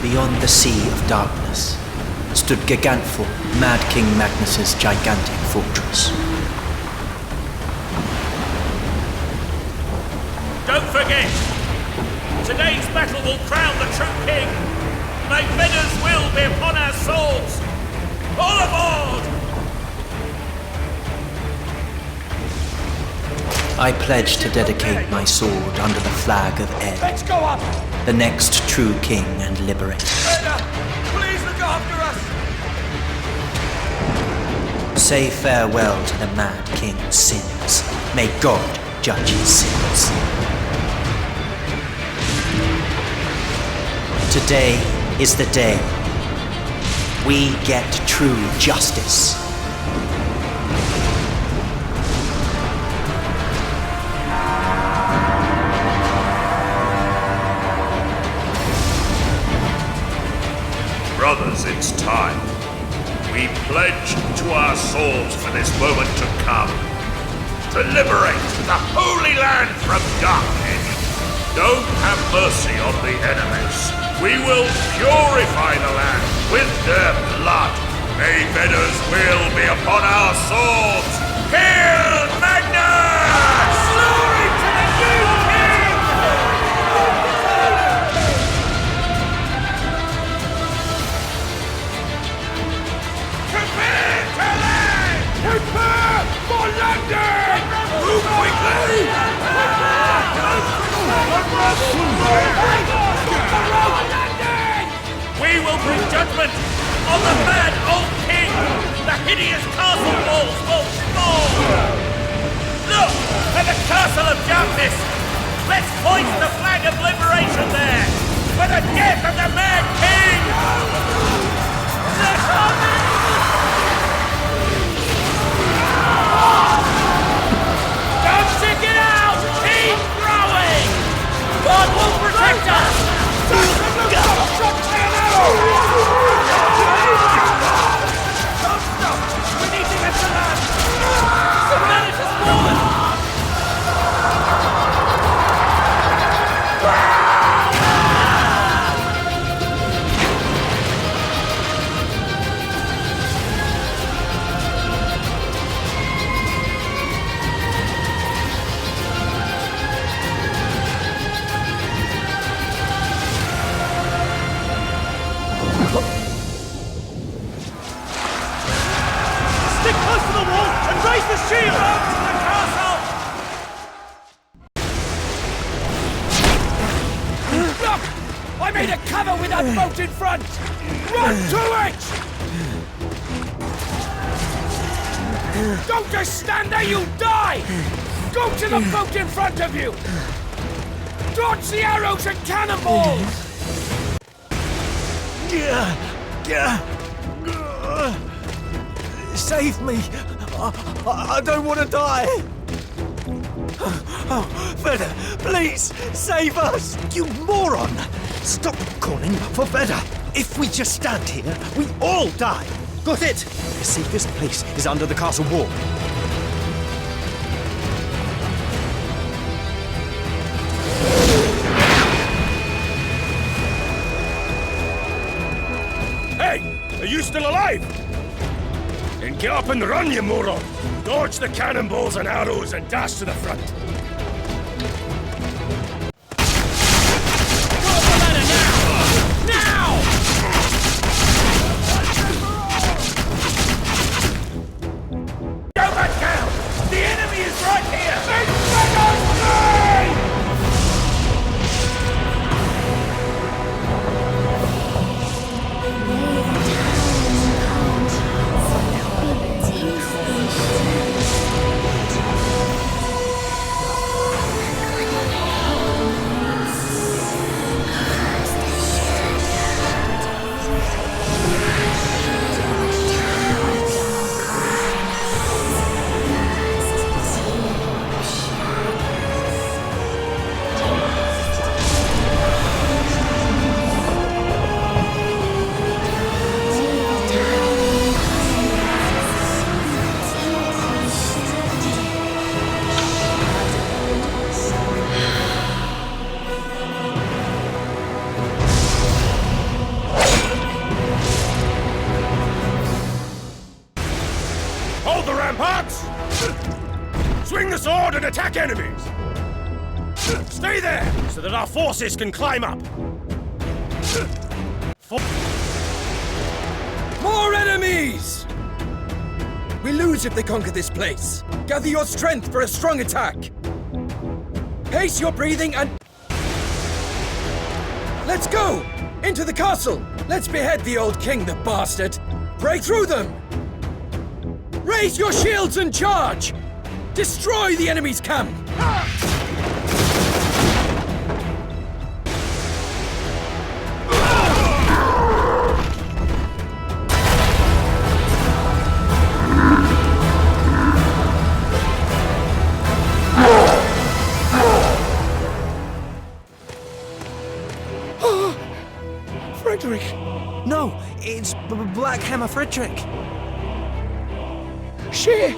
Beyond the sea of darkness stood Gigantfall, Mad King Magnus's gigantic fortress. Don't forget! Today's battle will crown the true king! May Veda's will be upon our swords! All aboard! I pledge to dedicate my sword under the flag of Ed. Let's go up! The next true king and liberator. Veda, please look after us! Say farewell to the Mad King's sins. May God judge his sins. Today is the day we get true justice. Brothers, it's time. We pledge to our swords for this moment to come. To liberate the Holy Land from darkness. Don't have mercy on the enemies. We will purify the land with their blood. May Veda's will be upon our swords. Kill Magnus! Glory to the new king! Prepare to land! Prepare for landing! Move quickly! We will bring judgment on the mad old king! The hideous castle walls will fall! Look at the castle of darkness! Let's hoist the flag of liberation there! For the death of the mad king! They're coming! Don't stick it out! Keep growing! God will protect us! We need to get to land! The village has fallen! Raise the shield! Up to the castle! Look! I made a cover with that boat in front! Run to it! Don't just stand there, you'll die! Go to the boat in front of you! Dodge the arrows and cannonballs! Save me! I don't want to die! Oh, Veda, please, save us! You moron! Stop calling for Veda! If we just stand here, we all die! Got it! The safest place is under the castle wall. Hey! Are you still alive? Then get up and run, you moron! Dodge the cannonballs and arrows and dash to the front! Go up the ladder now! Now! Go back down! The enemy is right here! It's Veda's May the sword and attack enemies! Stay there, so that our forces can climb up! More enemies! We lose if they conquer this place. Gather your strength for a strong attack. Pace your breathing and... Let's go! Into the castle! Let's behead the old king, the bastard! Break through them! Raise your shields and charge! Destroy the enemy's camp! Frederick! No, it's Black Hammer Frederick. Shit!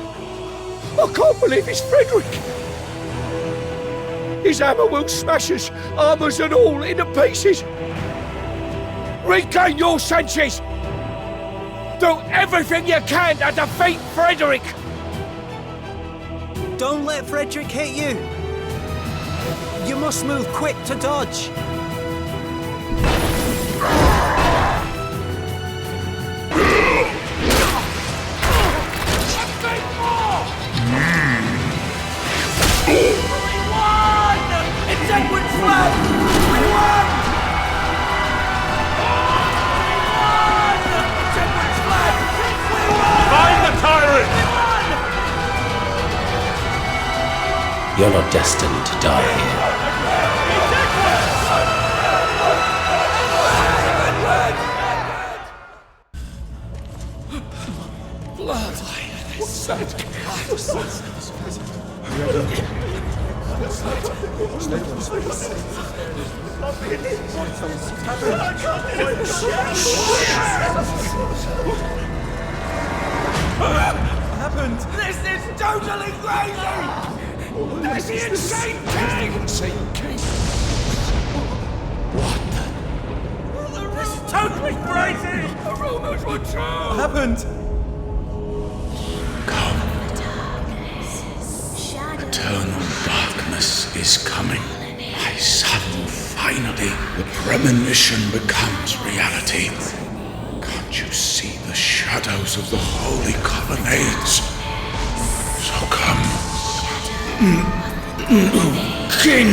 I can't believe it's Frederick! His hammer will smash us, armors and all, into pieces! Regain your senses! Do everything you can to defeat Frederick! Don't let Frederick hit you. You must move quick to dodge. Find the Tyrant! You're not destined to die here. Blood! What's that? What happened? This is totally crazy! That's the insane king! Insane king? What the? This is totally crazy! The rumors were true! What happened? Eternal darkness is coming. My son, finally, the premonition becomes reality. Can't you see the shadows of the holy colonnades? So come, King!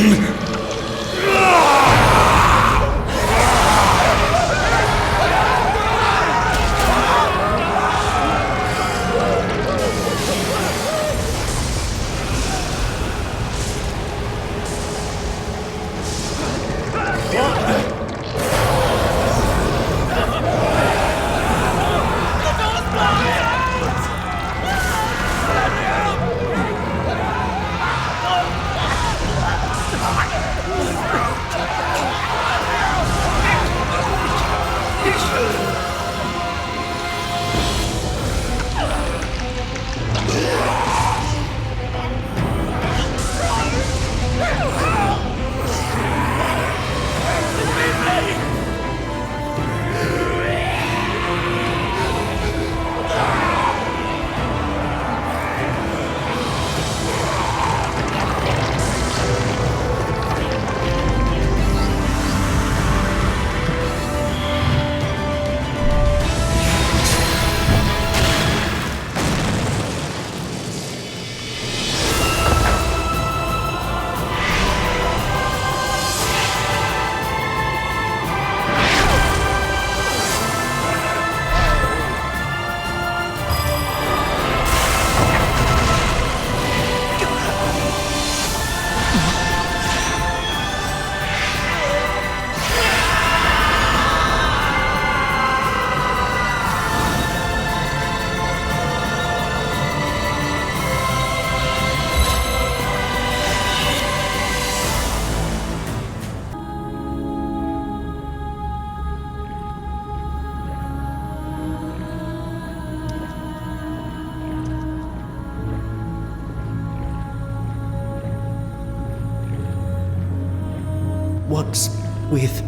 What's with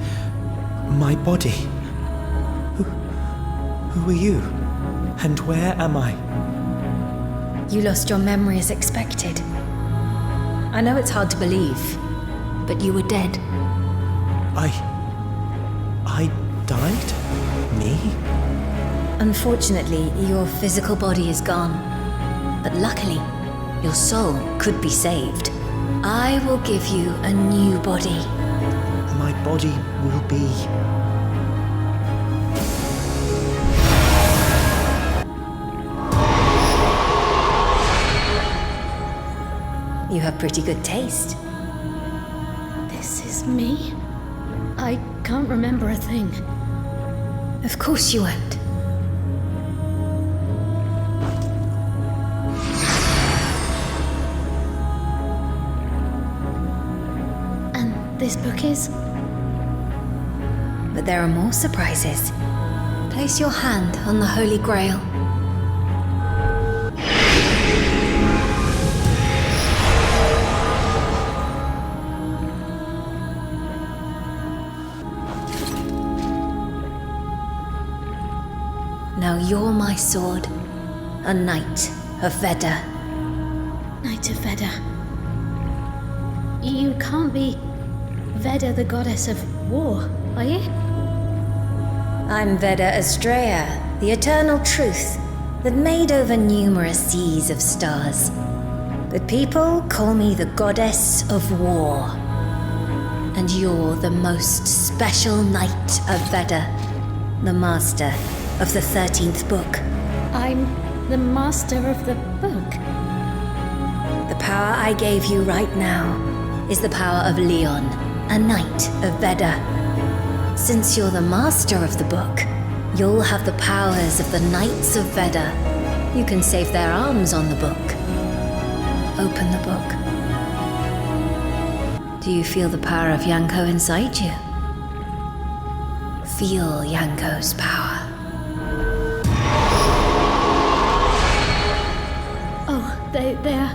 my body? Who are you? And where am I? You lost your memory as expected. I know it's hard to believe, but you were dead. I died? Me? Unfortunately, your physical body is gone. But luckily, your soul could be saved. I will give you a new body. My body will be... You have pretty good taste. This is me? I can't remember a thing. Of course you won't. And this book is? But there are more surprises. Place your hand on the Holy Grail. Now you're my sword, a knight of Veda. Knight of Veda. You can't be Veda, the goddess of war, are you? I'm Veda Astrea, the eternal truth that made over numerous seas of stars. But people call me the goddess of war. And you're the most special knight of Veda, the master of the 13th book. I'm the master of the book. The power I gave you right now is the power of Leon, a knight of Veda. Since you're the master of the book, you'll have the powers of the Knights of Veda. You can save their arms on the book. Open the book. Do you feel the power of Yanko inside you? Feel Yanko's power. They're...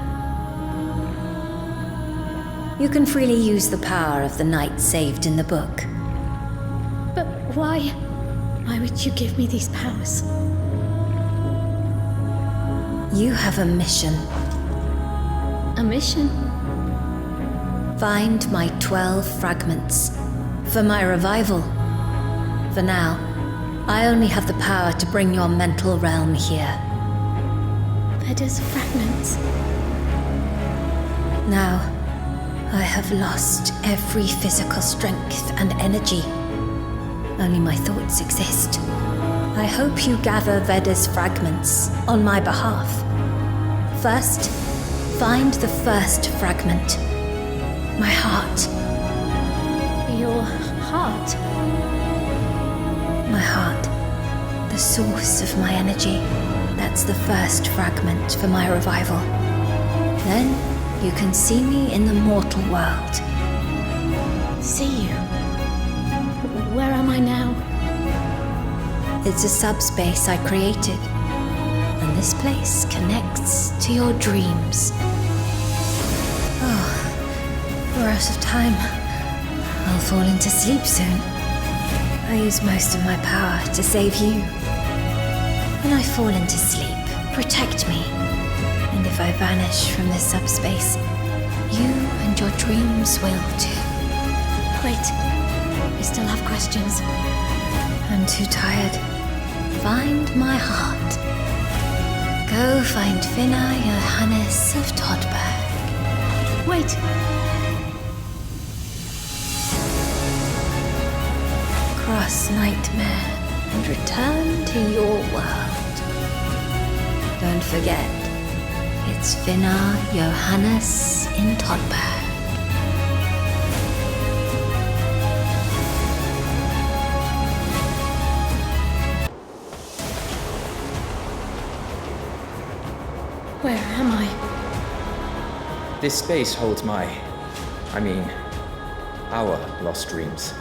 You can freely use the power of the knight saved in the book. But why? Why would you give me these powers? You have a mission. A mission? Find my 12 fragments for my revival. For now, I only have the power to bring your mental realm here. Veda's fragments. Now, I have lost every physical strength and energy. Only my thoughts exist. I hope you gather Veda's fragments on my behalf. First, find the first fragment. My heart. Your heart? My heart. The source of my energy. That's the first fragment for my revival. Then you can see me in the mortal world. See you? Where am I now? It's a subspace I created. And this place connects to your dreams. Oh, we're out of time. I'll fall into sleep soon. I use most of my power to save you. When I fall into sleep, protect me. And if I vanish from this subspace, you and your dreams will too. Wait, I still have questions. I'm too tired. Find my heart. Go find Finna Johannes of Todburg. Wait! Cross Nightmare and return to your world. Don't forget, it's Finna Johannes in Todburg. Where am I? This space holds our lost dreams.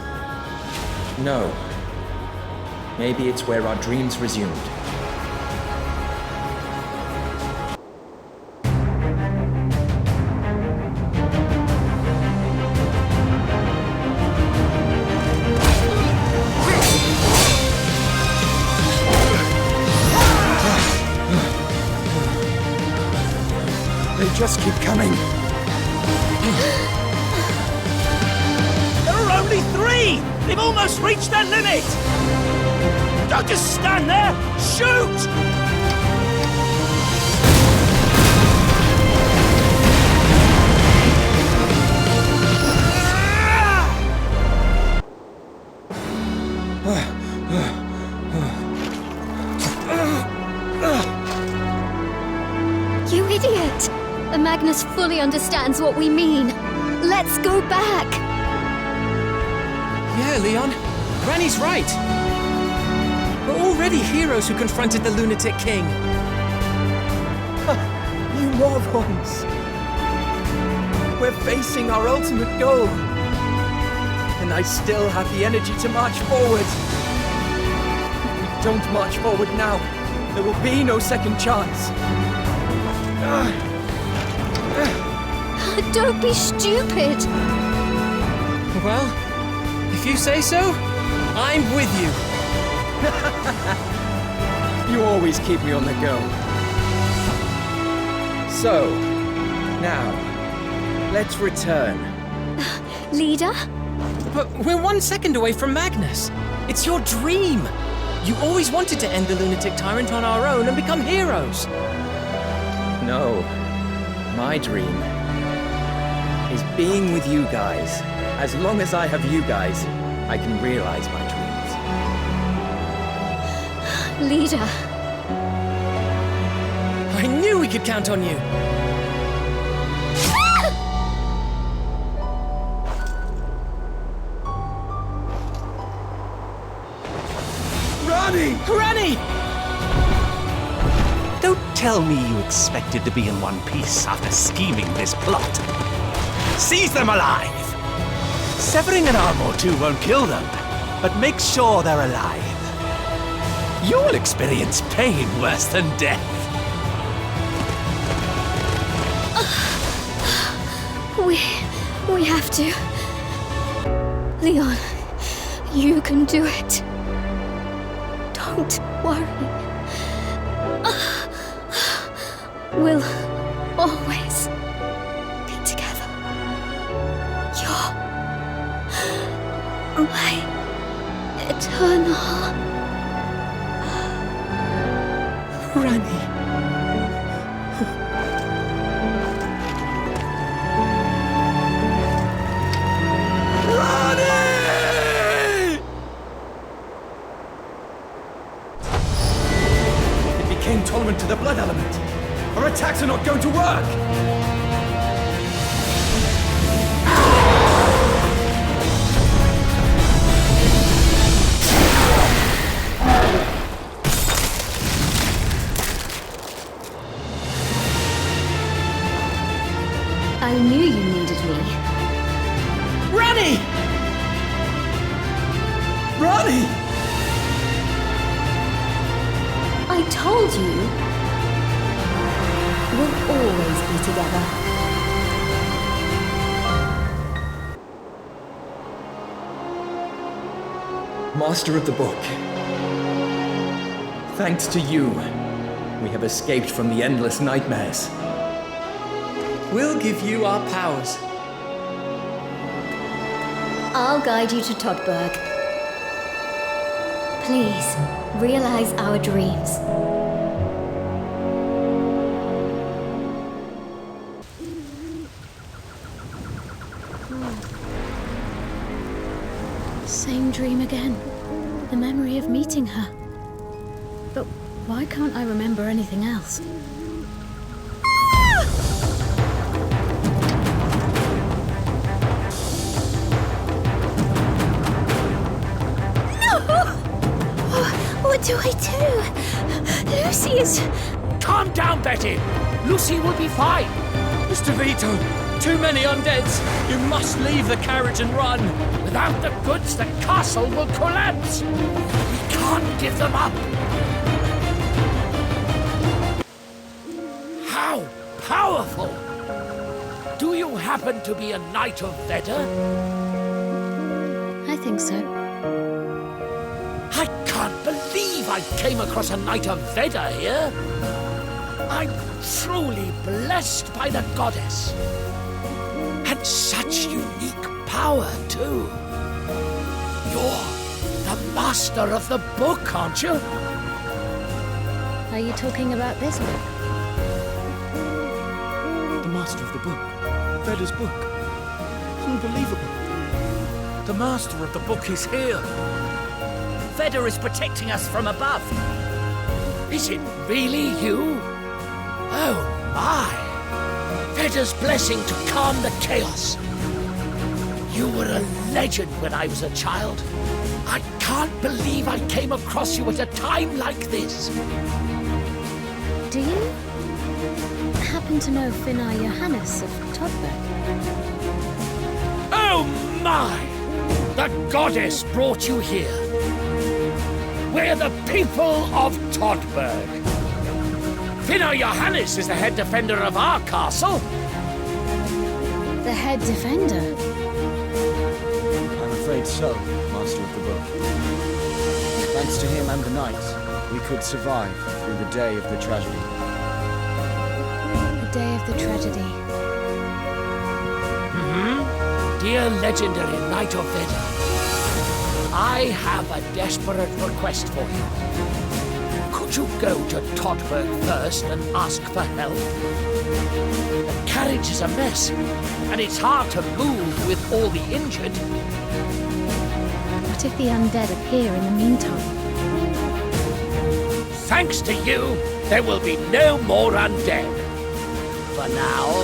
No. Maybe it's where our dreams resumed. They just keep coming. They've almost reached their limit! Don't just stand there! Shoot! You idiot! The Magnus fully understands what we mean. Let's go back! Yeah, Leon. Granny's right. We're already heroes who confronted the lunatic king. You morons! We're facing our ultimate goal. And I still have the energy to march forward. If we don't march forward now, there will be no second chance. Don't be stupid! Well, if you say so, I'm with you. You always keep me on the go. So, now, let's return. Leader? But we're 1 second away from Magnus. It's your dream. You always wanted to end the lunatic tyrant on our own and become heroes. No, my dream is being with you guys. As long as I have you guys, I can realize my dreams. Leader. I knew we could count on you. Rani! Rani! Don't tell me you expected to be in one piece after scheming this plot. Seize them alive! Severing an arm or two won't kill them, but make sure they're alive. You'll experience pain worse than death. We have to. Leon, you can do it. Don't worry. We'll always be together. You're my eternal Rani. It became tolerant to the blood element. Our attacks are not going to work! I knew you needed me. Rani! Rani! I told you. We'll always be together. Master of the Book. Thanks to you, we have escaped from the endless nightmares. We'll give you our powers. I'll guide you to Todburg. Please, realize our dreams. Same dream again. The memory of meeting her. But why can't I remember anything else? What do I do? Lucy is... Calm down, Betty! Lucy will be fine! Mr. Vito, too many undeads. You must leave the carriage and run. Without the goods, the castle will collapse! We can't give them up! How powerful! Do you happen to be a Knight of Veda? I think so. I can't believe I came across a Knight of Veda here. I'm truly blessed by the goddess. And such unique power, too. Your master of the book, aren't you? Are you talking about this book? The master of the book. Veda's book. Unbelievable. The master of the book is here. Veda is protecting us from above. Is it really you? Oh, my. Veda's blessing to calm the chaos. You were a legend when I was a child. I can't believe I came across you at a time like this. Do you happen to know Finar Johannes of Todburg? Oh my! The goddess brought you here. We're the people of Todburg. Finar Johannes is the head defender of our castle. The head defender? I'm afraid so, Master of the Book. Thanks to him and the knights, we could survive through the day of the tragedy. The day of the tragedy. Dear legendary Knight of Veda, I have a desperate request for you. Could you go to Todburg first and ask for help? The carriage is a mess, and it's hard to move with all the injured. What if the undead appear in the meantime? Thanks to you, there will be no more undead. For now,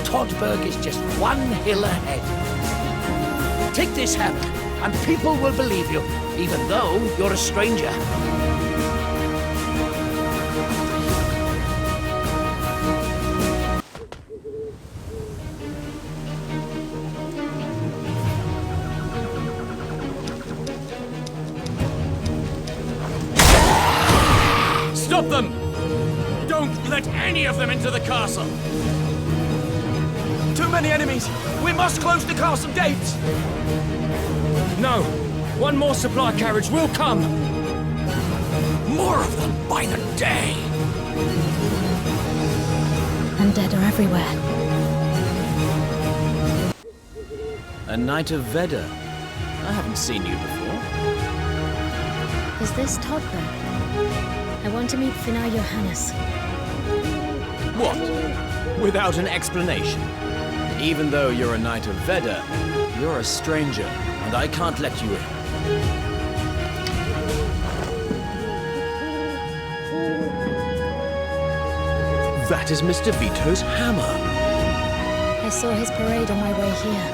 Todburg is just one hill ahead. Take this hammer, and people will believe you, even though you're a stranger. Stop them! Don't let any of them into the castle! Too many enemies! We must close the castle gates! No! One more supply carriage will come! More of them by the day! Undead are everywhere. A Knight of Veda. I haven't seen you before. Is this Todburg? I want to meet Finar Johannes. What? Without an explanation? Even though you're a Knight of Veda, you're a stranger, and I can't let you in. That is Mr. Vito's hammer. I saw his parade on my way here.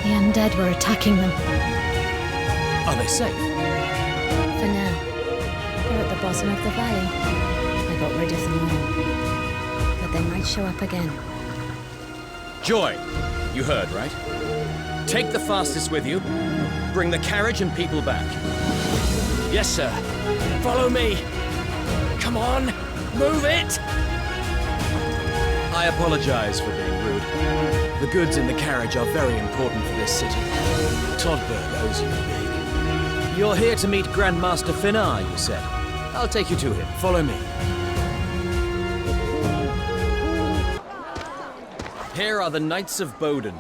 The undead were attacking them. Are they safe? For now. They're at the bottom of the valley. I got rid of them all. But they might show up again. Joy, you heard, right? Take the fastest with you. Bring the carriage and people back. Yes, sir. Follow me. Come on, move it! I apologize for being rude. The goods in the carriage are very important for this city. Todburg owes you big. You're here to meet Grandmaster Finar, you said. I'll take you to him. Follow me. Here are the Knights of Boden,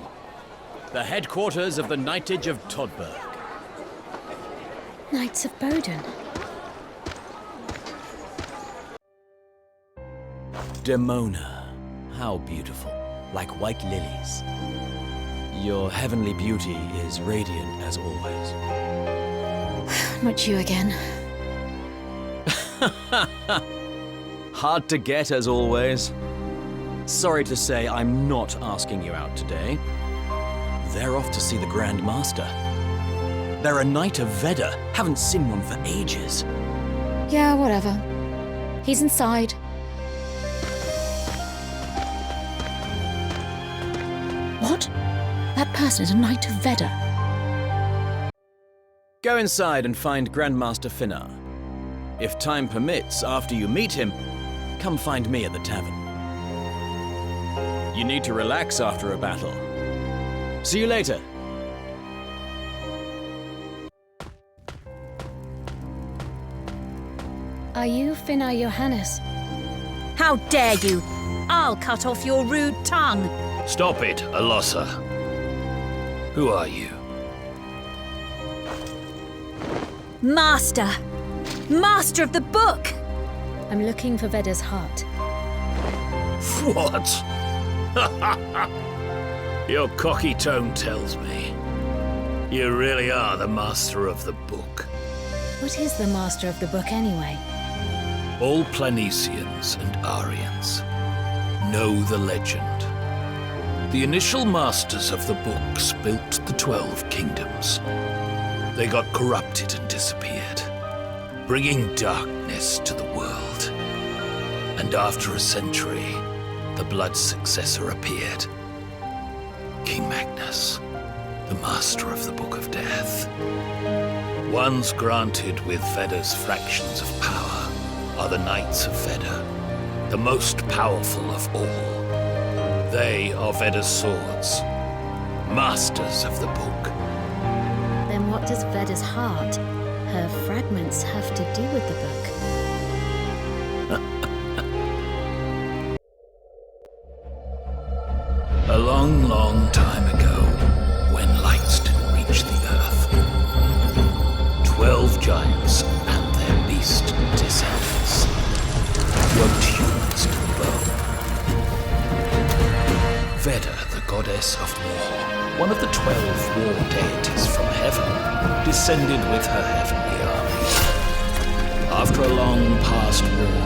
the headquarters of the Knightage of Todburg. Knights of Boden? Demona. How beautiful. Like white lilies. Your heavenly beauty is radiant as always. Not you again. Hard to get as always. Sorry to say, I'm not asking you out today. They're off to see the Grand Master. They're a Knight of Veda. Haven't seen one for ages. Yeah, whatever. He's inside. What? That person is a Knight of Veda. Go inside and find Grandmaster Finar. If time permits, after you meet him, come find me at the tavern. You need to relax after a battle. See you later. Are you Finar Johannes? How dare you! I'll cut off your rude tongue! Stop it, Alossa. Who are you? Master! Master of the book! I'm looking for Veda's heart. What? Your cocky tone tells me you really are the master of the book. What is the master of the book anyway? All Planesians and Aryans know the legend. The initial masters of the books built the 12 kingdoms. They got corrupted and disappeared, bringing darkness to the world. And after a century, the Blood's successor appeared. King Magnus, the master of the Book of Death. Ones granted with Veda's fractions of power are the Knights of Veda, the most powerful of all. They are Veda's swords, masters of the book. Then what does Veda's heart, her fragments, have to do with the book? A long, long time ago, when lights didn't reach the earth, 12 giants and their beast descendants yoked humans to the bone. Veda, the goddess of war, one of the 12 war deities from heaven, descended with her heavenly army. After a long past war,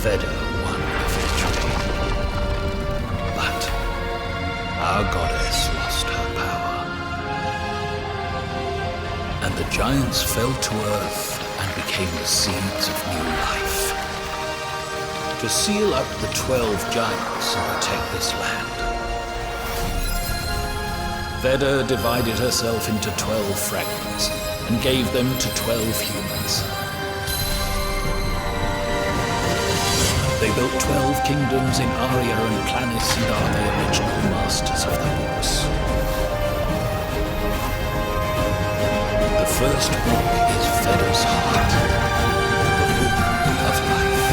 Veda won a victory. But our goddess lost her power. And the giants fell to earth and became the seeds of new life. To seal up the 12 giants and protect this land, Veda divided herself into 12 fragments and gave them to 12 humans. They built 12 kingdoms in Aria and Planis and are the original masters of the books. The first book is Veda's heart, the book of life.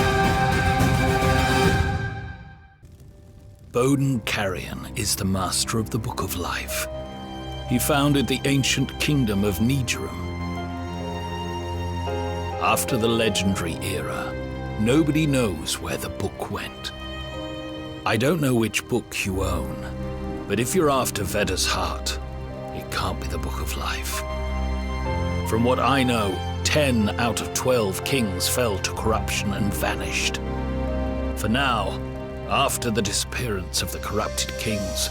Boden Carrion is the master of the Book of Life. He founded the ancient kingdom of Nigerum. After the legendary era, nobody knows where the book went. I don't know which book you own, but if you're after Veda's heart, it can't be the Book of Life. From what I know, 10 out of 12 kings fell to corruption and vanished. For now, after the disappearance of the corrupted kings,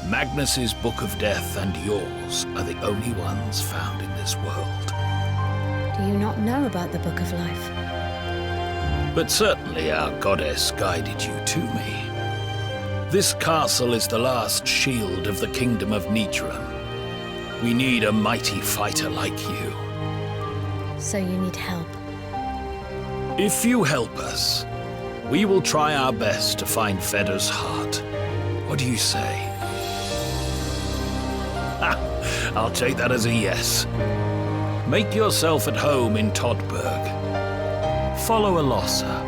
Magnus's Book of Death and yours are the only ones found in this world. Do you not know about the Book of Life? But certainly our goddess guided you to me. This castle is the last shield of the kingdom of Nigerum. We need a mighty fighter like you. So you need help. If you help us, we will try our best to find Veda's heart. What do you say? I'll take that as a yes. Make yourself at home in Todburg. Follow Alossa.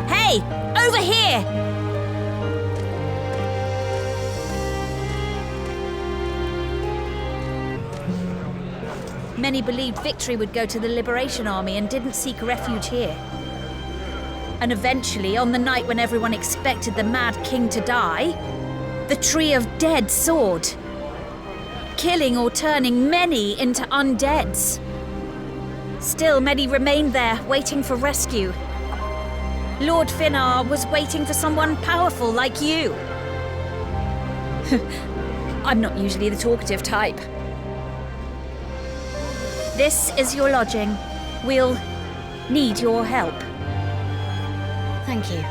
Hey! Over here! Many believed victory would go to the Liberation Army and didn't seek refuge here. And eventually, on the night when everyone expected the Mad King to die, the Tree of Dead soared, killing or turning many into undeads. Still, many remained there, waiting for rescue. Lord Finnar was waiting for someone powerful like you. I'm not usually the talkative type. This is your lodging. We'll need your help. Thank you.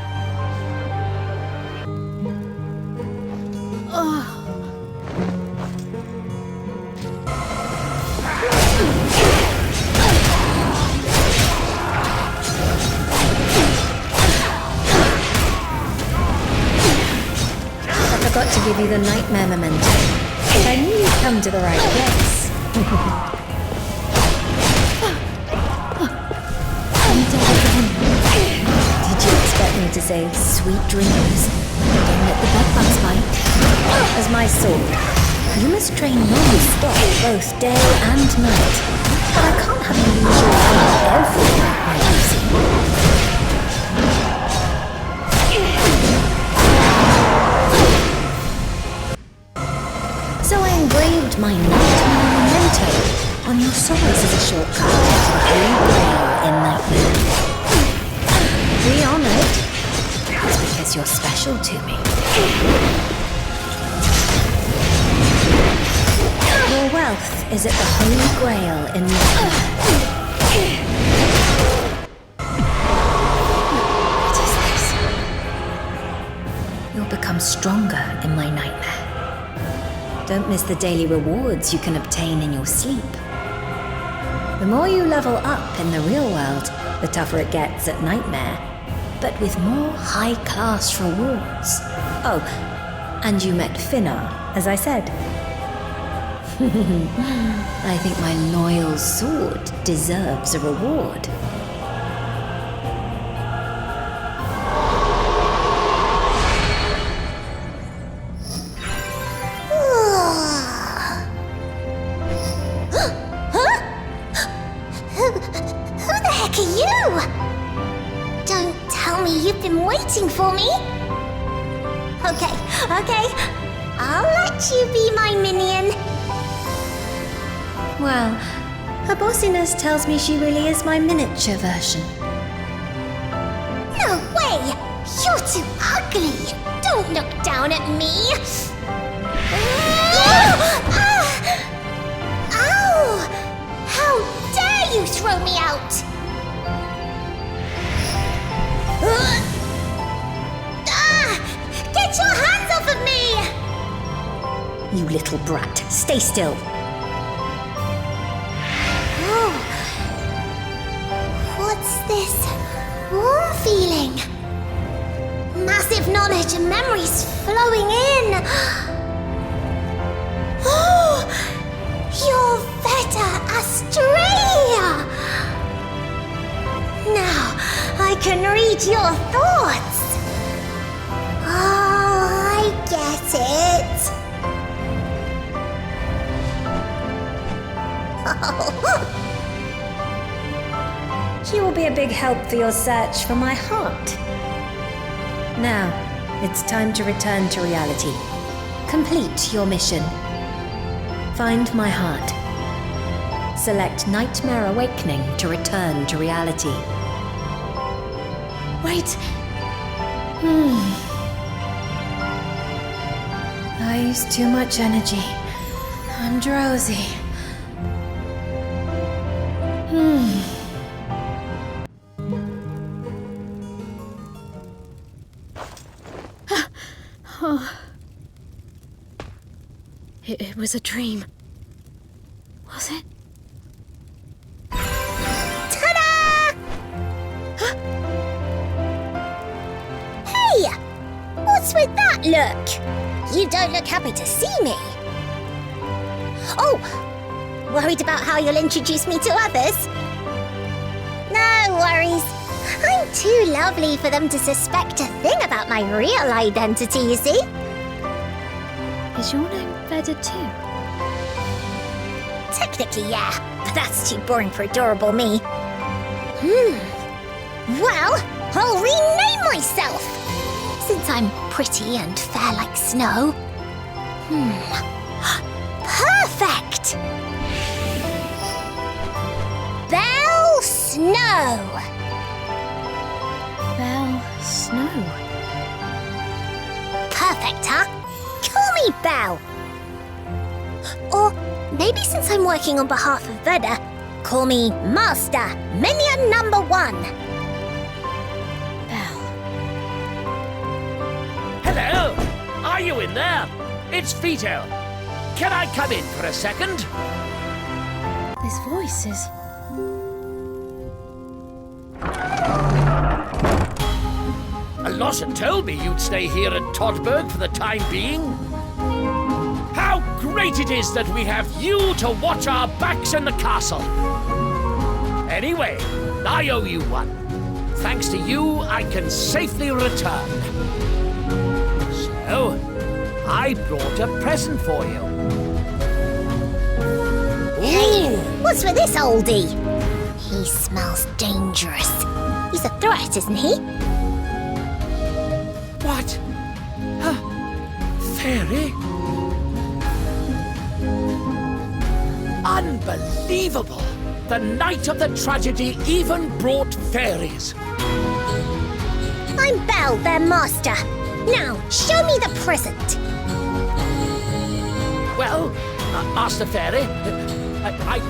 I forgot to give you the nightmare memento. But I knew you'd come to the right place. Did you expect me to say sweet dreams? Don't let the bedbugs bite. As my sword. You must train non-stop both day and night. But I can't have you lose your way every night, my Lucy. So I engraved my nightmare memento on your souls as a shortcut to the Holy Grail in Nightmare. Be honored. It's because you're special to me. Your wealth is at the Holy Grail in Nightmare. What is this? You'll become stronger in my nightmare. Don't miss the daily rewards you can obtain in your sleep. The more you level up in the real world, the tougher it gets at Nightmare, but with more high-class rewards. Oh, and you met Finnar, as I said. I think my loyal sword deserves a reward. Waiting for me? Okay. I'll let you be my minion. Well, her bossiness tells me she really is my miniature version. No way! You're too ugly! Don't look down at me! Ow! How dare you throw me out! Get your hands off of me! You little brat, stay still. Oh. What's this warm feeling? Massive knowledge and memories flowing in. Oh! You're Veda Astrea! Now I can read your thoughts. Oh, I get it. She will be a big help for your search for my heart. Now, it's time to return to reality. Complete your mission. Find my heart. Select Nightmare Awakening to return to reality. Wait. I used too much energy. I'm drowsy. It was a dream. Was it? Ta-da! Hey! What's with that look? You don't look happy to see me. Oh! Worried about how you'll introduce me to others? No worries. I'm too lovely for them to suspect a thing about my real identity, you see? Is your name Veda too? Technically, yeah, but that's too boring for adorable me. Well, I'll rename myself! Since I'm pretty and fair like snow. Perfect! Belle Snow! Belle Snow? Perfect, huh? Call me Belle! Or maybe since I'm working on behalf of Veda, call me Master Minion Number 1. Belle. Hello! Are you in there? It's Vito. Can I come in for a second? This voice is... Alosha told me you'd stay here at Todburg for the time being. How great it is that we have you to watch our backs in the castle. Anyway, I owe you one. Thanks to you, I can safely return. So, I I brought a present for you. Hey, what's with this oldie? He smells dangerous. He's a threat, isn't he? What? Fairy? Unbelievable! The night of the tragedy even brought fairies. I'm Belle, their master. Now, show me the present. Well, Master Fairy, I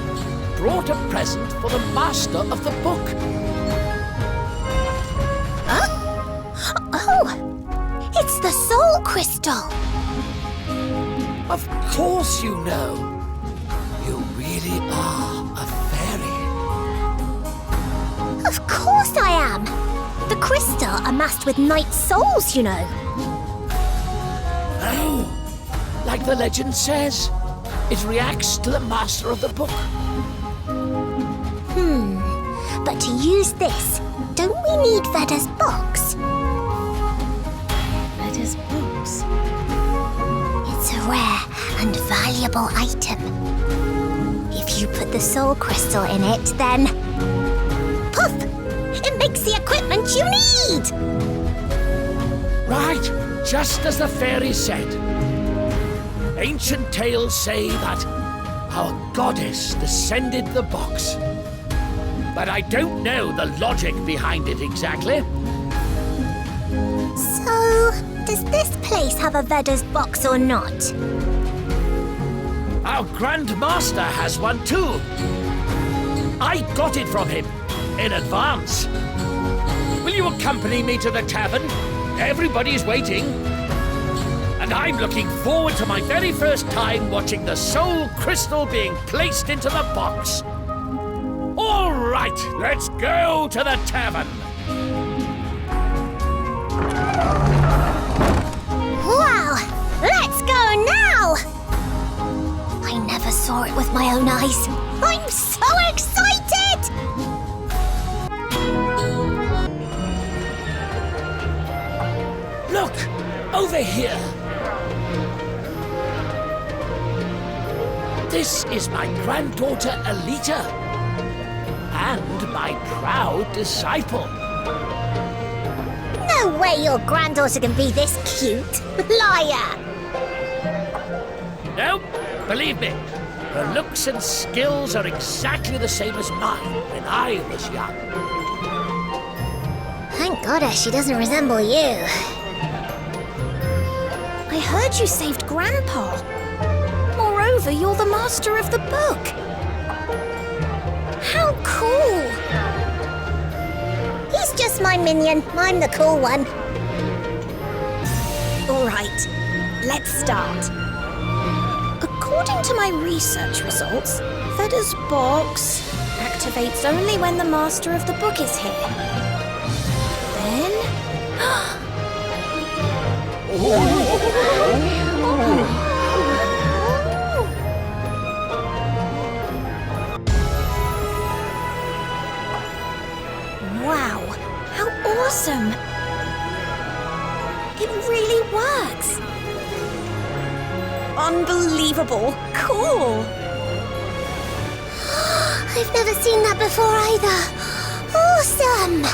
brought a present for the master of the book. Huh? Oh, it's the soul crystal. Of course you know. You really are a fairy. Of course I am. The crystal amassed with night souls, you know. Oh, like the legend says, it reacts to the master of the book. But to use this, don't we need Veda's box? Veda's box? It's a rare and valuable item. If you put the soul crystal in it, then... poof! It makes the equipment you need! Right, just as the fairy said. Ancient tales say that our goddess descended the box. But I don't know the logic behind it exactly. So, does this place have a Veda's box or not? Our Grand Master has one too. I got it from him, in advance. Will you accompany me to the tavern? Everybody's waiting. And I'm looking forward to my very first time watching the soul crystal being placed into the box. All right, let's go to the tavern. Wow! Let's go now! I never saw it with my own eyes. I'm so excited! Look! Over here! This is my granddaughter Alita. And my proud disciple. No way your granddaughter can be this cute. Liar! No, believe me. Her looks and skills are exactly the same as mine when I was young. Thank goddess she doesn't resemble you. I heard you saved Grandpa. Moreover, you're the master of the book. How cool! He's just my minion. I'm the cool one. All right, let's start. According to my research results, Veda's box activates only when the master of the book is here. Then... Wow, how awesome! It really works! Unbelievable! Cool! I've never seen that before either. Awesome!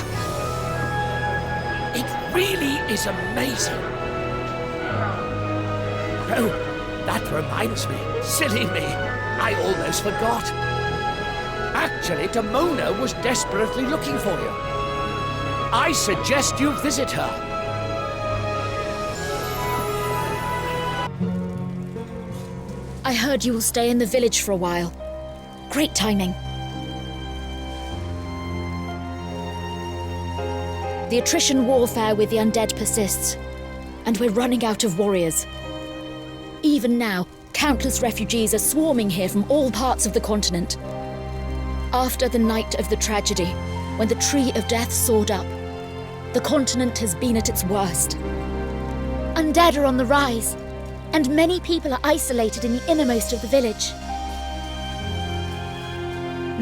It really is amazing. Oh, that reminds me. Silly me. I almost forgot. Actually, Damona was desperately looking for you. I suggest you visit her. I heard you will stay in the village for a while. Great timing. The attrition warfare with the undead persists, and we're running out of warriors. Even now, countless refugees are swarming here from all parts of the continent. After the night of the tragedy, when the Tree of Death soared up, the continent has been at its worst. Undead are on the rise, and many people are isolated in the innermost of the village.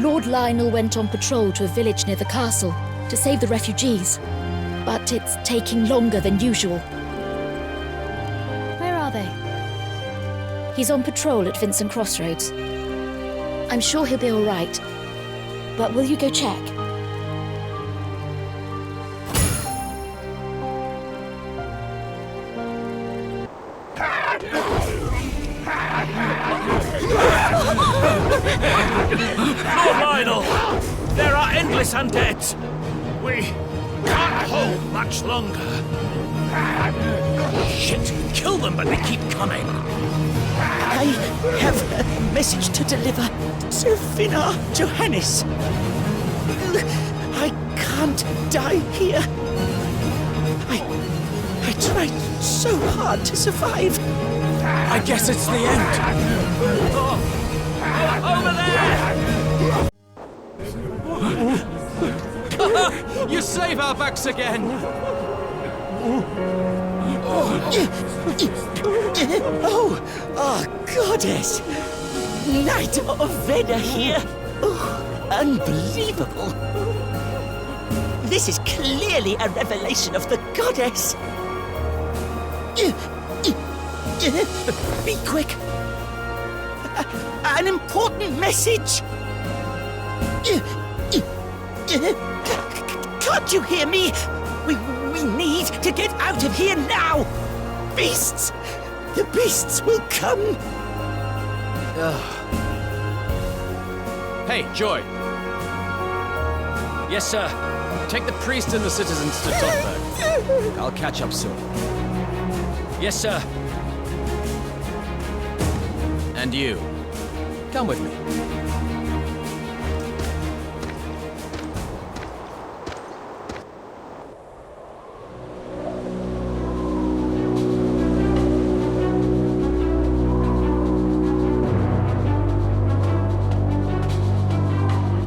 Lord Lionel went on patrol to a village near the castle to save the refugees, but it's taking longer than usual. Where are they? He's on patrol at Vincent Crossroads. I'm sure he'll be all right. But will you go check? Lord Lionel! There are endless undeads! We can't hold much longer. Shit! Kill them, but they keep coming. I have a message to deliver to Finnar Johannes. I can't die here. I tried so hard to survive. I guess it's the end. Over there! You save our backs again! Oh, goddess! Knight of Veda here! Oh, unbelievable! This is clearly a revelation of the goddess! Be quick! An important message! Can't you hear me? We need to get out of here now! Beasts! The beasts will come! Hey, Joy. Yes, sir. Take the priest and the citizens to Todburg. I'll catch up soon. Yes, sir. And you. Come with me.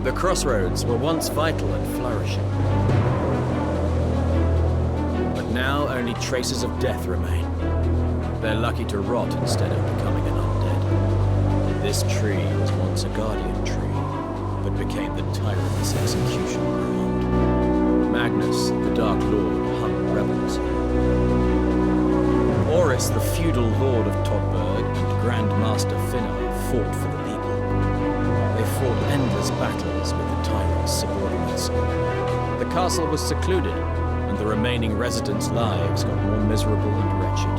The crossroads were once vital and flourishing. But now only traces of death remain. They're lucky to rot instead of becoming an undead. This tree was once a guardian tree, but became the Tyrant's execution ground. Magnus, the Dark Lord, hung rebels here. Oris, the feudal lord of Todburg, and Grand Master Finnar fought for the people. They fought endless battles with the Tyrant's subordinates. The castle was secluded, and the remaining residents' lives got more miserable and wretched.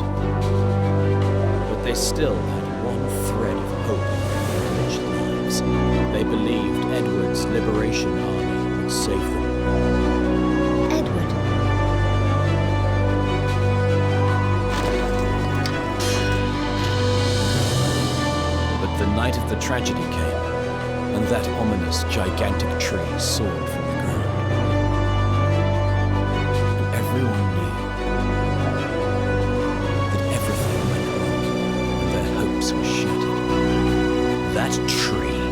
But they still had one thread of hope in their enriched lives. They believed Edward's liberation army would save them. Edward. But the night of the tragedy came, and that ominous, gigantic tree soared from the ground. And everyone knew that everything went wrong, and their hopes were shattered. That tree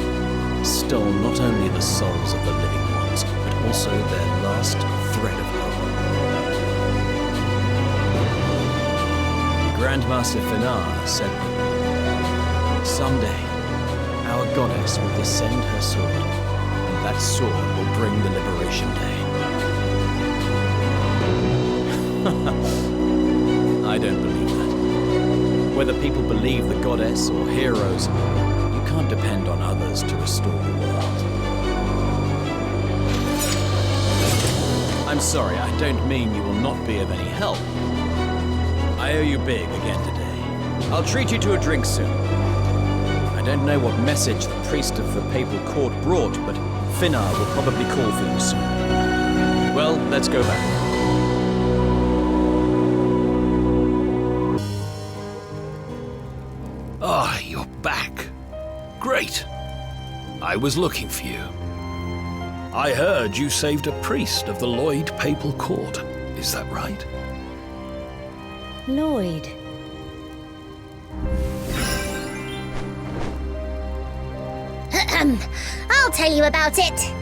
stole not only the souls of the living ones, but also their last thread of hope. Grandmaster Finnar said that someday our goddess will descend her sword, and that sword will bring the liberation day. I don't believe that. Whether people believe the goddess or heroes, you can't depend on others to restore the world. I'm sorry, I don't mean you will not be of any help. I owe you big again today. I'll treat you to a drink soon. I don't know what message the priest of the papal court brought, but Finnar will probably call for you soon. Well, let's go back. Ah, you're back. Great. I was looking for you. I heard you saved a priest of the Lloyd Papal Court. Is that right? Lloyd. I'll tell you about it.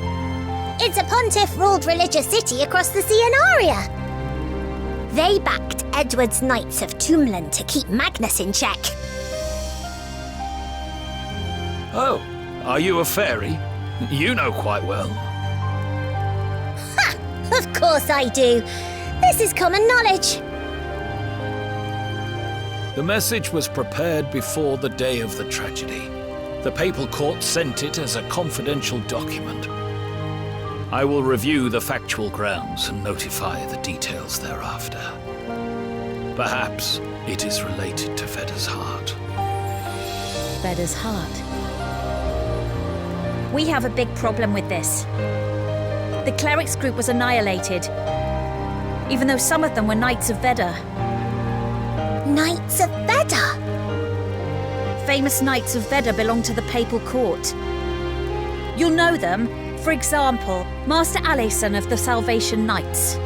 It's a pontiff-ruled religious city across the sea in Aria. They backed Edward's Knights of Tombland to keep Magnus in check. Oh, are you a fairy? You know quite well. Ha! Of course I do. This is common knowledge. The message was prepared before the day of the tragedy. The papal court sent it as a confidential document. I will review the factual grounds and notify the details thereafter. Perhaps it is related to Veda's heart. Veda's heart. We have a big problem with this. The clerics group was annihilated, even though some of them were Knights of Veda. Knights of Veda? Famous Knights of Veda belong to the papal court. You'll know them. For example, Master Alyson of the Salvation Knights.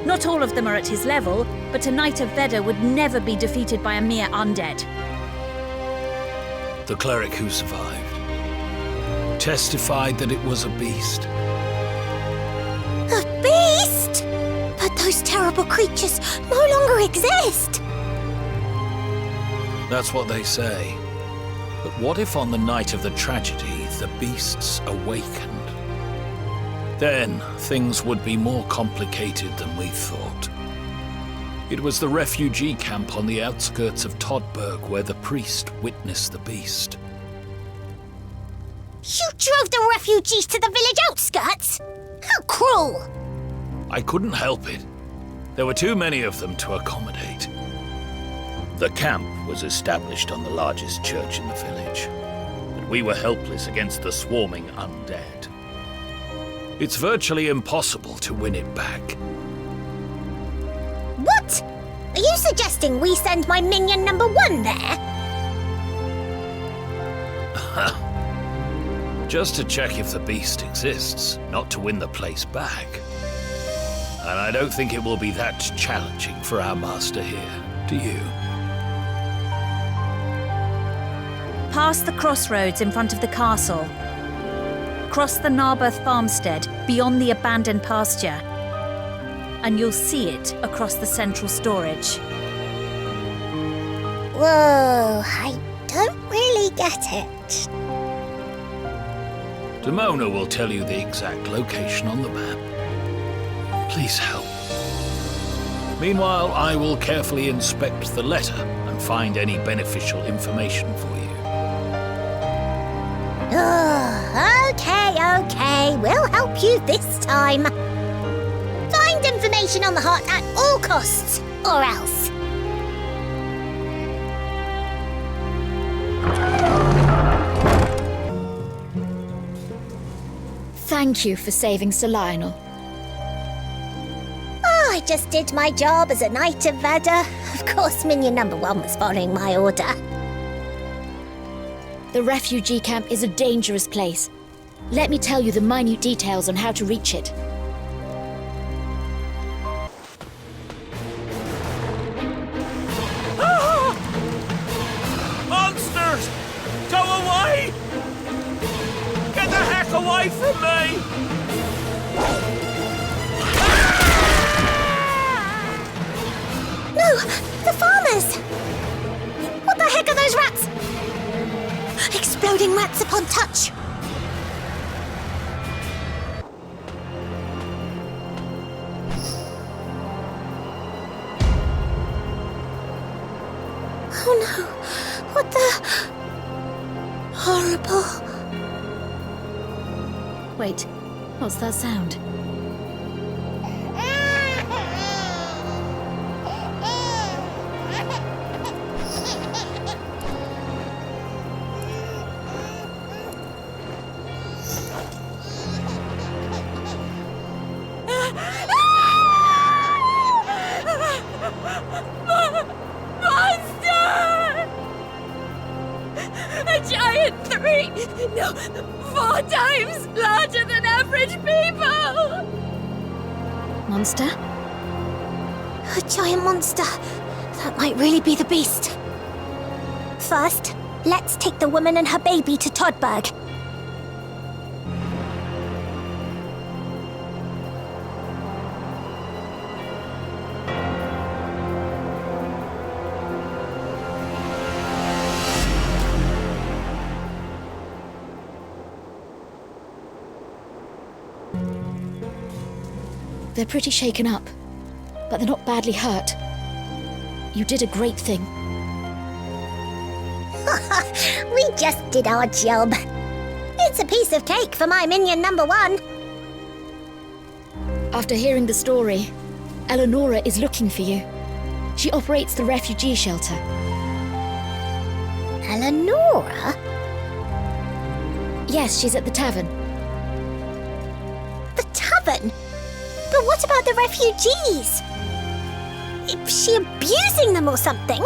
Not all of them are at his level, but a Knight of Veda would never be defeated by a mere undead. The cleric who survived testified that it was a beast. A beast? But those terrible creatures no longer exist! That's what they say. But what if on the night of the tragedy, the beasts awakened? Then, things would be more complicated than we thought. It was the refugee camp on the outskirts of Todburg where the priest witnessed the beast. You drove the refugees to the village outskirts? How cruel! I couldn't help it. There were too many of them to accommodate. The camp was established on the largest church in the village, but we were helpless against the swarming undead. It's virtually impossible to win it back. What? Are you suggesting we send my minion number 1 there? Just to check if the beast exists, not to win the place back. And I don't think it will be that challenging for our master here, do you? Past the crossroads in front of the castle. Cross the Narberth farmstead beyond the abandoned pasture. And you'll see it across the central storage. Whoa, I don't really get it. Demona will tell you the exact location on the map. Please help. Meanwhile, I will carefully inspect the letter and find any beneficial information for you. Oh, okay. We'll help you this time. Find information on the heart at all costs, or else. Thank you for saving Sir Lionel. Oh, I just did my job as a Knight of Veda. Of course, minion number 1 was following my order. The refugee camp is a dangerous place. Let me tell you the minute details on how to reach it. Ah! Monsters! Go away! Get the heck away from me! No! The farmers! What the heck are those rats? Exploding rats upon touch! Oh no! What the... Horrible. Wait, what's that sound? No, 4 times larger than average people! Monster? A giant monster. That might really be the beast. First, let's take the woman and her baby to Todburg. They're pretty shaken up, but they're not badly hurt. You did a great thing. We just did our job. It's a piece of cake for my minion number 1. After hearing the story, Eleonora is looking for you. She operates the refugee shelter. Eleonora? Yes, she's at the tavern. The tavern? But what about the refugees? Is she abusing them or something?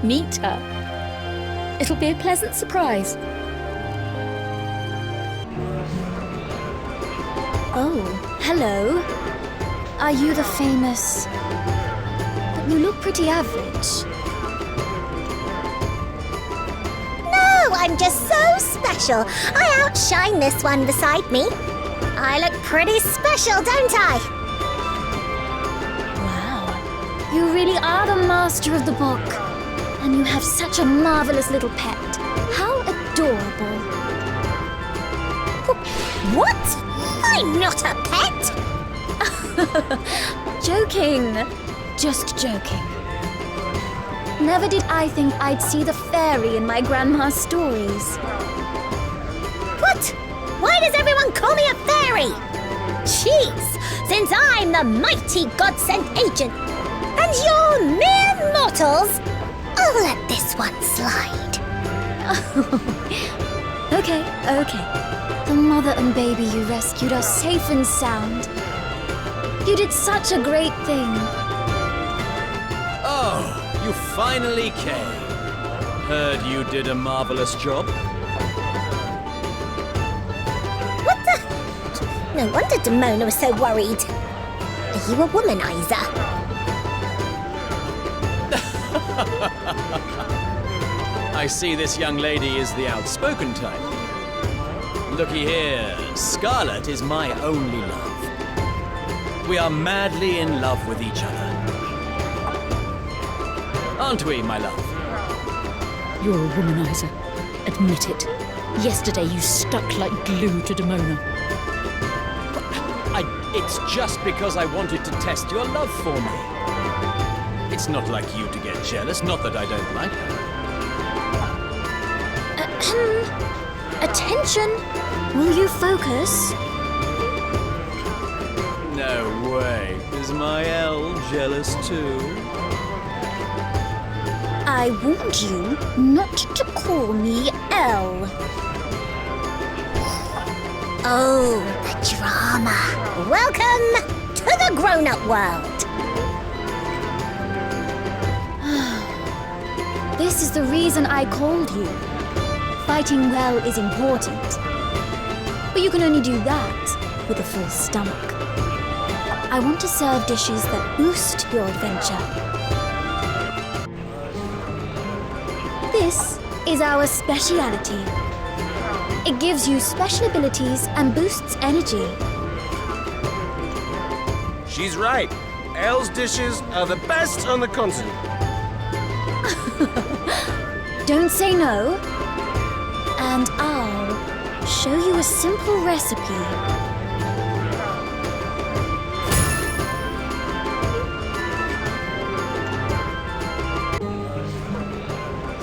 Meet her. It'll be a pleasant surprise. Oh, hello. Are you the famous... But you look pretty average. No, I'm just so special. I outshine this one beside me. I look pretty special, don't I? You really are the master of the book. And you have such a marvelous little pet. How adorable. What? I'm not a pet! Joking. Just joking. Never did I think I'd see the fairy in my grandma's stories. What? Why does everyone call me a fairy? Jeez, since I'm the mighty God-sent agent, and you're mere mortals, I'll let this one slide. Okay. The mother and baby you rescued are safe and sound. You did such a great thing. Oh, you finally came. Heard you did a marvelous job. What the? No wonder Demona was so worried. Are you a womanizer? I see this young lady is the outspoken type. Looky here, Scarlet is my only love. We are madly in love with each other. Aren't we, my love? You're a womanizer. Admit it. Yesterday you stuck like glue to Demona. It's just because I wanted to test your love for me. It's not like you to get jealous, not that I don't like her. Attention! Will you focus? No way. Is my Elle jealous too? I warned you not to call me Elle. Oh, the drama. Welcome to the grown-up world. This is the reason I called you. Fighting well is important. But you can only do that with a full stomach. I want to serve dishes that boost your adventure. This is our speciality. It gives you special abilities and boosts energy. She's right. Elle's dishes are the best on the continent. Don't say no. And I'll show you a simple recipe.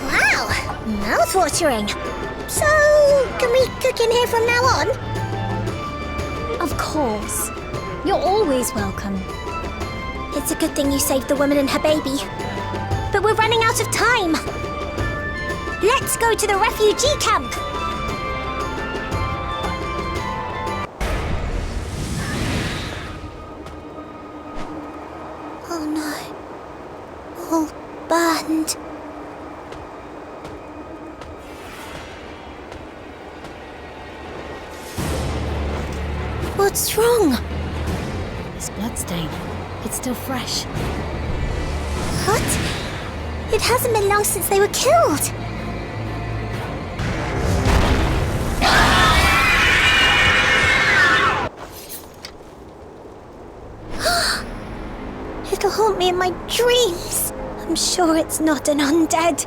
Wow, mouth-watering. So, can we cook in here from now on? Of course. You're always welcome. It's a good thing you saved the woman and her baby. But we're running out of time. Let's go to the refugee camp. Oh no. All burned. What's wrong? This bloodstain. It's still fresh. What? It hasn't been long since they were killed. It'll haunt me in my dreams. I'm sure it's not an undead.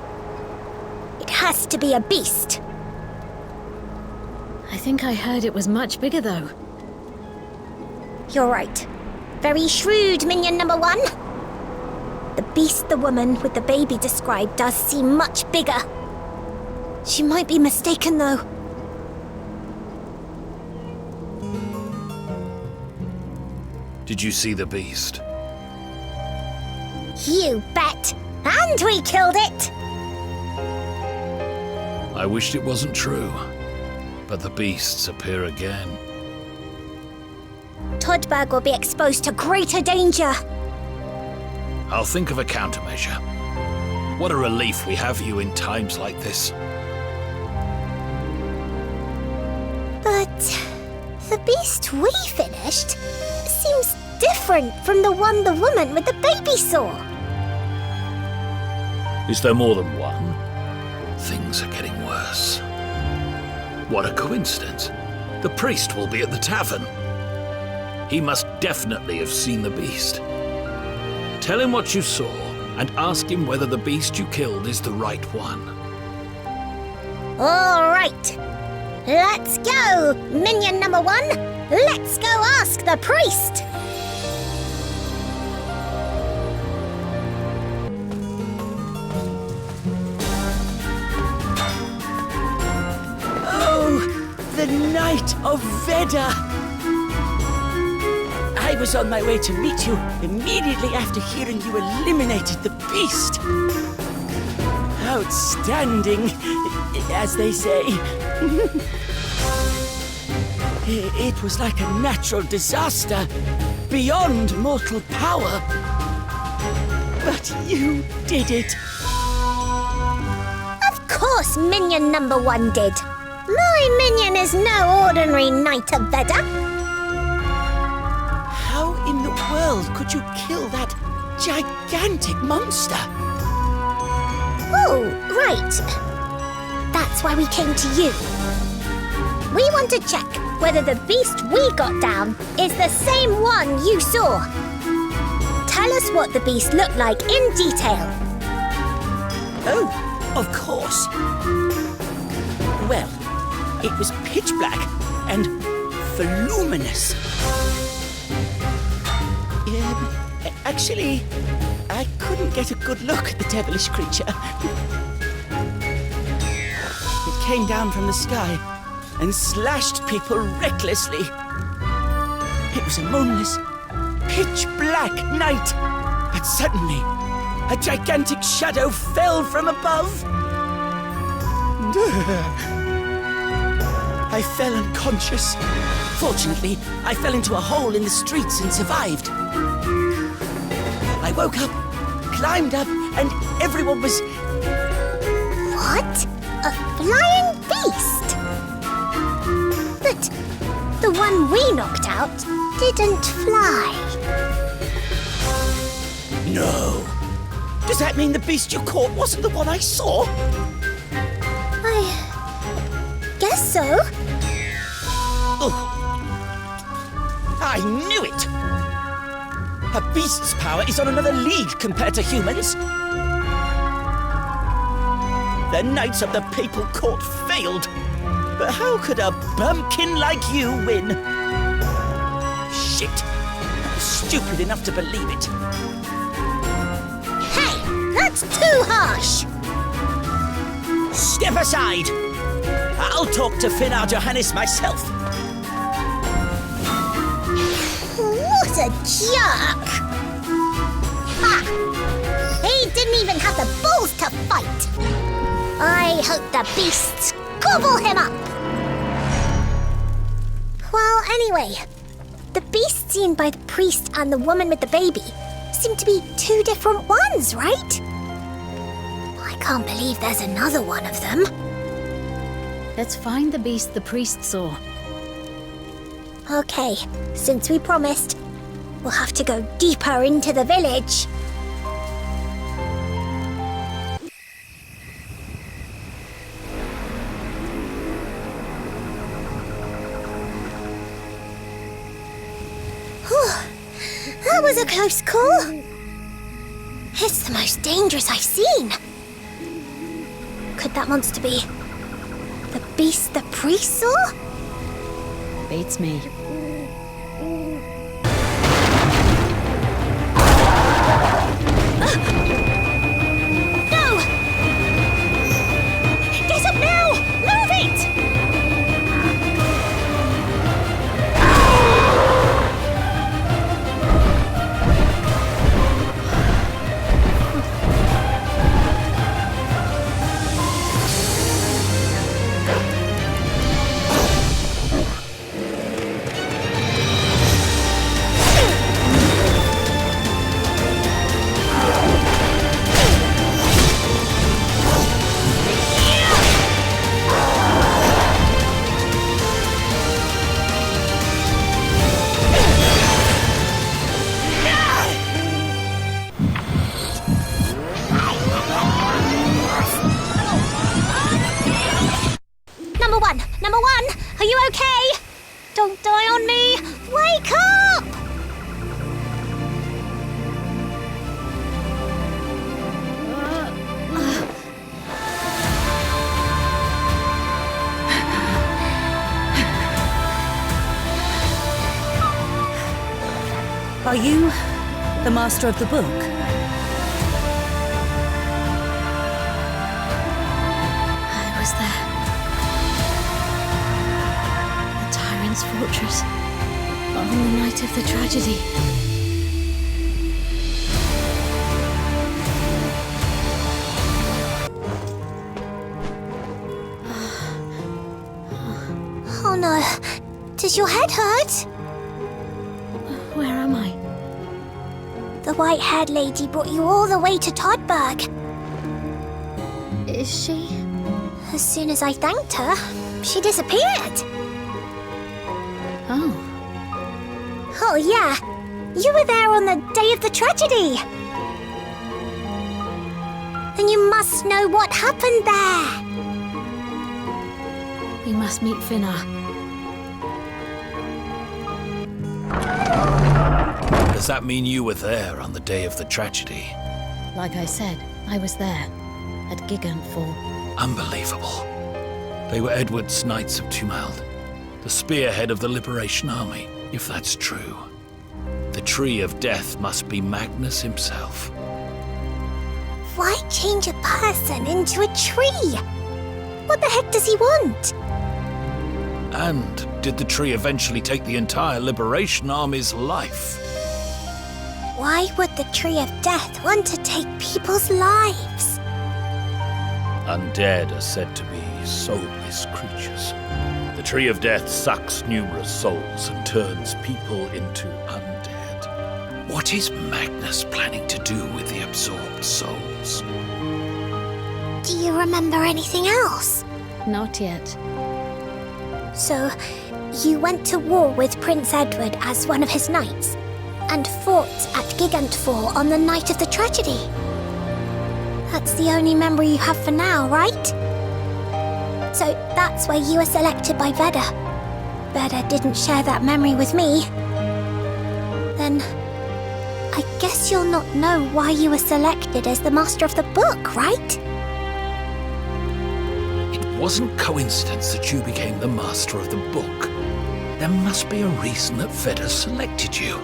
It has to be a beast. I think I heard it was much bigger, though. You're right. Very shrewd, minion number 1. The beast the woman with the baby described does seem much bigger. She might be mistaken, though. Did you see the beast? You bet! And we killed it! I wished it wasn't true, but the beasts appear again. Todburg will be exposed to greater danger. I'll think of a countermeasure. What a relief we have you in times like this. But the beast we finished seems different from the one the woman with the baby saw. Is there more than one? Things are getting worse. What a coincidence. The priest will be at the tavern. He must definitely have seen the beast. Tell him what you saw and ask him whether the beast you killed is the right one. All right. Let's go, minion number 1. Let's go ask the priest. The Knight of Veda! I was on my way to meet you immediately after hearing you eliminated the beast. Outstanding, as they say. It was like a natural disaster, beyond mortal power. But you did it. Of course, minion number 1 did. My minion is no ordinary Knight of Veda. How in the world could you kill that gigantic monster? Oh, right. That's why we came to you. We want to check whether the beast we got down is the same one you saw. Tell us what the beast looked like in detail. Oh, of course. Well, it was pitch black and voluminous. Actually, I couldn't get a good look at the devilish creature. It came down from the sky and slashed people recklessly. It was a moonless, pitch-black night, but suddenly, a gigantic shadow fell from above. I fell unconscious. Fortunately, I fell into a hole in the streets and survived. I woke up, climbed up, and everyone was... What? A flying beast? But the one we knocked out didn't fly. No. Does that mean the beast you caught wasn't the one I saw? I guess so. Oh. I knew it! A beast's power is on another league compared to humans. The Knights of the Papal Court failed. But how could a bumpkin like you win? Shit! I was stupid enough to believe it. Hey, that's too harsh! Step aside! I'll talk to Finnar Johannes myself. What a jerk! Ha! He didn't even have the balls to fight! I hope the beasts gobble him up! Well, anyway, the beast seen by the priest and the woman with the baby seem to be two different ones, right? I can't believe there's another one of them. Let's find the beast the priest saw. Okay, since we promised, we'll have to go deeper into the village. That was a close call. It's the most dangerous I've seen. Could that monster be the beast the priest saw? Beats me. Number 1, are you okay? Don't die on me! Wake up! Are you the master of the book? I was there. The Tyrant's fortress. On the night of the tragedy. Oh no. Does your head hurt? Where am I? The white-haired lady brought you all the way to Todburg. Is she? As soon as I thanked her, she disappeared. Oh. Oh yeah, you were there on the day of the tragedy. And you must know what happened there. We must meet Finna. Does that mean you were there on the day of the tragedy? Like I said, I was there. At Gigantfall. Unbelievable. They were Edward's Knights of Tumult, the spearhead of the Liberation Army, if that's true. The Tree of Death must be Magnus himself. Why change a person into a tree? What the heck does he want? And did the tree eventually take the entire Liberation Army's life? Why would the Tree of Death want to take people's lives? Undead are said to be soulless creatures. The Tree of Death sucks numerous souls and turns people into undead. What is Magnus planning to do with the absorbed souls? Do you remember anything else? Not yet. So, you went to war with Prince Edward as one of his knights, and fought at Gigantfall on the night of the tragedy. That's the only memory you have for now, right? So that's why you were selected by Veda. Veda didn't share that memory with me. Then, I guess you'll not know why you were selected as the master of the book, right? It wasn't coincidence that you became the master of the book. There must be a reason that Veda selected you.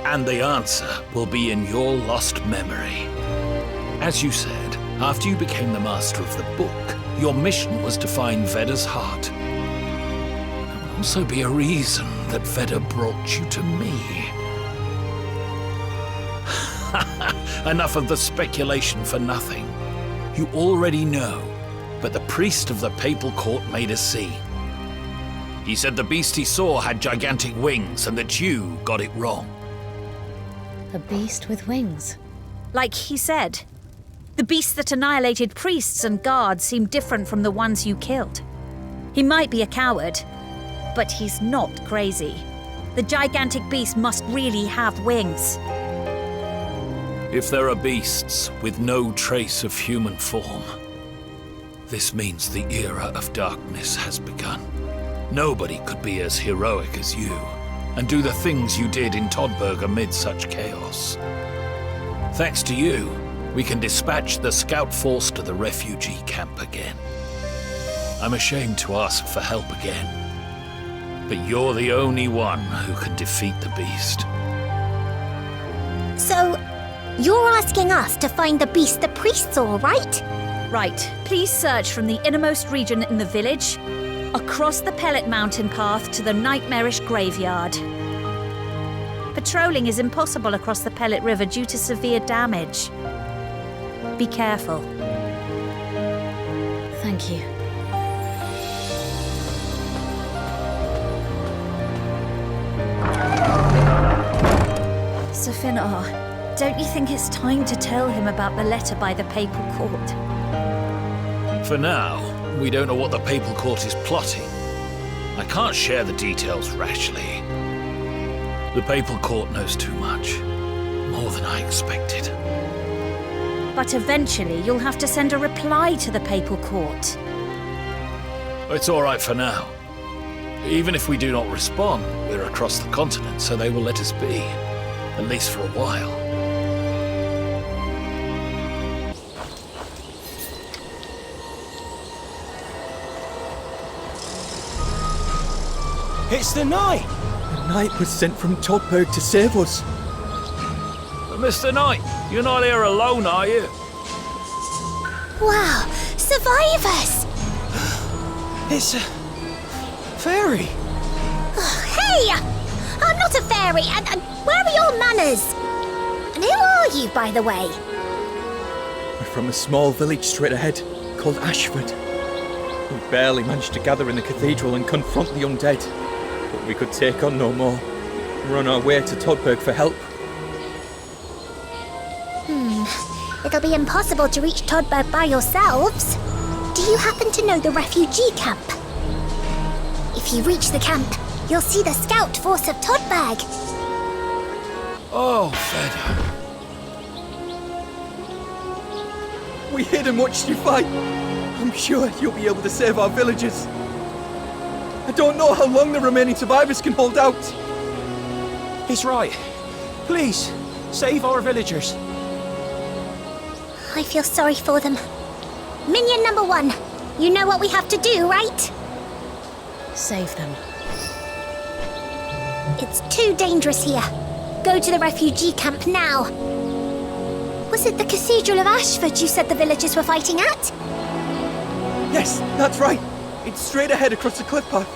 And the answer will be in your lost memory. As you said, after you became the master of the book, your mission was to find Veda's heart. There will also be a reason that Veda brought you to me. Enough of the speculation for nothing. You already know, but the priest of the Papal Court made us see. He said the beast he saw had gigantic wings and that you got it wrong. A beast with wings. Like he said, the beasts that annihilated priests and guards seem different from the ones you killed. He might be a coward, but he's not crazy. The gigantic beast must really have wings. If there are beasts with no trace of human form, this means the era of darkness has begun. Nobody could be as heroic as you, and do the things you did in Todburg amid such chaos. Thanks to you, we can dispatch the scout force to the refugee camp again. I'm ashamed to ask for help again, but you're the only one who can defeat the beast. So, you're asking us to find the beast the priest saw, right? Right. Please search from the innermost region in the village, across the Pellet Mountain path to the nightmarish graveyard. Patrolling is impossible across the Pellet River due to severe damage. Be careful. Thank you. Safinar, don't you think it's time to tell him about the letter by the Papal Court? For now, we don't know what the Papal Court is plotting. I can't share the details rashly. The Papal Court knows too much. More than I expected. But eventually you'll have to send a reply to the Papal Court. It's all right for now. Even if we do not respond, we're across the continent, so they will let us be. At least for a while. It's the Knight! The Knight was sent from Todburg to save us. Mr. Knight, you're not here alone, are you? Wow, survivors! It's a fairy. Hey! I'm not a fairy, and where are your manners? And who are you, by the way? We're from a small village straight ahead, called Ashford. We barely managed to gather in the Cathedral and confront the undead. But we could take on no more. We're on our way to Todburg for help. It'll be impossible to reach Todburg by yourselves. Do you happen to know the refugee camp? If you reach the camp, you'll see the scout force of Todburg. Oh, Veda. We hid and watched you fight. I'm sure you'll be able to save our villagers. I don't know how long the remaining survivors can hold out. He's right. Please, save our villagers. I feel sorry for them. Minion number 1, you know what we have to do, right? Save them. It's too dangerous here. Go to the refugee camp now. Was it the Cathedral of Ashford you said the villagers were fighting at? Yes, that's right. It's straight ahead across the cliff path.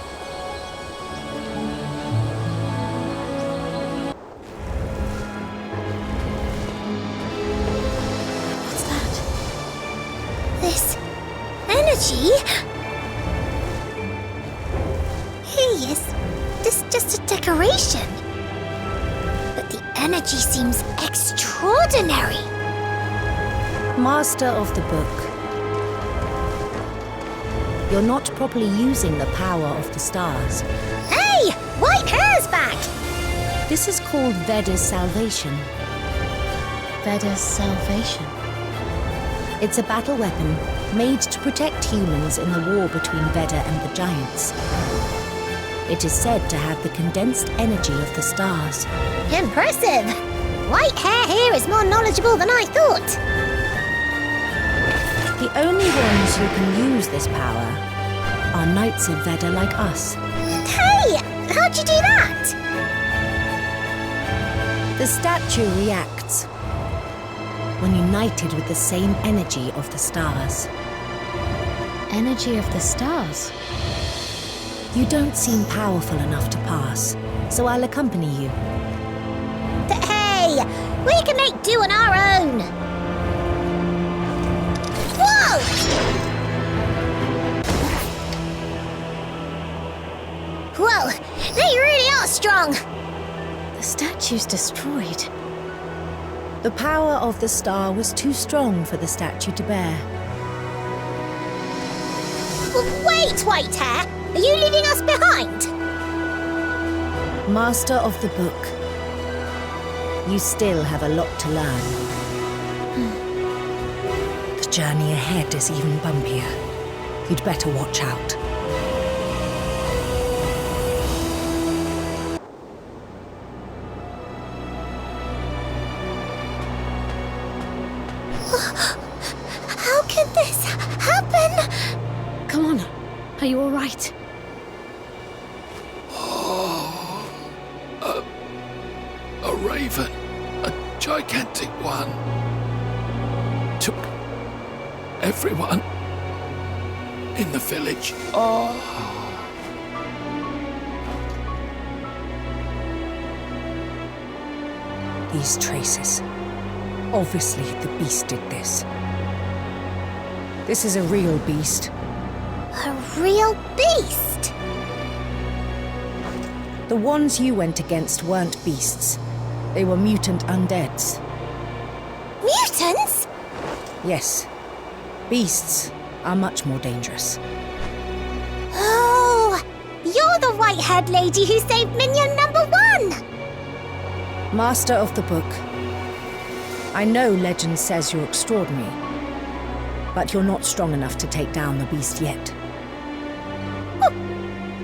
What's that? This energy? Hey, is this just a decoration? But the energy seems extraordinary. Master of the Book. You're not properly using the power of the stars. Hey! White hair's back! This is called Veda's salvation. Veda's salvation? It's a battle weapon made to protect humans in the war between Veda and the giants. It is said to have the condensed energy of the stars. Impressive! White hair here is more knowledgeable than I thought. The only ones who can use this power are knights of Veda like us. Hey! How'd you do that? The statue reacts when united with the same energy of the stars. Energy of the stars? You don't seem powerful enough to pass, so I'll accompany you. Hey! We can make do on our own! Whoa! Whoa! They really are strong! The statue's destroyed. The power of the star was too strong for the statue to bear. Wait, White Hair! Are you leaving us behind? Master of the Book, you still have a lot to learn. The journey ahead is even bumpier. You'd better watch out. How can this happen? Come on. Are you all right? A raven. A gigantic one. Took everyone in the village. These traces. Obviously, the beast did this. This is a real beast. A real beast? The ones you went against weren't beasts. They were mutant undeads. Mutants? Yes. Beasts are much more dangerous. Oh! You're the white-haired lady who saved minion number 1! Master of the Book. I know legend says you're extraordinary, but you're not strong enough to take down the beast yet.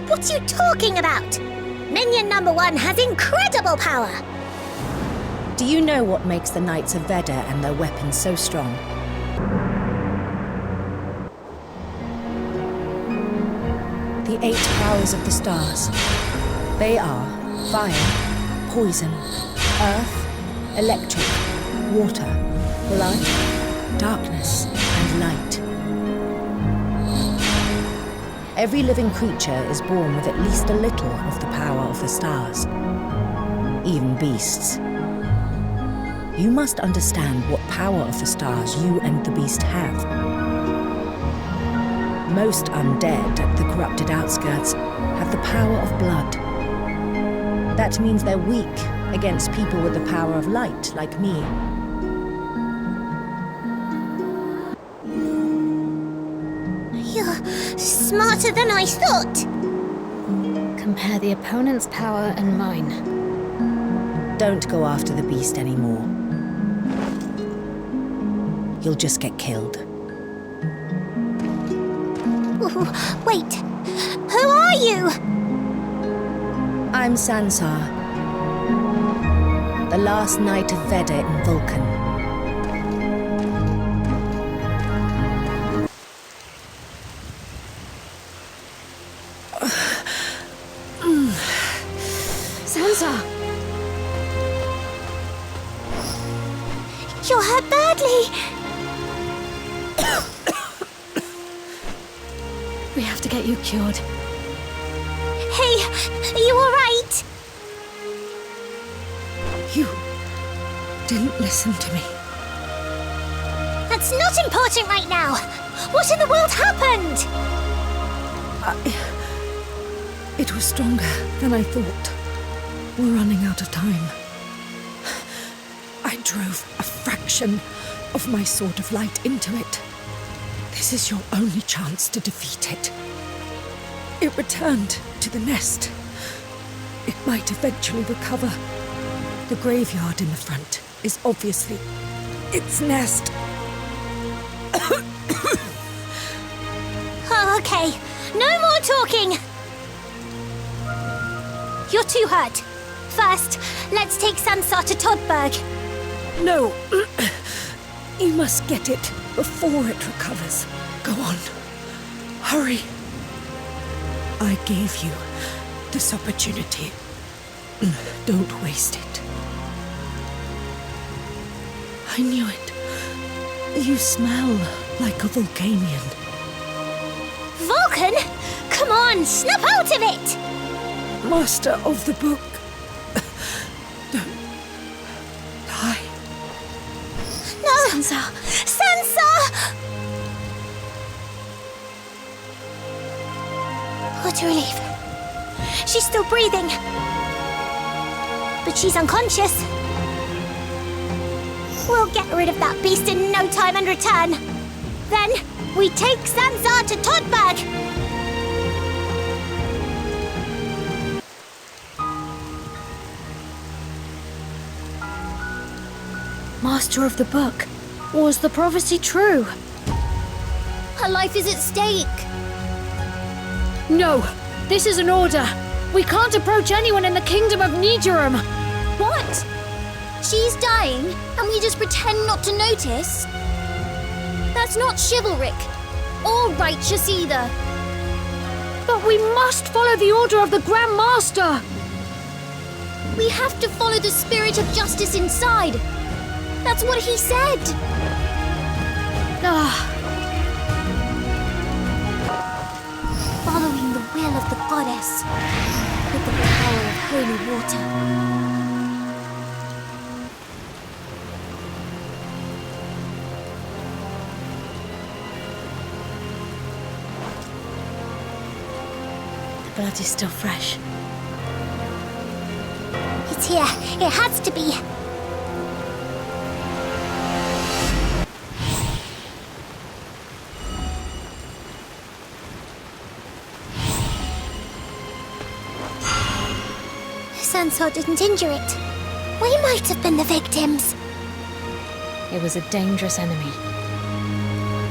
What are you talking about? Minion number 1 has incredible power! Do you know what makes the Knights of Veda and their weapons so strong? The 8 powers of the stars. They are fire, poison, earth, electric, water, blood, darkness, and light. Every living creature is born with at least a little of the power of the stars. Even beasts. You must understand what power of the stars you and the beast have. Most undead at the corrupted Outskirts have the power of blood. That means they're weak against people with the power of light, like me. You're smarter than I thought. Compare the opponent's power and mine. Don't go after the beast anymore. You'll just get killed. Ooh, wait, who are you? I'm Sansar, the last knight of Veda in Vulcan. Sansar! You're hurt badly. We have to get you cured. Hey, are you alright? You didn't listen to me. That's not important right now. What in the world happened? It was stronger than I thought. We're running out of time. I drove a fraction of my sword of light into it. This is your only chance to defeat it. It returned to the nest. It might eventually recover. The graveyard in the front is obviously its nest. Oh, okay. No more talking. You're too hurt. First, let's take Sansar to Todburg. No. You must get it before it recovers. Go on. Hurry. I gave you this opportunity. Don't waste it. I knew it. You smell like a Vulcanian. Vulcan? Come on, snap out of it! Master of the book. Don't die. No! Sansar! Sansar! What a relief. She's still breathing. But she's unconscious. We'll get rid of that beast in no time and return. Then, we take Sansar to Todburg! Master of the book, was the prophecy true? Her life is at stake. No, this is an order. We can't approach anyone in the kingdom of Nidorum. What? She's dying, and we just pretend not to notice? That's not chivalric, or righteous either. But we must follow the order of the Grand Master. We have to follow the spirit of justice inside. That's what he said. Following the will of the goddess with the power of holy water. The blood is still fresh. It's here. It has to be. Sansar didn't injure it. We might have been the victims. It was a dangerous enemy.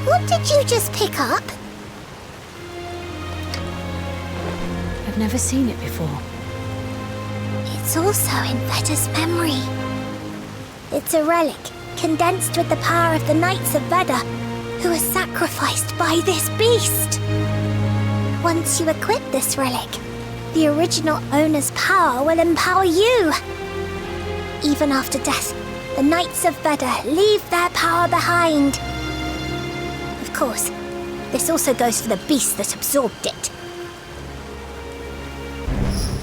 What did you just pick up? A I've never seen it before. It's also in Veda's memory. It's a relic, condensed with the power of the Knights of Veda, who were sacrificed by this beast. Once you equip this relic, the original owner's power will empower you. Even after death, the Knights of Veda leave their power behind. Of course, this also goes for the beast that absorbed it.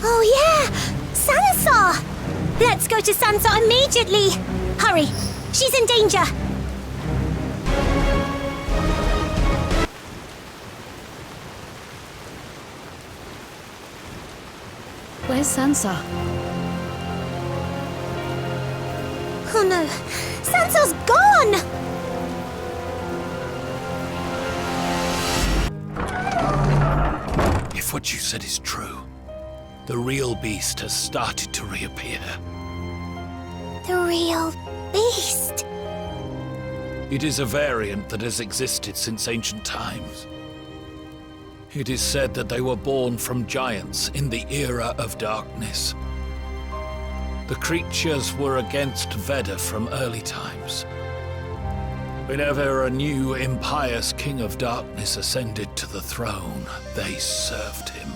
Oh yeah! Sansa! Let's go to Sansa immediately! Hurry! She's in danger! Where's Sansa? Oh no! Sansa's gone! If what you said is true, the real beast has started to reappear. The real beast? It is a variant that has existed since ancient times. It is said that they were born from giants in the era of darkness. The creatures were against Veda from early times. Whenever a new impious king of darkness ascended to the throne, they served him.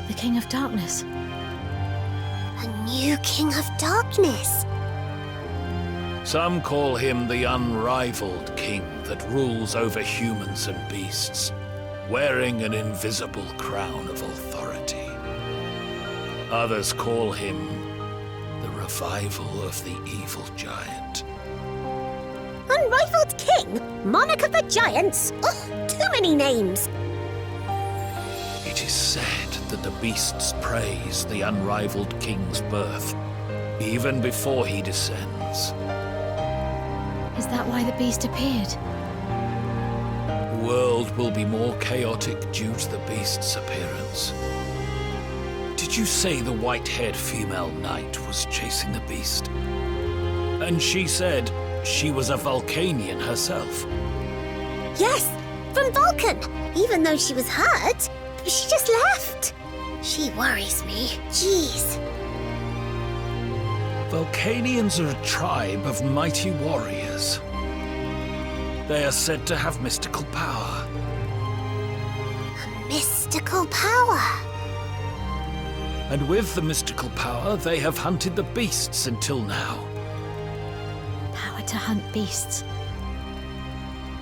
The King of Darkness? A new King of Darkness? Some call him the unrivaled king that rules over humans and beasts, wearing an invisible crown of authority. Others call him the revival of the evil giant. Unrivaled King? Monarch of the Giants? Ugh, too many names! It is said that the beasts praise the unrivaled king's birth, even before he descends. Is that why the beast appeared? The world will be more chaotic due to the beast's appearance. Did you say the white-haired female knight was chasing the beast? And she said she was a Vulcanian herself. Yes, from Vulcan. Even though she was hurt, she just left. She worries me. Jeez. Vulcanians are a tribe of mighty warriors. They are said to have mystical power. Mystical power? And with the mystical power, they have hunted the beasts until now. Power to hunt beasts.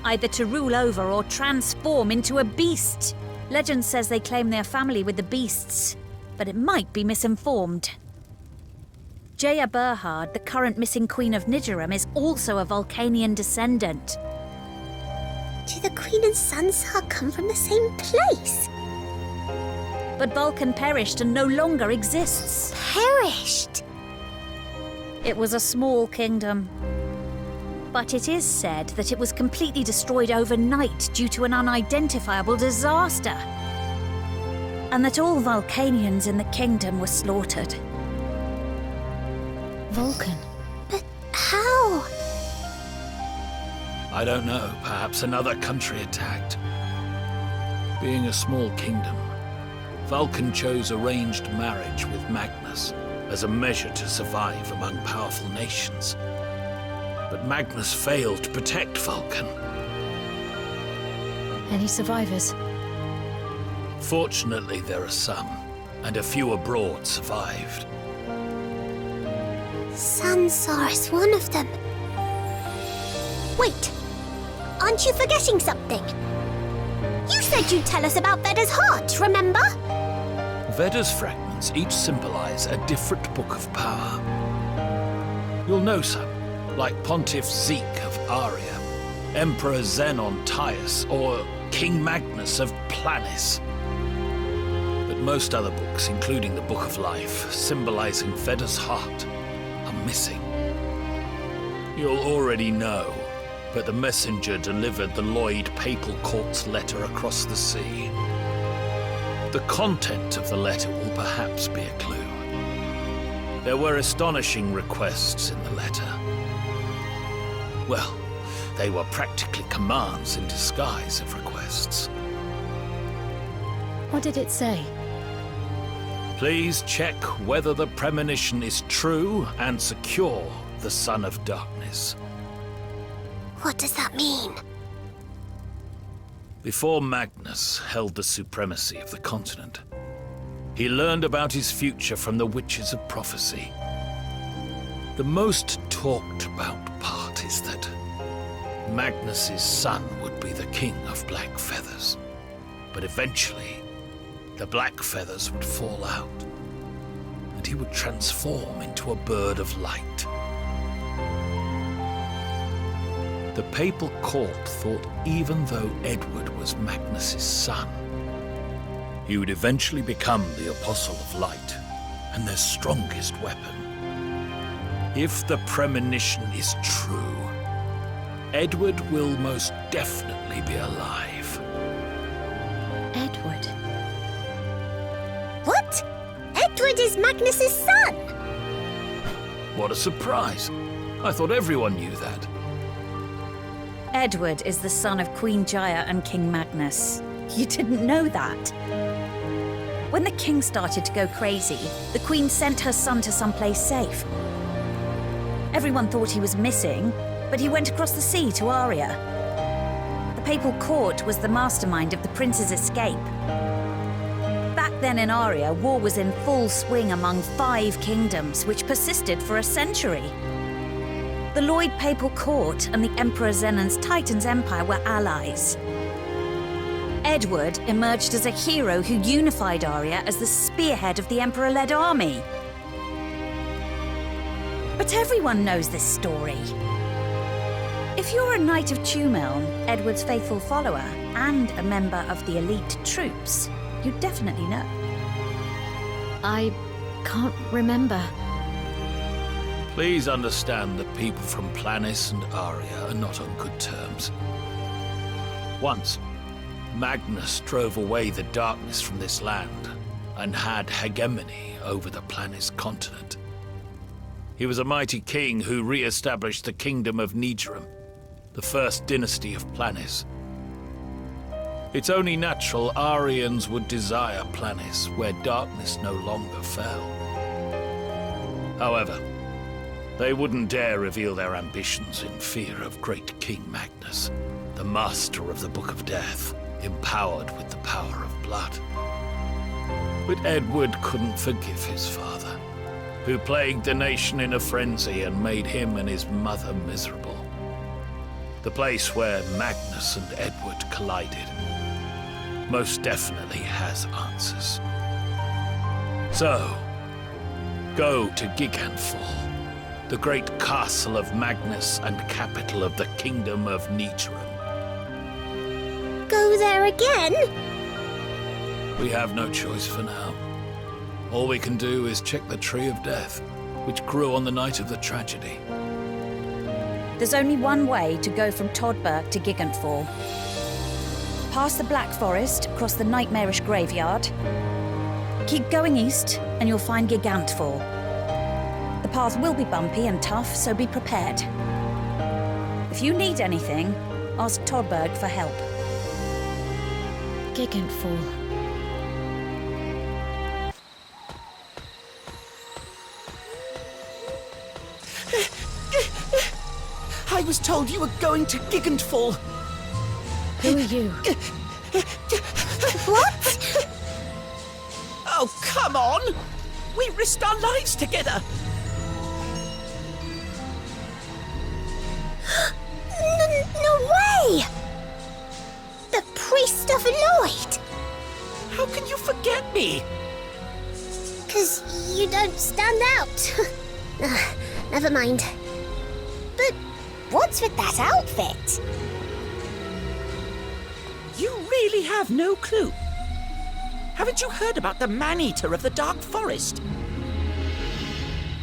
Either to rule over or transform into a beast. Legend says they claim their family with the beasts, but it might be misinformed. Jaya Berhard, the current missing Queen of Nidoram, is also a Vulcanian descendant. Do the Queen and Sansa come from the same place? But Vulcan perished and no longer exists. Perished? It was a small kingdom. But it is said that it was completely destroyed overnight due to an unidentifiable disaster. And that all Vulcanians in the kingdom were slaughtered. Vulcan? But how? I don't know, perhaps another country attacked. Being a small kingdom, Vulcan chose arranged marriage with Magnus as a measure to survive among powerful nations. But Magnus failed to protect Vulcan. Any survivors? Fortunately, there are some, and a few abroad survived. Sansa is one of them. Wait, aren't you forgetting something? You said you'd tell us about Veda's heart, remember? Veda's fragments each symbolize a different book of power. You'll know some, like Pontiff Zeke of Aria, Emperor Xenon Tius, or King Magnus of Planis. But most other books, including the Book of Life, symbolizing Veda's heart, are missing. You'll already know, but the messenger delivered the Lloyd Papal Court's letter across the sea. The content of the letter will perhaps be a clue. There were astonishing requests in the letter. Well, they were practically commands in disguise of requests. What did it say? Please check whether the premonition is true and secure the Son of Darkness. What does that mean? Before Magnus held the supremacy of the continent, he learned about his future from the Witches of Prophecy. The most talked about part is that Magnus's son would be the King of Black Feathers. But eventually, the Black Feathers would fall out, and he would transform into a bird of light. The papal court thought even though Edward was Magnus's son, he would eventually become the Apostle of Light and their strongest weapon. If the premonition is true, Edward will most definitely be alive. Edward? What? Edward is Magnus's son? What a surprise! I thought everyone knew that. Edward is the son of Queen Jaya and King Magnus. You didn't know that? When the king started to go crazy, the queen sent her son to someplace safe. Everyone thought he was missing, but he went across the sea to Aria. The papal court was the mastermind of the prince's escape. Back then in Aria, war was in full swing among 5 kingdoms, which persisted for a century. The Lloyd Papal Court and the Emperor Zenon's Titan's Empire were allies. Edward emerged as a hero who unified Aria as the spearhead of the Emperor-led army. But everyone knows this story. If you're a Knight of Tumeln, Edward's faithful follower, and a member of the elite troops, you definitely know. I can't remember. Please understand that people from Planis and Aria are not on good terms. Once, Magnus drove away the darkness from this land and had hegemony over the Planis continent. He was a mighty king who re-established the kingdom of Nigerum, the first dynasty of Planis. It's only natural Arians would desire Planis, where darkness no longer fell. However, they wouldn't dare reveal their ambitions in fear of great King Magnus, the master of the Book of Death, empowered with the power of blood. But Edward couldn't forgive his father, who plagued the nation in a frenzy and made him and his mother miserable. The place where Magnus and Edward collided most definitely has answers. So, go to Gigantfall, the great castle of Magnus and capital of the kingdom of Nigerum. Go there again? We have no choice for now. All we can do is check the Tree of Death, which grew on the night of the tragedy. There's only one way to go from Todburg to Gigantfall. Past the Black Forest, across the nightmarish graveyard. Keep going east, and you'll find Gigantfall. The path will be bumpy and tough, so be prepared. If you need anything, ask Todburg for help. Gigantfall. I was told you were going to Gigantfall. Who are you? What? Oh, come on! We risked our lives together! No way! The priest of Lloyd! How can you forget me? 'Cause you don't stand out. Never mind. But what's with that outfit? You really have no clue. Haven't you heard about the man-eater of the Dark Forest?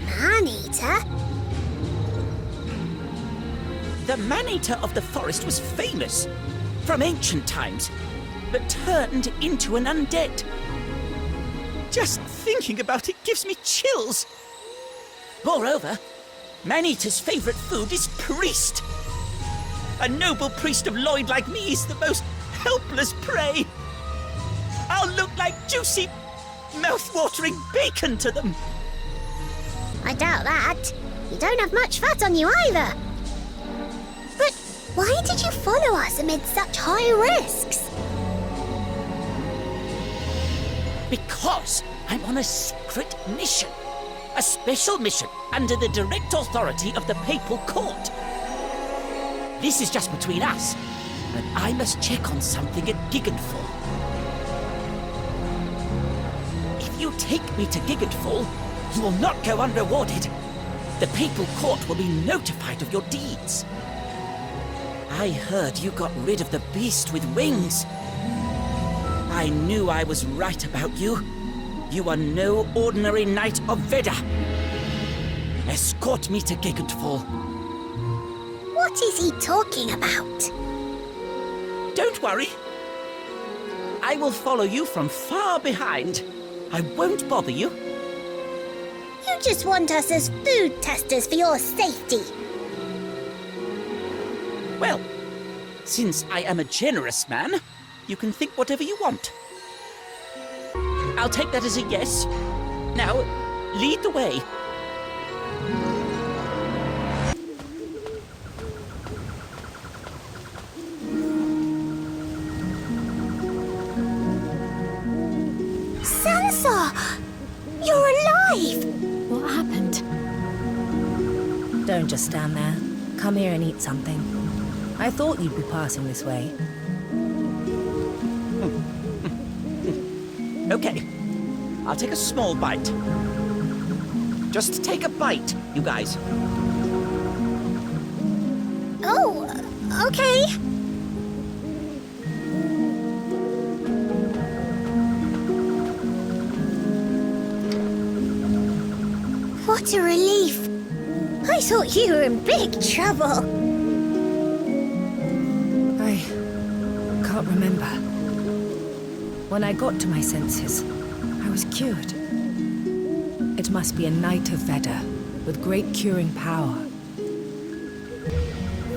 Man-eater? The man-eater of the forest was famous from ancient times, but turned into an undead. Just thinking about it gives me chills. Moreover, man-eater's favorite food is priest. A noble priest of Lloyd like me is the most helpless prey. I'll look like juicy, mouth-watering bacon to them. I doubt that. You don't have much fat on you either. But why did you follow us amid such high risks? Because I'm on a secret mission. A special mission under the direct authority of the Papal Court. This is just between us, and I must check on something at Gigantfall. If you take me to Gigantfall, you will not go unrewarded. The Papal Court will be notified of your deeds. I heard you got rid of the beast with wings. I knew I was right about you. You are no ordinary knight of Veda. Escort me to Gigantfall. What is he talking about? Don't worry. I will follow you from far behind. I won't bother you. You just want us as food testers for your safety. Well, since I am a generous man, you can think whatever you want. I'll take that as a yes. Now, lead the way. Sansa! You're alive! What happened? Don't just stand there. Come here and eat something. I thought you'd be passing this way. Okay, I'll take a small bite. Just take a bite, you guys. Oh, okay. What a relief. I thought you were in big trouble. I can't remember. When I got to my senses, I was cured. It must be a knight of Veda, with great curing power.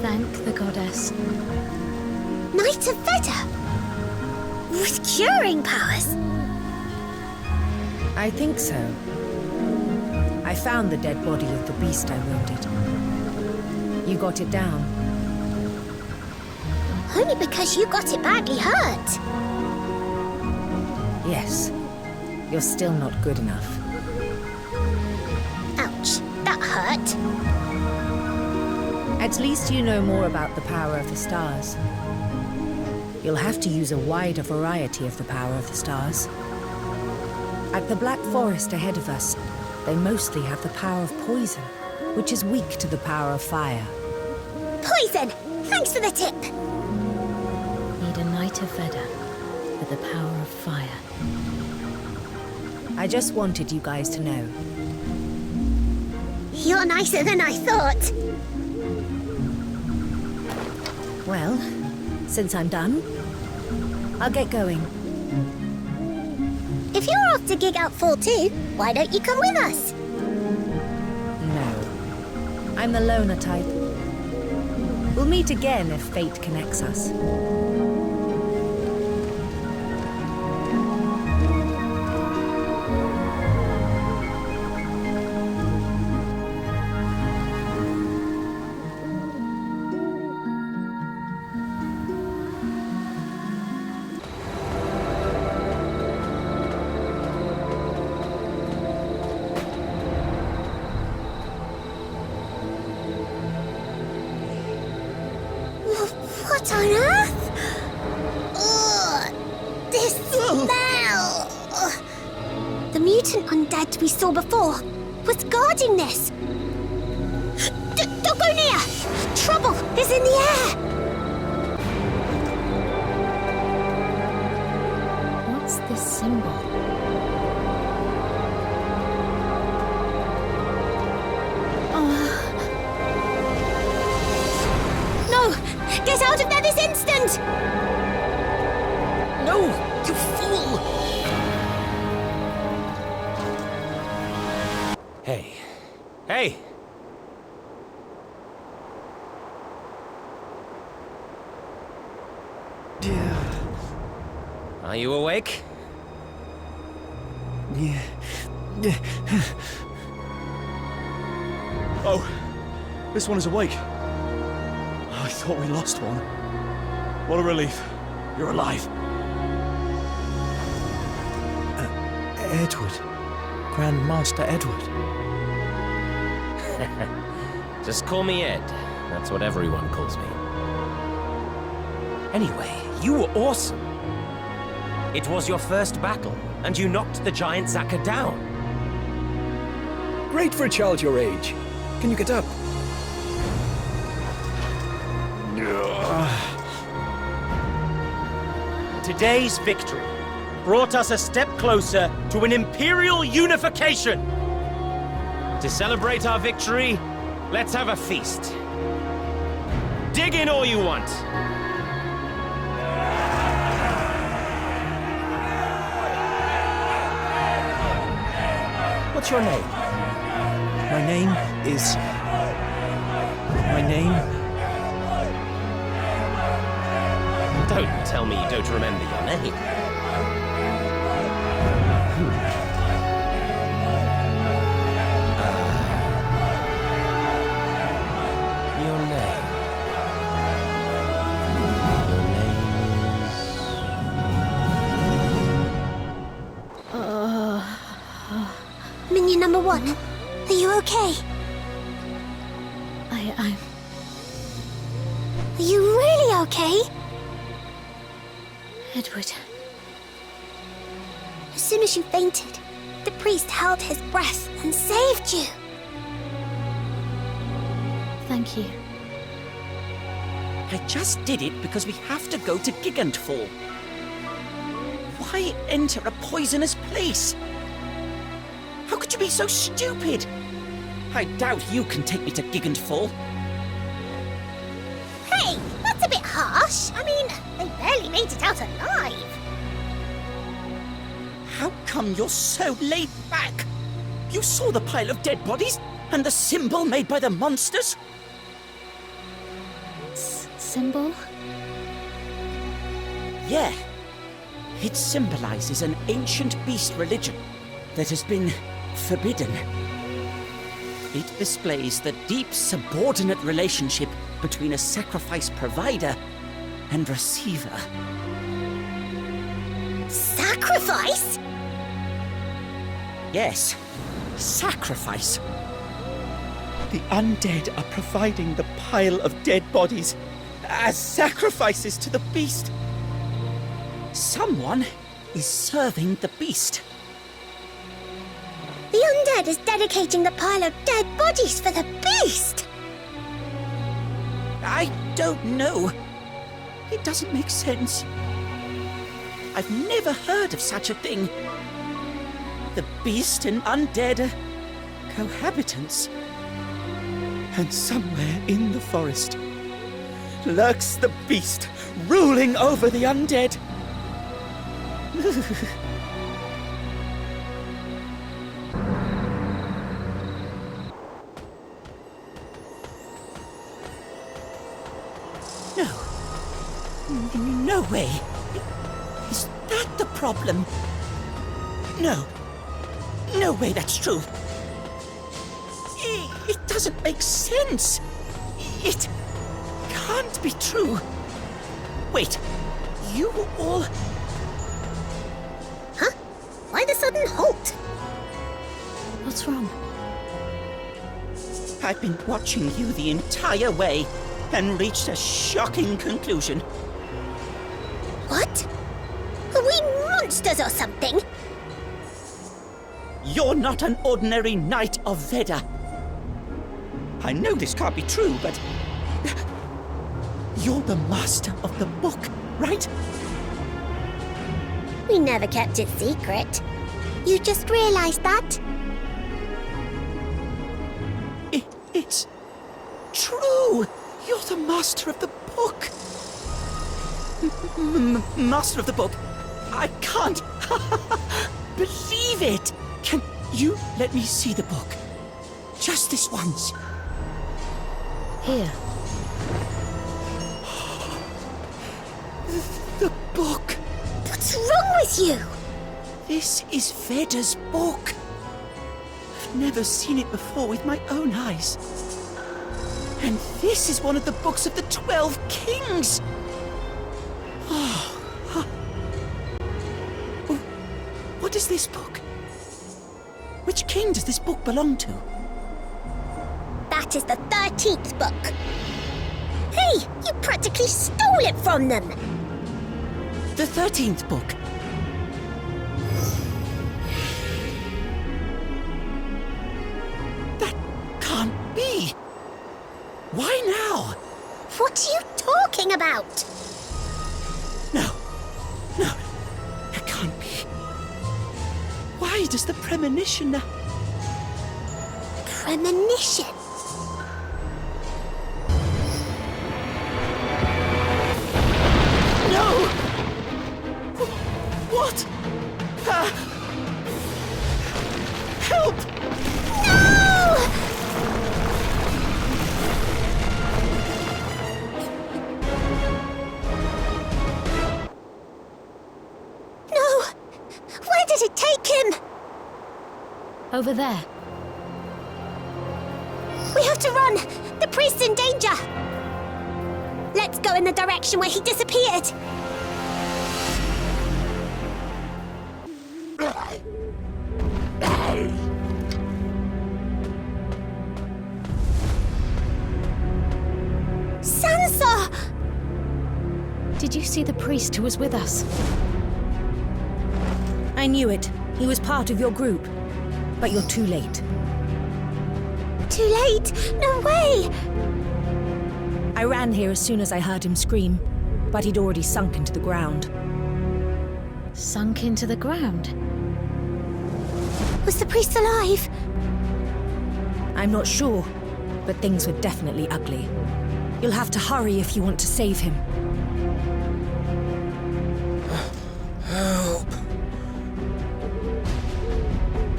Thank the goddess. Knight of Veda? With curing powers? I think so. I found the dead body of the beast I wounded. You got it down. Only because you got it badly hurt. Yes. You're still not good enough. Ouch, that hurt. At least you know more about the power of the stars. You'll have to use a wider variety of the power of the stars. At the Black Forest ahead of us, they mostly have the power of poison, which is weak to the power of fire. Poison! Thanks for the tip! Need a knight of Veda with the power of fire. I just wanted you guys to know. You're nicer than I thought. Well, since I'm done, I'll get going. If you're off to Gigantfall too, why don't you come with us? No. I'm the loner type. We'll meet again if fate connects us. What on earth? Ugh, this smell! Ugh. The mutant undead we saw before was guarding this. Don't go near! Trouble is in the air! What's this symbol? Get out of there this instant! No, you fool! Hey. Hey! Are you awake? Oh, this one is awake. I thought we lost one. What a relief. You're alive. Edward. Grand Master Edward. Just call me Ed. That's what everyone calls me. Anyway, you were awesome. It was your first battle, and you knocked the giant Zaka down. Great for a child your age. Can you get up? Today's victory brought us a step closer to an Imperial unification. To celebrate our victory, let's have a feast. Dig in all you want. What's your name? My name is... My name... Don't tell me you don't remember your name. Your name. Minion number 1, are you okay? I'm... Are you really okay? Edward. As soon as you fainted, the priest held his breath and saved you. Thank you. I just did it because we have to go to Gigantfall. Why enter a poisonous place? How could you be so stupid? I doubt you can take me to Gigantfall. Hey, that's a bit harsh. I mean, they barely made it out alive. How come you're so laid back? You saw the pile of dead bodies and the symbol made by the monsters? Symbol? Yeah. It symbolizes an ancient beast religion that has been forbidden. It displays the deep subordinate relationship between a sacrifice provider and receiver. Sacrifice? Yes, sacrifice. The undead are providing the pile of dead bodies as sacrifices to the beast. Someone is serving the beast. The undead is dedicating the pile of dead bodies for the beast! I don't know. It doesn't make sense. I've never heard of such a thing. The beast and undead are cohabitants. And somewhere in the forest lurks the beast, ruling over the undead. No way. Is that the problem? No. No way that's true. It doesn't make sense. It can't be true. Wait, you all... Huh? Why the sudden halt? What's wrong? I've been watching you the entire way and reached a shocking conclusion. What? Are we monsters or something? You're not an ordinary knight of Veda. I know this can't be true, but... You're the master of the book, right? We never kept it secret. You just realized that? It's true! You're the master of the book! Master of the book? I can't believe it! Can you let me see the book? Just this once. Here. The book! What's wrong with you? This is Veda's book. I've never seen it before with my own eyes. And this is one of the books of the 12 Kings. What is this book? Which king does this book belong to? That is the 13th book. Hey, you practically stole it from them. The 13th book? That can't be. Why now? What are you talking about? No, it can't be. Why does the premonition... Premonition? No! What? Help! No! No! Where did it take him? Over there. We have to run! The priest's in danger! Let's go in the direction where he disappeared! Sansa! Did you see the priest who was with us? I knew it. He was part of your group. But you're too late. Too late? No way! I ran here as soon as I heard him scream, but he'd already sunk into the ground. Sunk into the ground? Was the priest alive? I'm not sure, but things were definitely ugly. You'll have to hurry if you want to save him. Help.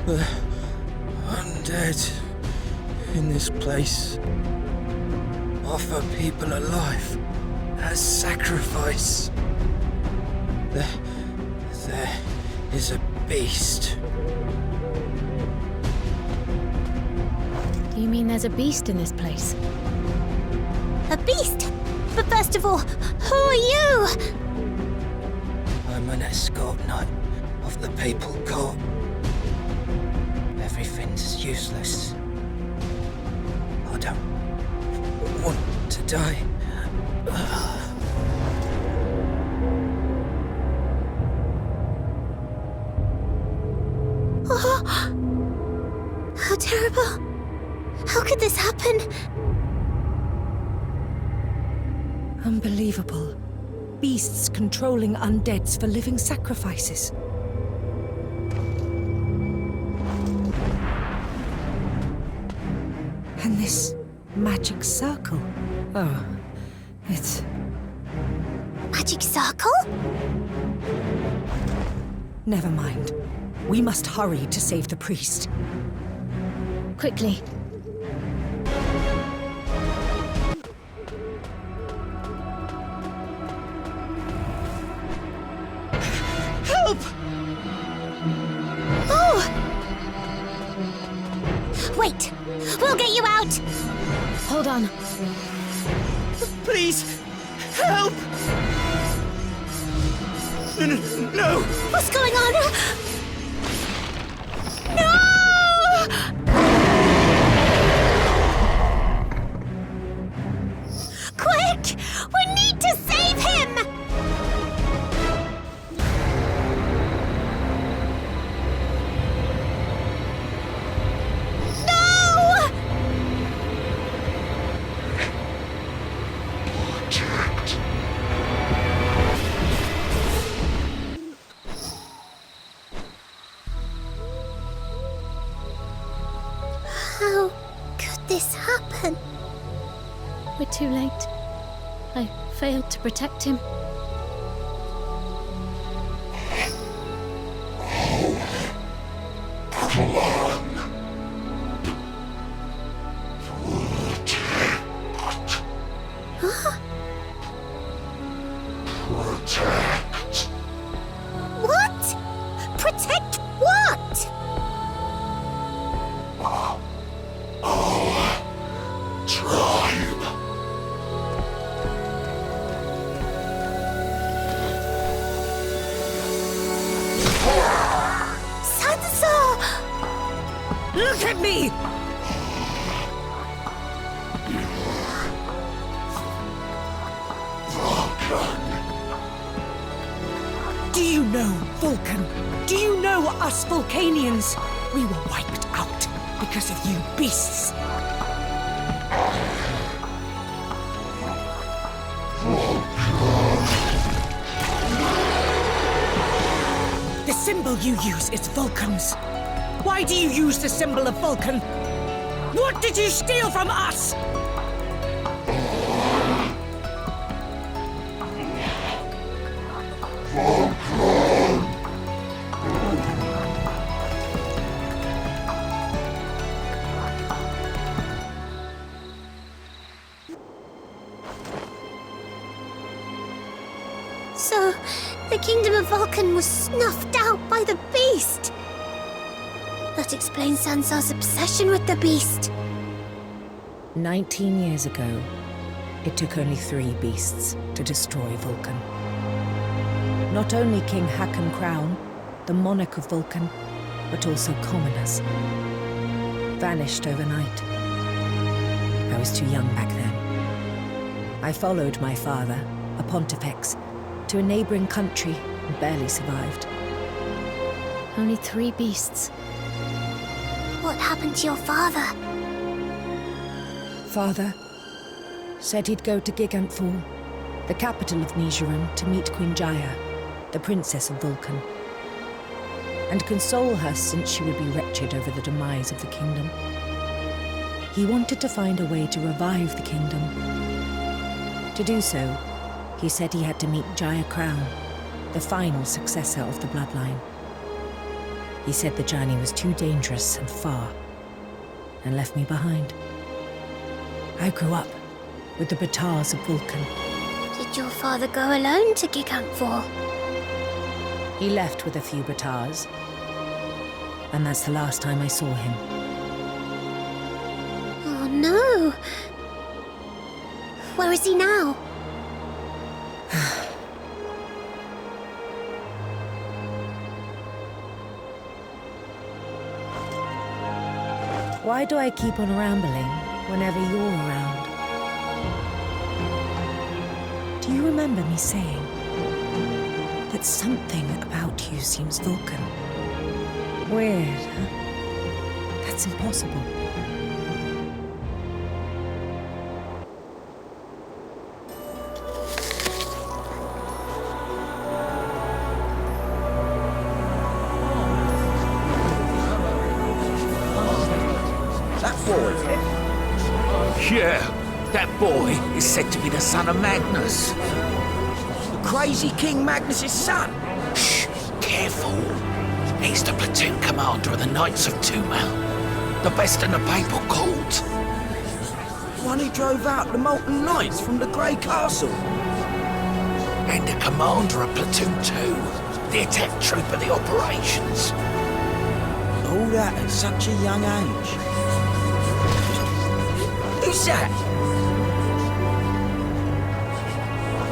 The undead in this place offer people alive as sacrifice. There is a beast. Do you mean there's a beast in this place? A beast? But first of all, who are you? I'm an escort knight of the Papal Court. Everything's useless. I don't want to die. Oh, how terrible. How could this happen? Unbelievable. Beasts controlling undeads for living sacrifices. And this magic circle. Oh, it's... Magic circle? Never mind. We must hurry to save the priest. Quickly. Help! Oh! Wait! We'll get you out! Hold on. Please! Help! No! What's going on? No! Quick! We need to save him! No! How could this happen? We're too late. I failed to protect him. What? Protect? Protect what? Tribe. Sansa! Look at me! Do you know Vulcan? Do you know us Vulcanians? We were wiped out because of you beasts. The symbol you use is Vulcan's. Why do you use the symbol of Vulcan? What did you steal from us? So, the kingdom of Vulcan was snuffed out by the beast. That explains Sansa's obsession with the beast. 19 years ago, it took only 3 beasts to destroy Vulcan. Not only King Hakon Crown, the monarch of Vulcan, but also commoners. Vanished overnight. I was too young back then. I followed my father, a pontifex, to a neighboring country and barely survived. Only 3 beasts. What happened to your father? Father said he'd go to Gigantfall, the capital of Nijirum, to meet Queen Jaya, the princess of Vulcan, and console her since she would be wretched over the demise of the kingdom. He wanted to find a way to revive the kingdom. To do so, he said he had to meet Jaya Crown, the final successor of the bloodline. He said the journey was too dangerous and far, and left me behind. I grew up with the Batars of Vulcan. Did your father go alone to Gigantfall? He left with a few Batars, and that's the last time I saw him. Oh no! Where is he now? Why do I keep on rambling whenever you're around? Do you remember me saying that something about you seems Vulcan? Weird, huh? That's impossible. Yeah, that boy is said to be the son of Magnus. The crazy King Magnus's son? Shh, careful. He's the platoon commander of the Knights of Tumal, the best in the papal court. The one who drove out the Molten Knights from the Grey Castle. And the commander of Platoon 2, the attack troop of the operations. All that at such a young age. Who's that?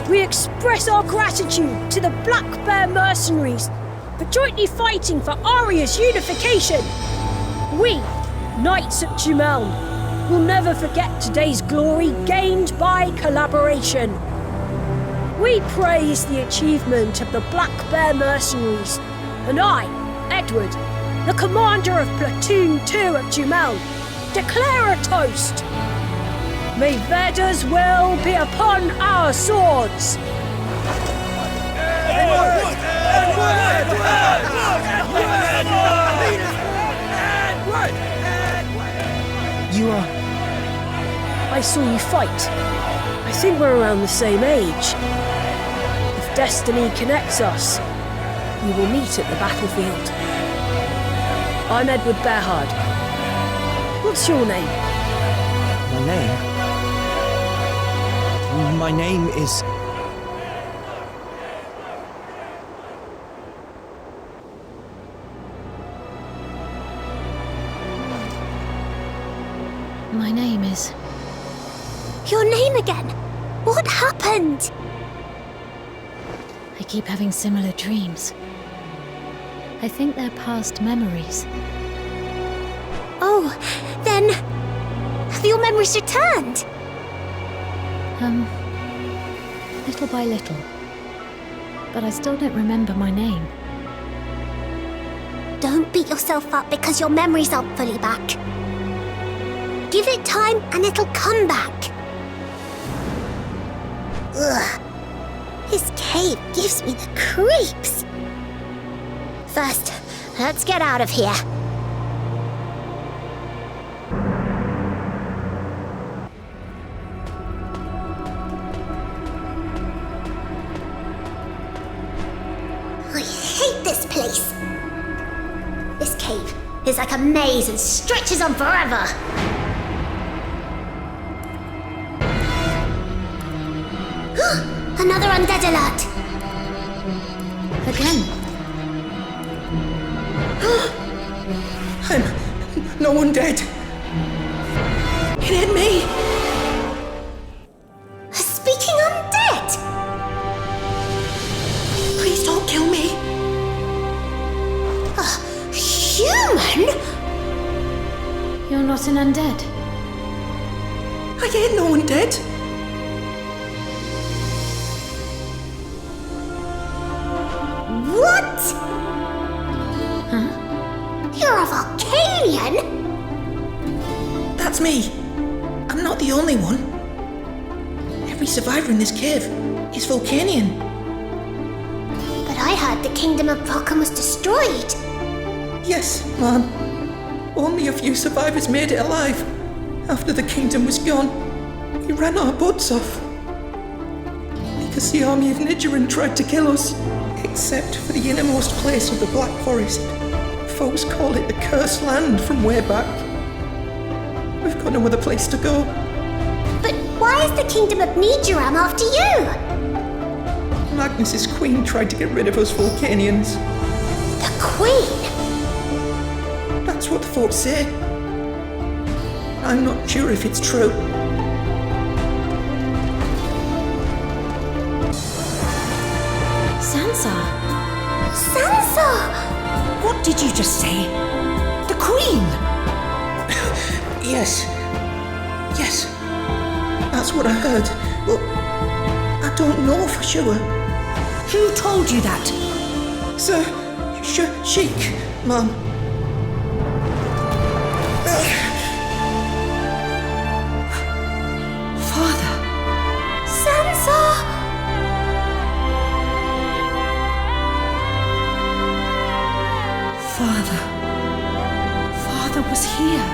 We express our gratitude to the Black Bear mercenaries for jointly fighting for Aria's unification. We, Knights of Tumal, will never forget today's glory gained by collaboration. We praise the achievement of the Black Bear mercenaries, and I, Edward, the commander of Platoon 2 at Tumal, declare a toast. May Veda's will be upon our swords. You are... I saw you fight. I think we're around the same age. If destiny connects us, we will meet at the battlefield. I'm Edward Bearhard. What's your name? My name? My name is... my name is. Your name again? What happened? I keep having similar dreams. I think they're past memories. Oh, then... have your memories returned? Little by little. But I still don't remember my name. Don't beat yourself up because your memories aren't fully back. Give it time and it'll come back. Ugh. This cave gives me the creeps. First, let's get out of here. I hate this place. This cave is like a maze and stretches on forever. Another undead alert. Again. I'm no undead. It hit me. A speaking undead. Please don't kill me. A human? You're not an undead. I ain't no undead. What? Huh? You're a Volcanian? That's me. I'm not the only one. Every survivor in this cave is Volcanian. But I heard the Kingdom of Brocken was destroyed. Yes, Mom. Only a few survivors made it alive. After the kingdom was gone, we ran our butts off. Because the army of Nidoran tried to kill us. Except for the innermost place of the Black Forest. Folks call it the Cursed Land from way back. We've got no other place to go. But why is the Kingdom of Nidoran after you? Magnus's queen tried to get rid of us Volcanians. The Queen? That's what the folks say. I'm not sure if it's true. Sansa! Sansa! What did you just say? The Queen! Yes. Yes. That's what I heard. Well, I don't know for sure. Who told you that? Sir, Sheik, Mum. Father. Sansa! Father was here.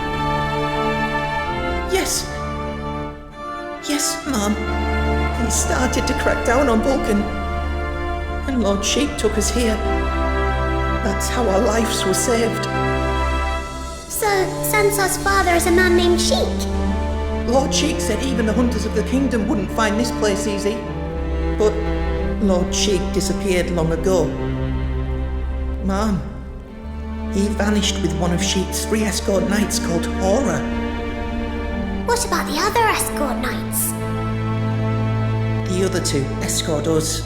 Yes. Yes, Mum. He started to crack down on Vulcan. And Lord Sheik took us here. That's how our lives were saved. So, Sansa's father is a man named Sheik? Lord Sheik said even the hunters of the kingdom wouldn't find this place easy. But Lord Sheik disappeared long ago. Mom, he vanished with one of Sheik's 3 escort knights called Aura. What about the other escort knights? The other 2 escort us.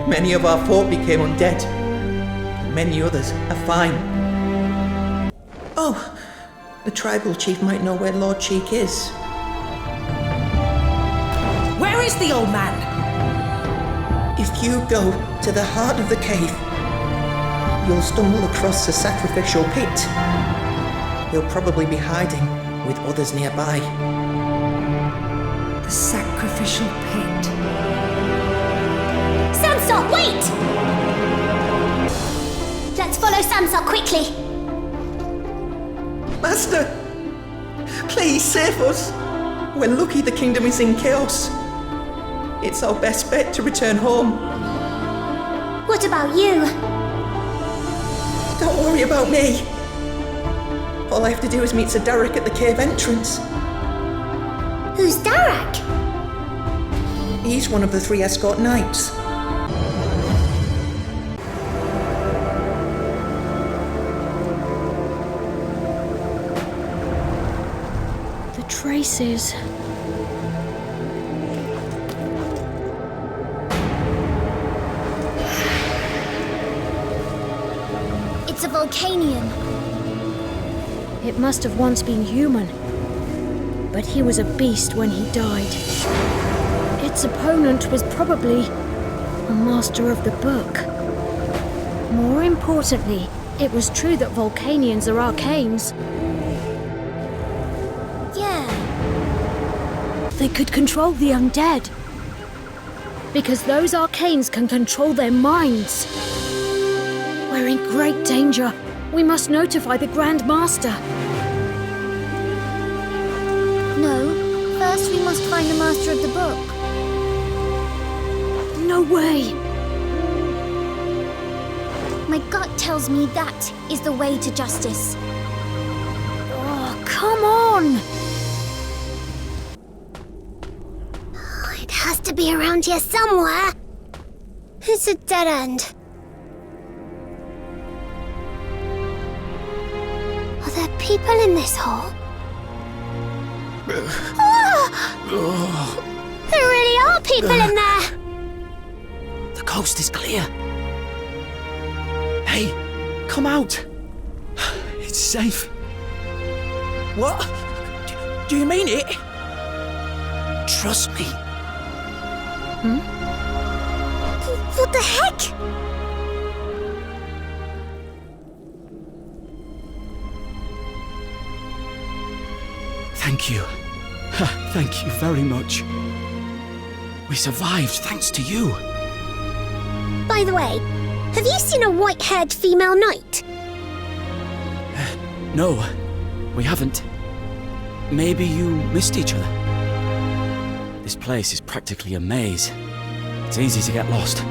Many of our folk became undead. Many others are fine. Oh, the tribal chief might know where Lord Sheik is. Where is the old man? If you go to the heart of the cave, you'll stumble across a sacrificial pit. He'll probably be hiding with others nearby. The sacrificial pit. Sansa, wait! Let's follow Sansa quickly. Master! Please save us! We're lucky the kingdom is in chaos. It's our best bet to return home. What about you? Don't worry about me. All I have to do is meet Sir Darek at the cave entrance. Who's Darek? He's one of the 3 escort knights. traces. It's a Volcanian. It must have once been human, but he was a beast when he died. Its opponent was probably a master of the book. More importantly, it was true that Volcanians are arcanes. Yeah. They could control the undead. Because those arcanes can control their minds. We're in great danger. We must notify the Grand Master. No, first we must find the master of the book. No way! My gut tells me that is the way to justice. Oh, come on! It has to be around here somewhere. It's a dead end. Are there people in this hole? There really are people in there! The coast is clear. Hey, come out. It's safe. What? Do you mean it? Trust me. What the heck? Thank you. Thank you very much. We survived thanks to you. By the way, have you seen a white-haired female knight? No, we haven't. Maybe you missed each other. This place is practically a maze. It's easy to get lost.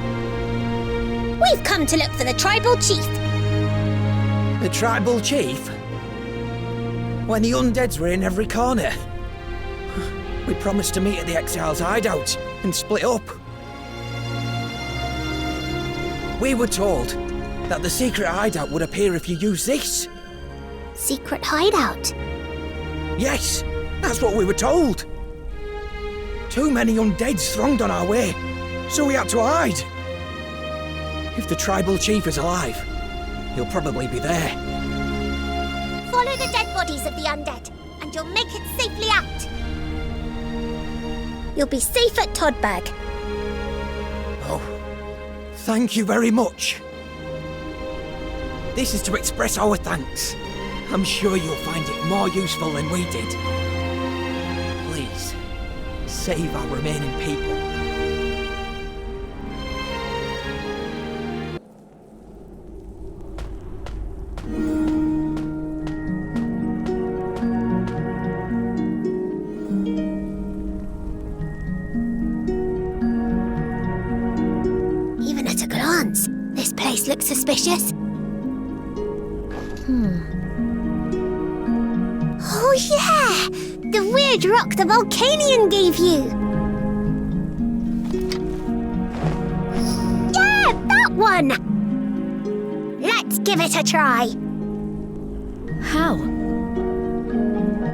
We've come to look for the tribal chief. The tribal chief? When the undeads were in every corner. We promised to meet at the Exiles' hideout and split up. We were told that the secret hideout would appear if you use this. Secret hideout? Yes, that's what we were told. Too many undeads thronged on our way, so we had to hide. If the tribal chief is alive, he'll probably be there. Follow the dead bodies of the undead, and you'll make it safely out. You'll be safe at Todburg. Oh, thank you very much. This is to express our thanks. I'm sure you'll find it more useful than we did. Please, save our remaining people. Even at a glance, this place looks suspicious. Oh yeah! The weird rock the Volcanian gave you! Yeah, that one! Let's give it a try! How?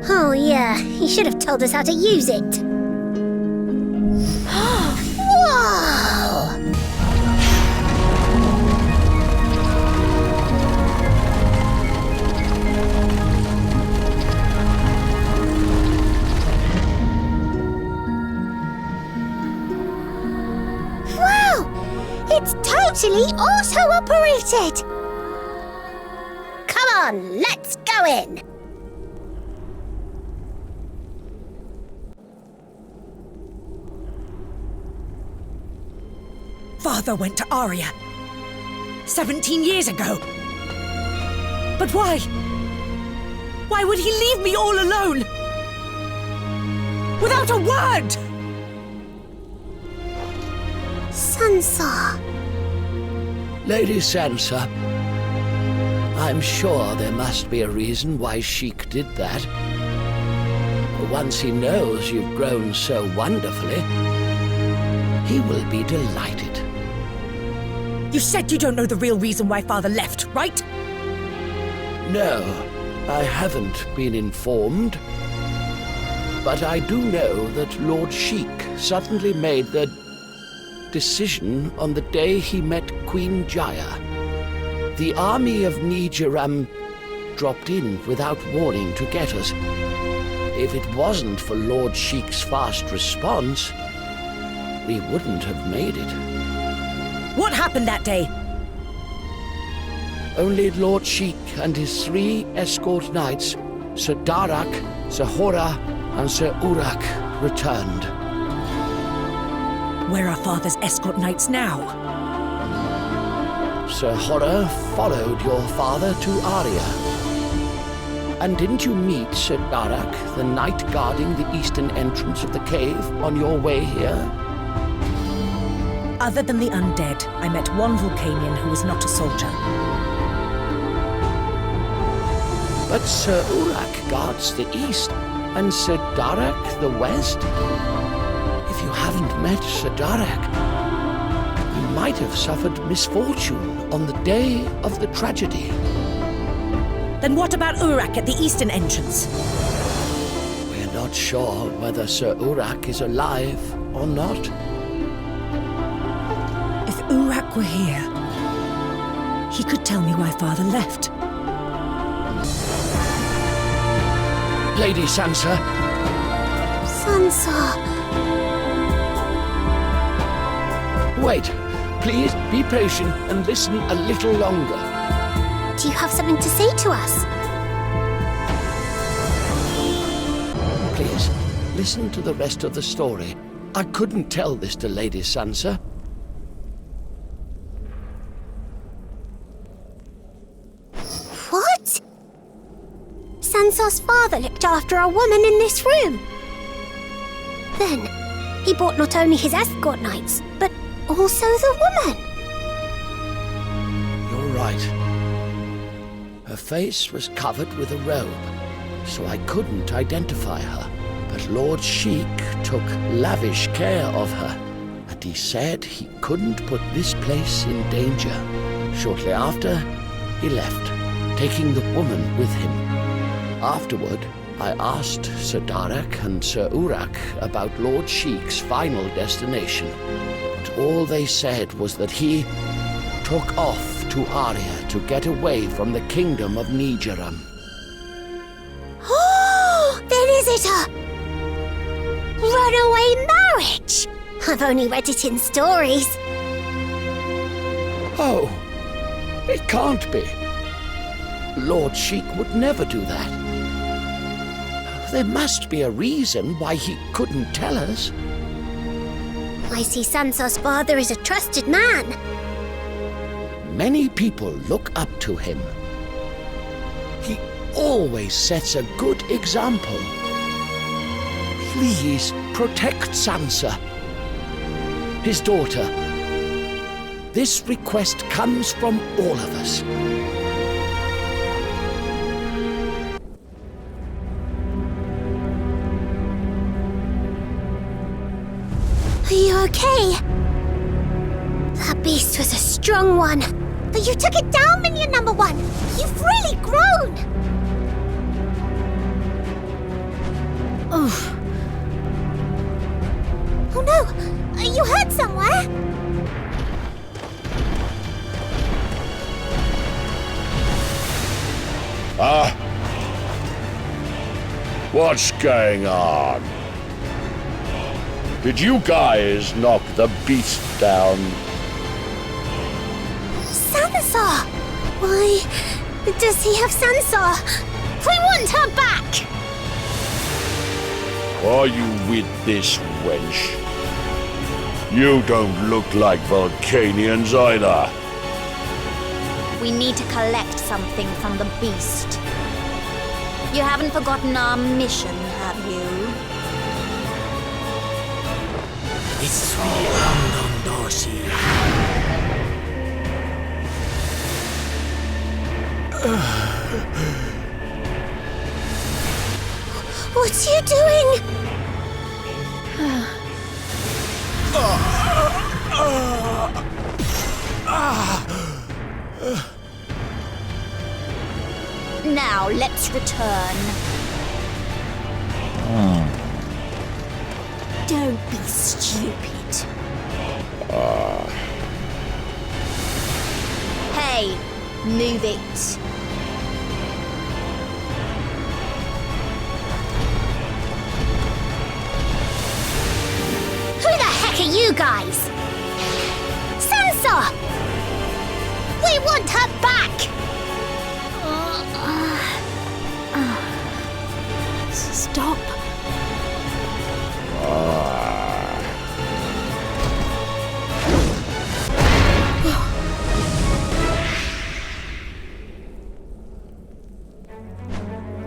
Oh yeah, he should have told us how to use it. Whoa! It's totally auto-operated! Come on, let's go in! Father went to Aria 17 years ago. But why? Why would he leave me all alone? Without a word! Sansa. Lady Sansa, I'm sure there must be a reason why Sheik did that. Once he knows you've grown so wonderfully, he will be delighted. You said you don't know the real reason why Father left, right? No, I haven't been informed. But I do know that Lord Sheik suddenly made the decision on the day he met Queen Jaya. The army of Nijiram dropped in without warning to get us. If it wasn't for Lord Sheik's fast response, we wouldn't have made it. What happened that day? Only Lord Sheik and his 3 escort knights, Sir Darak, Sir Hora, and Sir Urak, returned. Where are Father's escort knights now? Sir Hora followed your father to Aria. And didn't you meet Sir Darak, the knight guarding the eastern entrance of the cave, on your way here? Other than the undead, I met one Vulcanian who was not a soldier. But Sir Urak guards the east, and Sir Darak the west. If you haven't met Sir Darak, you might have suffered misfortune on the day of the tragedy. Then what about Urak at the eastern entrance? We're not sure whether Sir Urak is alive or not. If Urak were here, he could tell me why Father left. Lady Sansa. Sansa. Wait, please be patient and listen a little longer. Do you have something to say to us? Please, listen to the rest of the story. I couldn't tell this to Lady Sansa. What? Sansa's father looked after a woman in this room. Then, he brought not only his escort knights, but also the woman. You're right. Her face was covered with a robe, so I couldn't identify her. But Lord Sheik took lavish care of her, and he said he couldn't put this place in danger. Shortly after, he left, taking the woman with him. Afterward, I asked Sir Darak and Sir Urak about Lord Sheik's final destination, but all they said was that he took off to Aria to get away from the kingdom of Nijiram. Oh, then is it a runaway marriage? I've only read it in stories. Oh, it can't be. Lord Sheik would never do that. There must be a reason why he couldn't tell us. I see Sansa's father is a trusted man. Many people look up to him. He always sets a good example. Please protect Sansa, his daughter. This request comes from all of us. Are you okay? That beast was a strong one. But you took it down, Minion number 1. You've really grown. Oh. Oh no! Are you hurt somewhere? What's going on? Did you guys knock the beast down? Sansa! Why does he have Sansa? We want her back! Are you with this wench? You don't look like Vulcanians either. We need to collect something from the beast. You haven't forgotten our mission, have you? What's you doing? Now let's return. Don't be stupid. Hey, move it. Who the heck are you guys? Sansa! We want her back! Stop.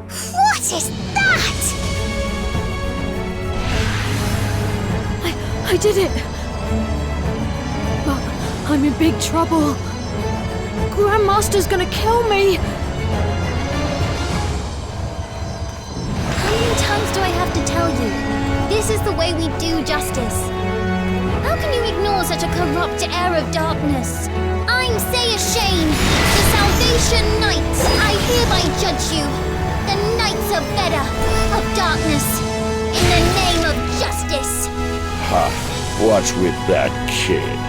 What is that? I did it! But I'm in big trouble. Grandmaster's gonna kill me! How many times do I have to tell you? This is the way we do justice. How can you ignore such a corrupt heir of darkness? I'm Saya Shane, the Salvation Knights. I hereby judge you, the Knights of Veda, of darkness, in the name of justice. Ha! What's with that kid?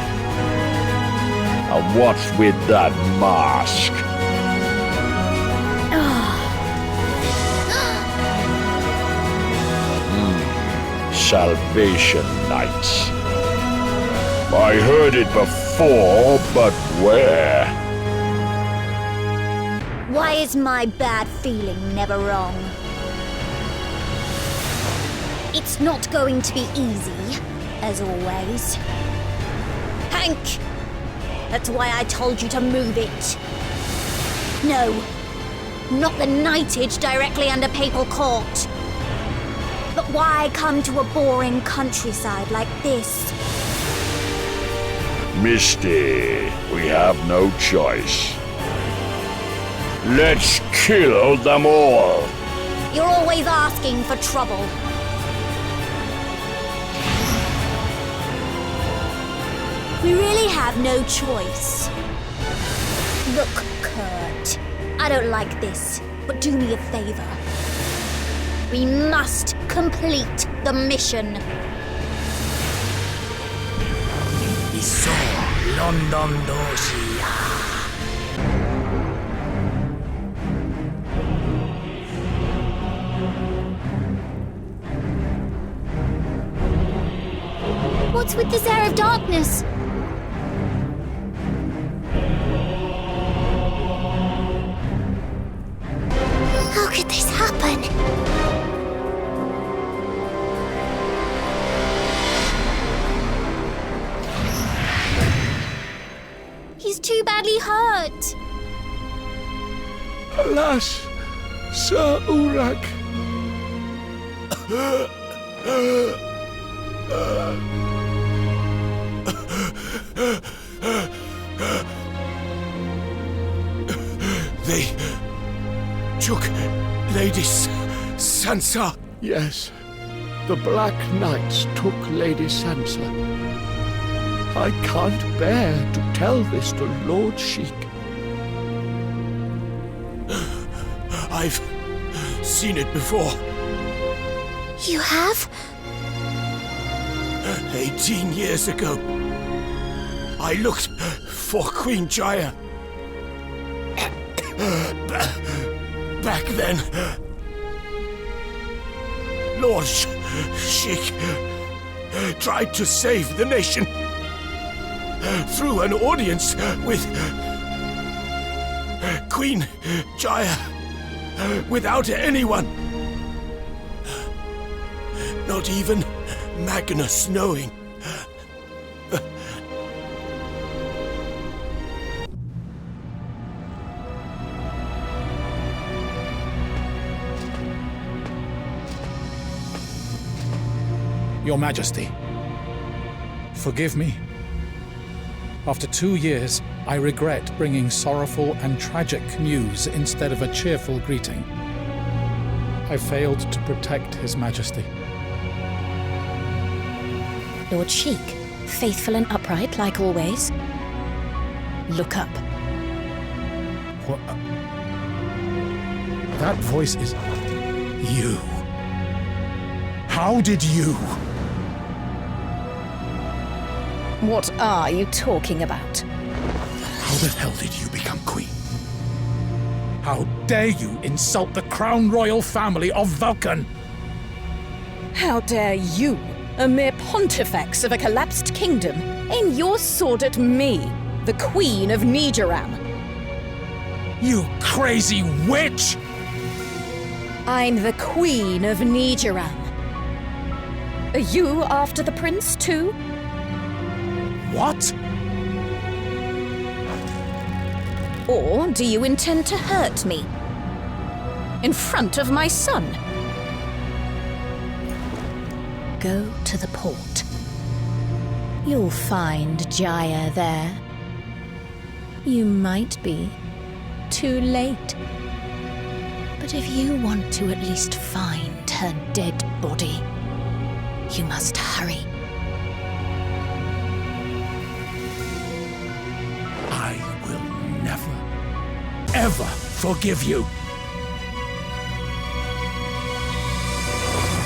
And what's with that mask? Salvation Knights. I heard it before, but where? Why is my bad feeling never wrong? It's not going to be easy, as always. Hank! That's why I told you to move it. No, not the knightage directly under papal court. But why come to a boring countryside like this? Misty, we have no choice. Let's kill them all! You're always asking for trouble. We really have no choice. Look, Kurt, I don't like this, but do me a favor. We must complete the mission. Iso London Dosia. What's with this air of darkness? How could this happen? He's too badly hurt. Alas, Sir Urak. They took Lady Sansa. Yes, the Black Knights took Lady Sansa. I can't bear to tell this to Lord Sheik. I've seen it before. You have? 18 years ago, I looked for Queen Jaya. Back then, Lord Sheik tried to save the nation through an audience with Queen Jaya without anyone. Not even Magnus knowing. Your Majesty, forgive me. After 2 years, I regret bringing sorrowful and tragic news instead of a cheerful greeting. I failed to protect His Majesty. Lord Sheik, faithful and upright like always. Look up. What? That voice is you. How did you? What are you talking about? How the hell did you become queen? How dare you insult the crown royal family of Vulcan? How dare you, a mere pontifex of a collapsed kingdom, aim your sword at me, the Queen of Nidoran? You crazy witch! I'm the Queen of Nidoran. Are you after the prince too? What? Or do you intend to hurt me? In front of my son? Go to the port. You'll find Jaya there. You might be too late. But if you want to at least find her dead body, you must hurry. I will never, ever forgive you.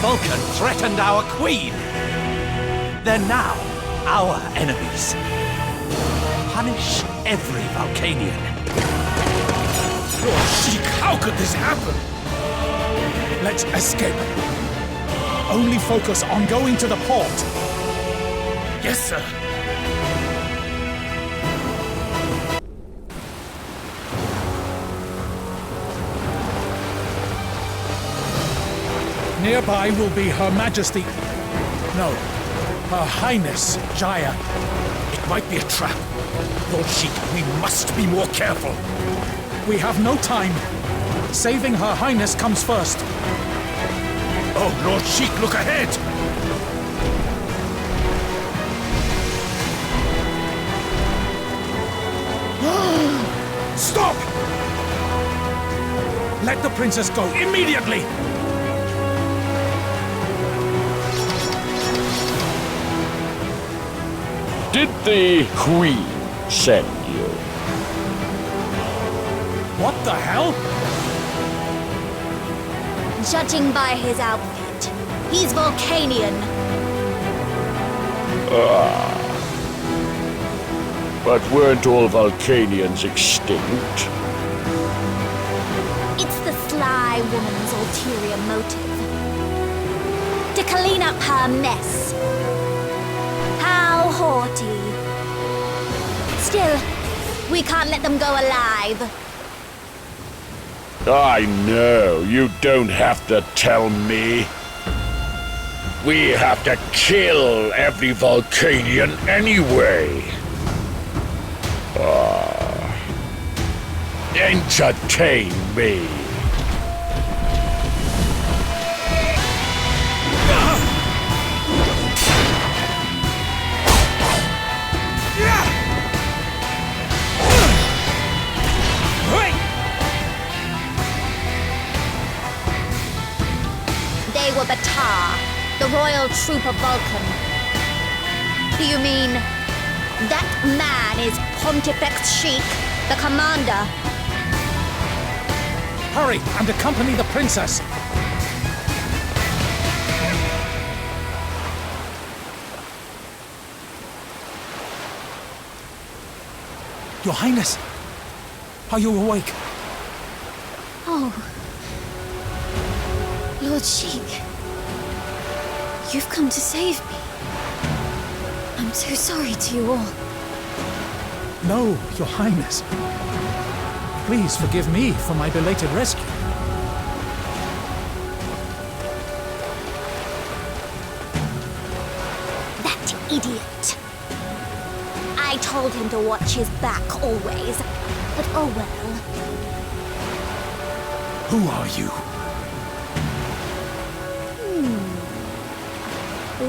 Vulcan threatened our queen. They're now our enemies. Punish every Vulcanian. Lord Sheik, how could this happen? Let's escape. Only focus on going to the port. Yes, sir. Nearby will be Her Majesty... No, Her Highness Jaya. It might be a trap. Lord Sheik, we must be more careful. We have no time. Saving Her Highness comes first. Oh, Lord Sheik, look ahead! Stop! Let the princess go immediately! Did the Queen send you? What the hell? Judging by his outfit, he's Vulcanian. But weren't all Vulcanians extinct? It's the sly woman's ulterior motive. To clean up her mess. How haughty. Still, we can't let them go alive. I know, you don't have to tell me. We have to kill every Vulcanian anyway. Entertain me. They were Batar, the royal troop of Vulcan. Do you mean that man is Pontifex Sheik, the commander? Hurry and accompany the princess. Your Highness, are you awake? Oh. Lord Sheik, you've come to save me. I'm so sorry to you all. No, Your Highness. Please forgive me for my belated rescue. That idiot. I told him to watch his back always, but oh well. Who are you?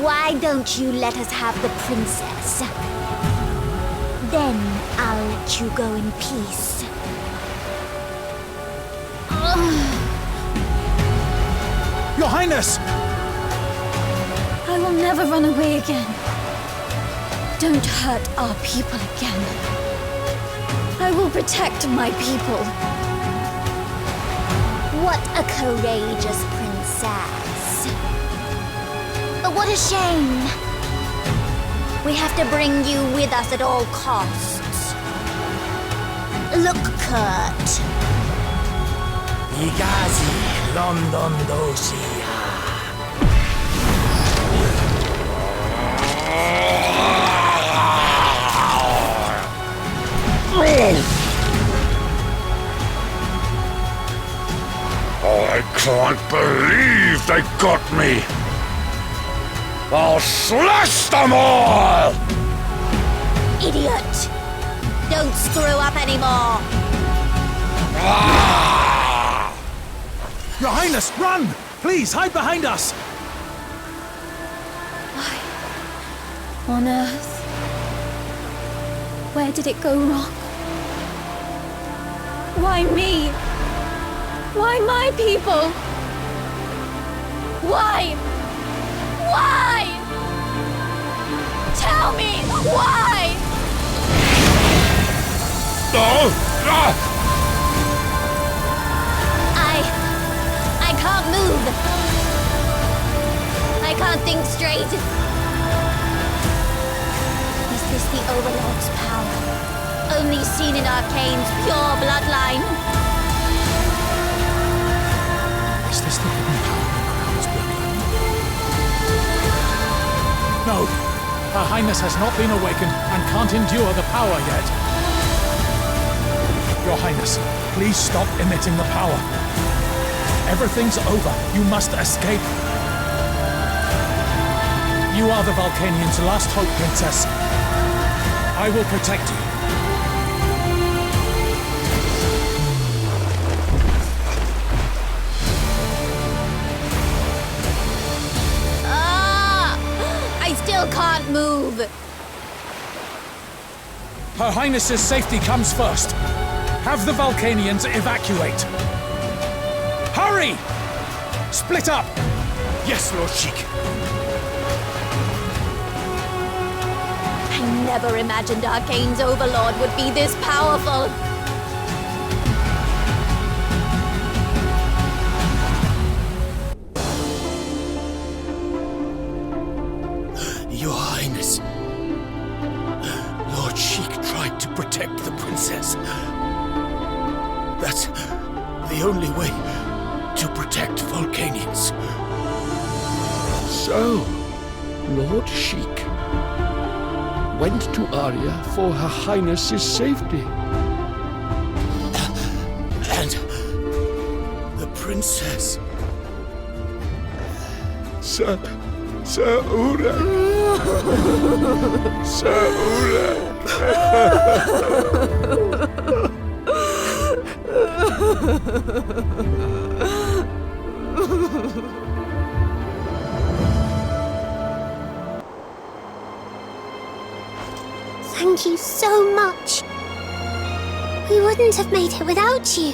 Why don't you let us have the princess? Then I'll let you go in peace. Your Highness! I will never run away again. Don't hurt our people again. I will protect my people. What a courageous princess. But what a shame. We have to bring you with us at all costs. Look, Kurt. Igazi London Dosia. I can't believe they got me! I'll slash them all! Idiot! Don't screw up anymore! Your Highness, run! Please, hide behind us! Why on earth? Where did it go wrong? Why me? Why my people? Why? Why? Tell me, why? I can't move. I can't think straight. Is this the Overlord's power? Only seen in Arcane's pure bloodline? Is this the hidden power the Crown's working on? No! Her Highness has not been awakened and can't endure the power yet. Your Highness, please stop emitting the power. Everything's over. You must escape. You are the Vulcanians' last hope, Princess. I will protect you. I still can't move. Her Highness's safety comes first. Have the Vulcanians evacuate. Hurry! Split up! Yes, Lord Sheik. I never imagined Arcane's Overlord would be this powerful. Your Highness. Lord Sheik tried to protect the princess. That's the only way to protect Vulcanians. So, Lord Sheik went to Aria for Her Highness's safety. And the princess. Sir Ura. Sir Ura. Thank you so much. We wouldn't have made it without you.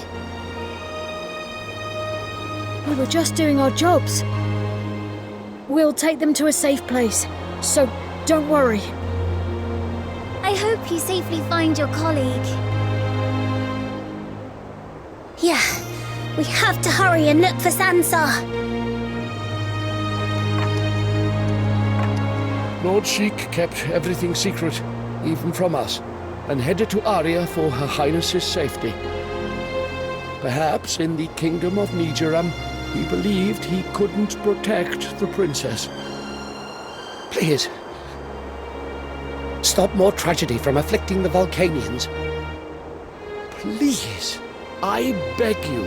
We were just doing our jobs. We'll take them to a safe place, so don't worry. I hope you safely find your colleague. Yeah, we have to hurry and look for Sansa. Lord Sheik kept everything secret, even from us, and headed to Aria for Her Highness's safety. Perhaps in the kingdom of Nijiram, he believed he couldn't protect the princess. Please, stop more tragedy from afflicting the Vulcanians. Please, I beg you,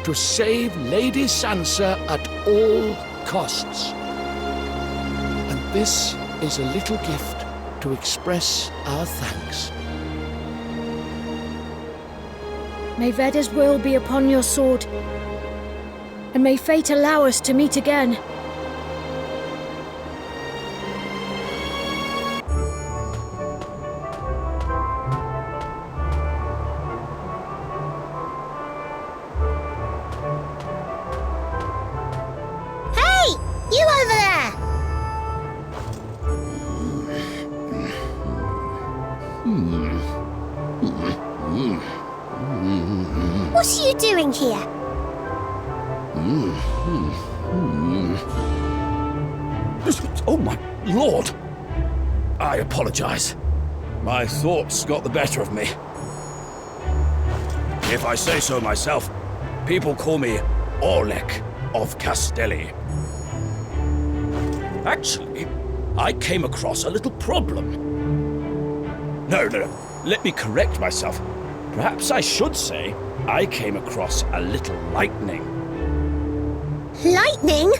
to save Lady Sansa at all costs. And this is a little gift to express our thanks. May Veda's will be upon your sword, and may fate allow us to meet again. Hey! You over there! What are you doing here? Oh, my lord! I apologize. My thoughts got the better of me. If I say so myself, people call me Orlek of Castelli. Actually, I came across a little problem. No, let me correct myself. Perhaps I should say I came across a little lightning. Lightning?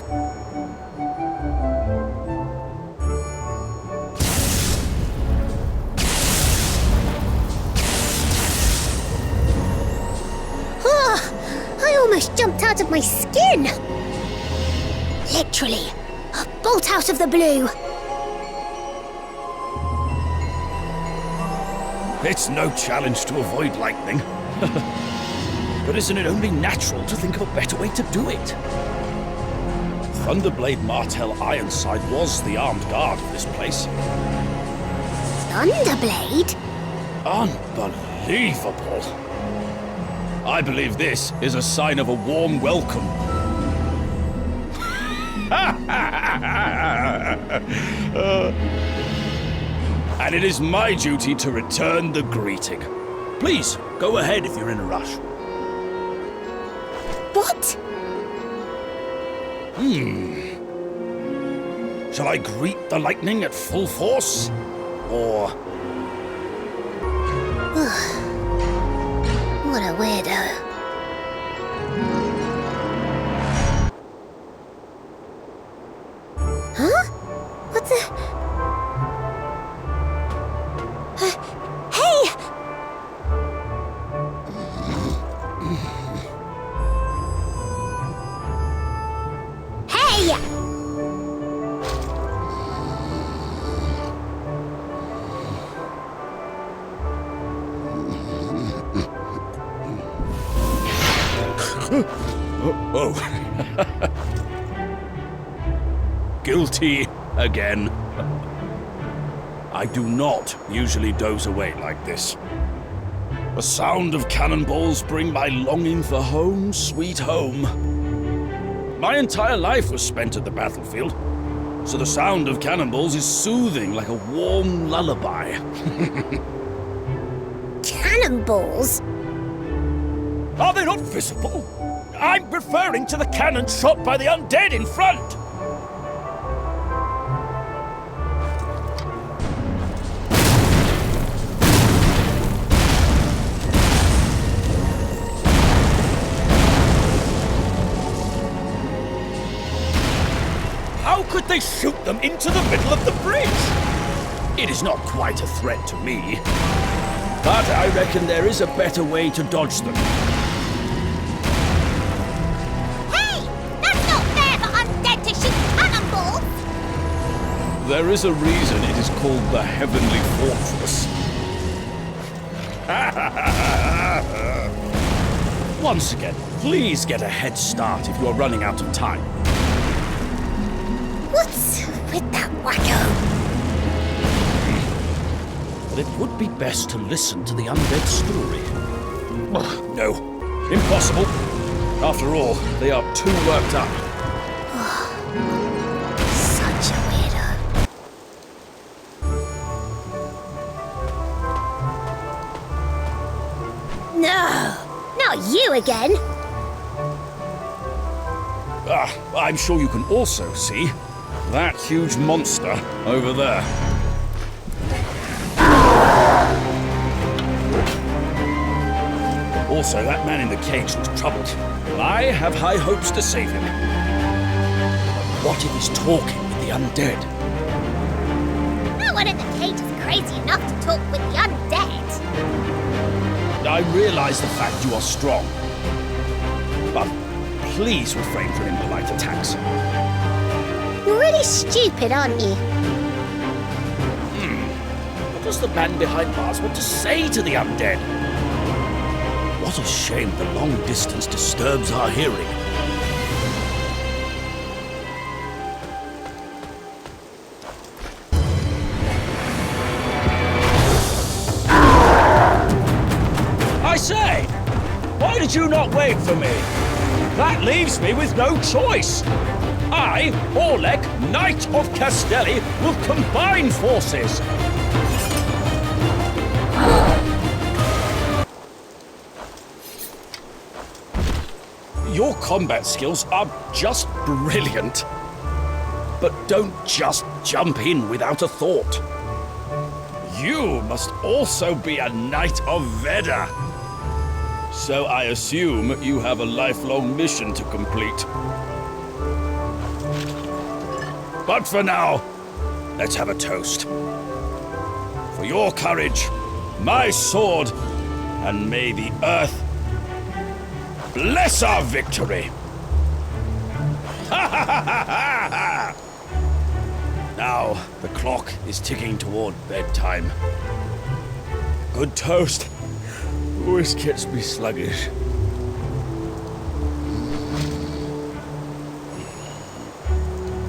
I almost jumped out of my skin! Literally, a bolt out of the blue! It's no challenge to avoid lightning. But isn't it only natural to think of a better way to do it? Thunderblade Martell Ironside was the armed guard of this place. Thunderblade? Unbelievable! I believe this is a sign of a warm welcome. And it is my duty to return the greeting. Please, go ahead if you're in a rush. What? Shall I greet the lightning at full force? Or... What a weirdo. Huh? What the... Hey! Hey! Oh. Guilty again. I do not usually doze away like this. The sound of cannonballs bring my longing for home, sweet home. My entire life was spent at the battlefield, so the sound of cannonballs is soothing like a warm lullaby. Cannonballs? Are they not visible? I'm referring to the cannon shot by the undead in front! How could they shoot them into the middle of the bridge? It is not quite a threat to me, but I reckon there is a better way to dodge them. There is a reason it is called the Heavenly Fortress. Once again, please get a head start if you're running out of time. What's with that wacko? But it would be best to listen to the undead story. No, impossible. After all, they are too worked up. Such a weirdo. No, not you again. I'm sure you can also see that huge monster over there. Also, that man in the cage looks troubled. I have high hopes to save him. But what if he's talking with the undead? No one in the cage is crazy enough to talk with the undead. I realize the fact you are strong, but please refrain from impolite attacks. You're really stupid, aren't you? What does the man behind bars want to say to the undead? What a shame the long distance disturbs our hearing. I say! Why did you not wait for me? That leaves me with no choice. I, Orlek, Knight of Castelli will combine forces! Your combat skills are just brilliant. But don't just jump in without a thought. You must also be a Knight of Veda. So I assume you have a lifelong mission to complete. But for now, let's have a toast. For your courage, my sword, and may the earth bless our victory! Ha ha ha ha ha ha! Now, the clock is ticking toward bedtime. Good toast always gets me sluggish.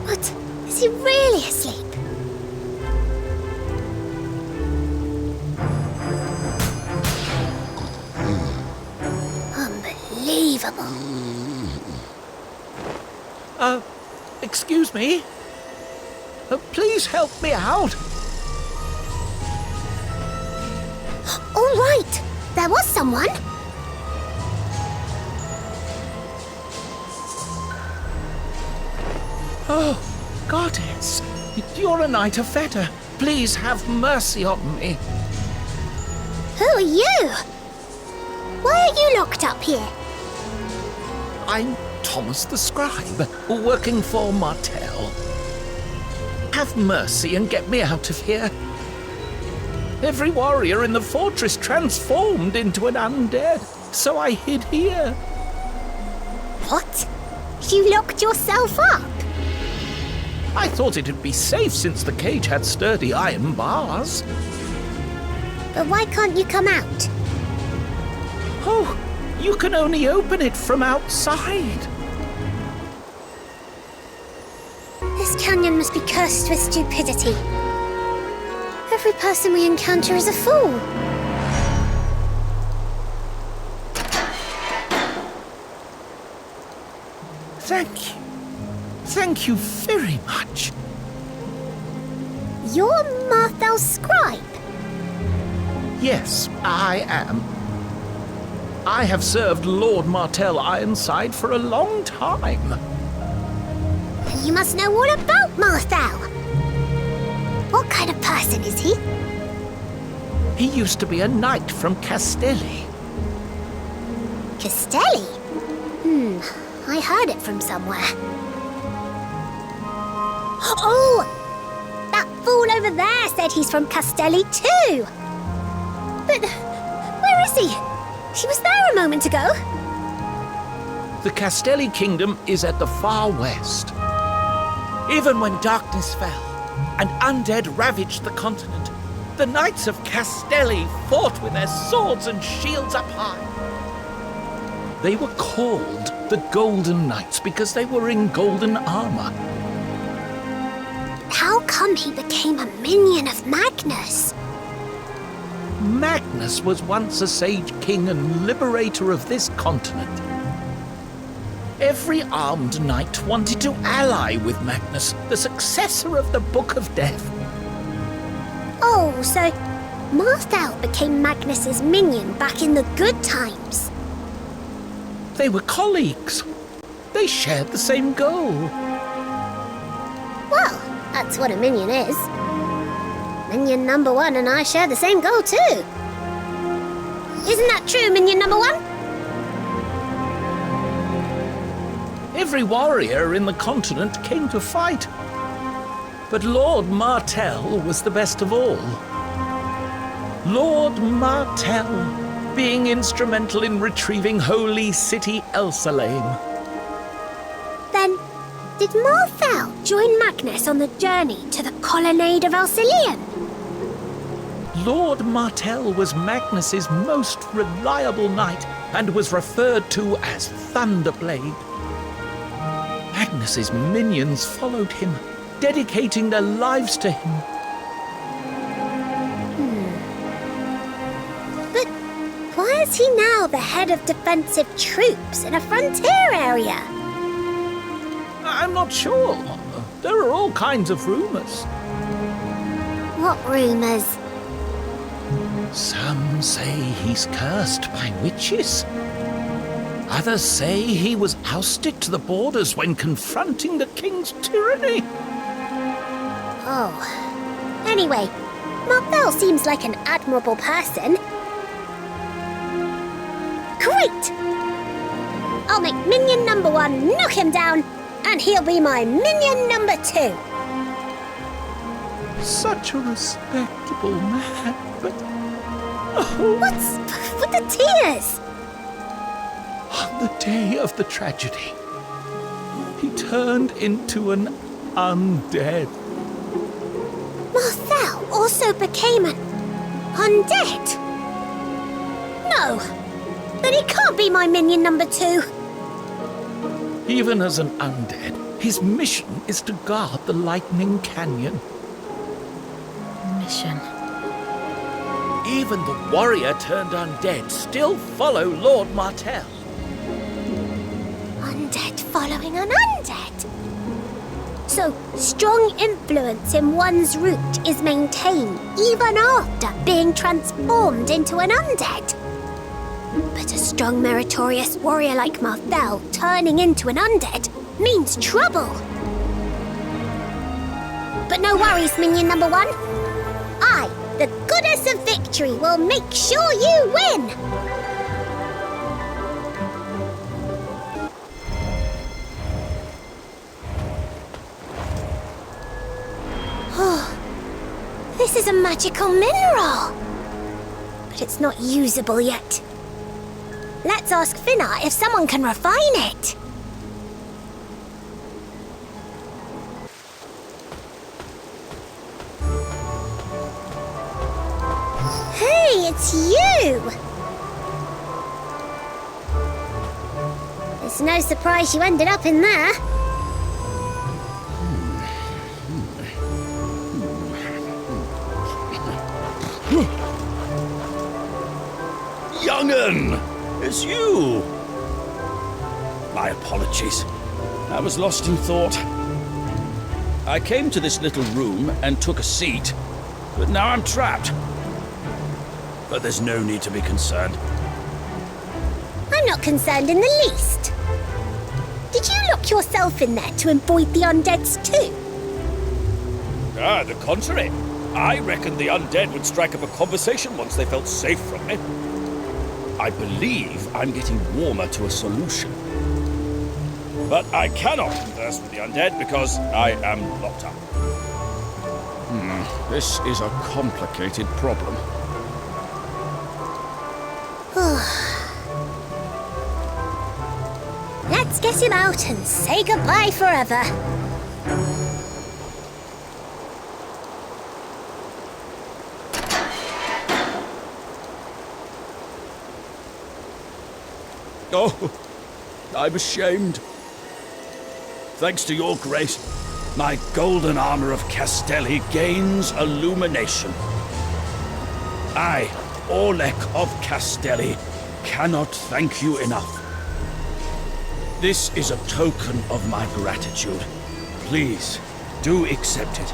What? Is he really asleep? Unbelievable. Excuse me? Please help me out. All right. There was someone. Oh, Goddess. You're a Knight of Veda. Please have mercy on me. Who are you? Why are you locked up here? I'm Thomas the Scribe, working for Martel. Have mercy and get me out of here. Every warrior in the fortress transformed into an undead, so I hid here. What? You locked yourself up? I thought it'd be safe since the cage had sturdy iron bars. But why can't you come out? Oh, you can only open it from outside. This canyon must be cursed with stupidity. Every person we encounter is a fool. Thank you. Thank you very much. You're Marthel's scribe? Yes, I am. I have served Lord Martel Ironside for a long time. You must know all about Marthel. What kind of person is he? He used to be a knight from Castelli. Castelli? I heard it from somewhere. Oh! That fool over there said he's from Castelli too! But where is he? He was there a moment ago. The Castelli kingdom is at the far west. Even when darkness fell and undead ravaged the continent, the knights of Castelli fought with their swords and shields up high. They were called the Golden Knights because they were in golden armor. How come he became a minion of Magnus? Magnus was once a sage king and liberator of this continent. Every armed knight wanted to ally with Magnus, the successor of the Book of Death. Oh, so Marthel became Magnus's minion back in the good times. They were colleagues. They shared the same goal. Well, that's what a minion is. Minion number 1 and I share the same goal too. Isn't that true, minion number 1? Every warrior in the continent came to fight. But Lord Martel was the best of all. Lord Martel, being instrumental in retrieving Holy City Elsalame. Then, did Marthel join Magnus on the journey to the colonnade of Elsalame? Lord Martel was Magnus's most reliable knight and was referred to as Thunderblade. Magnus's minions followed him, dedicating their lives to him. But why is he now the head of defensive troops in a frontier area? I'm not sure. There are all kinds of rumours. What rumours? Some say he's cursed by witches. Others say he was ousted to the borders when confronting the king's tyranny. Oh. Anyway, Marvel seems like an admirable person. Great! I'll make minion number 1 knock him down, and he'll be my minion number 2. Such a respectable man, but... What's with the tears? On the day of the tragedy, he turned into an undead. Marthel also became an undead? No, then he can't be my minion number 2. Even as an undead, his mission is to guard the Lightning Canyon. Mission. Even the warrior turned undead still follow Lord Martell. Undead following an undead? So, strong influence in one's root is maintained even after being transformed into an undead. But a strong, meritorious warrior like Marthel turning into an undead means trouble. But no worries, minion number 1. I, the goddess of victory, will make sure you win! Oh, this is a magical mineral! But it's not usable yet. Let's ask Finna if someone can refine it. Hey, it's you! It's no surprise you ended up in there. Young'un! It's you! My apologies. I was lost in thought. I came to this little room and took a seat, but now I'm trapped. But there's no need to be concerned. I'm not concerned in the least. Did you lock yourself in there to avoid the undeads too? The contrary. I reckon the undead would strike up a conversation once they felt safe from me. I believe I'm getting warmer to a solution. But I cannot converse with the undead because I am locked up. This is a complicated problem. Let's get him out and say goodbye forever. Oh, I'm ashamed. Thanks to your grace, my golden armor of Castelli gains illumination. I, Orlek of Castelli, cannot thank you enough. This is a token of my gratitude. Please, do accept it.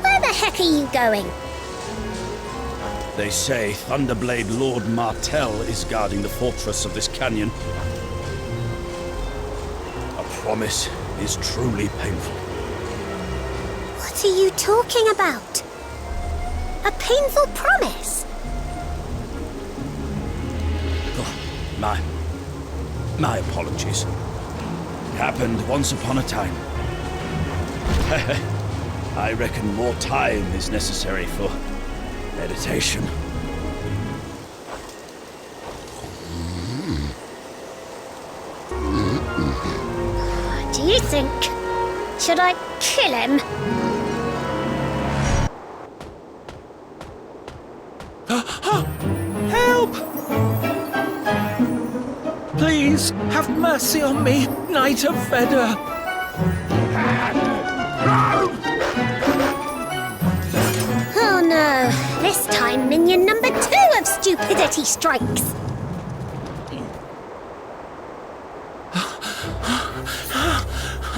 Where the heck are you going? They say Thunderblade Lord Martell is guarding the fortress of this canyon. A promise is truly painful. What are you talking about? A painful promise? My apologies. It happened once upon a time. I reckon more time is necessary for meditation. Do you think... should I kill him? Help! Please, have mercy on me, Knight of Veda. Oh no, this time minion number 2 of stupidity strikes.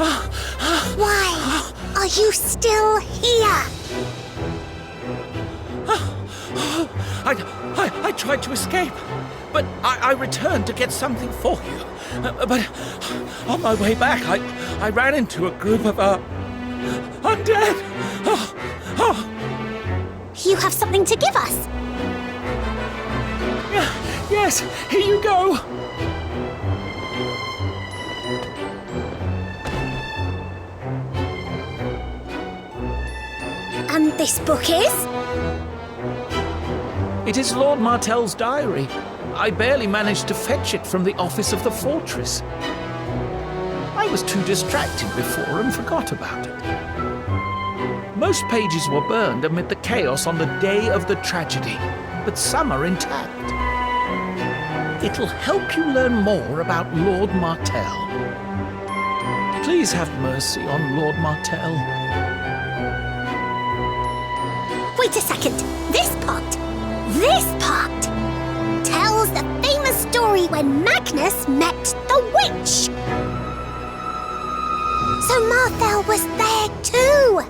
Why are you still here? I tried to escape, but I returned to get something for you. But on my way back, I ran into a group of undead. You have something to give us? Yes, here you go. And this book is? It is Lord Martell's diary. I barely managed to fetch it from the office of the fortress. I was too distracted before and forgot about it. Most pages were burned amid the chaos on the day of the tragedy, but some are intact. It'll help you learn more about Lord Martell. Please have mercy on Lord Martell. Wait a second. This part tells the famous story when Magnus met the witch. So Martell was there too.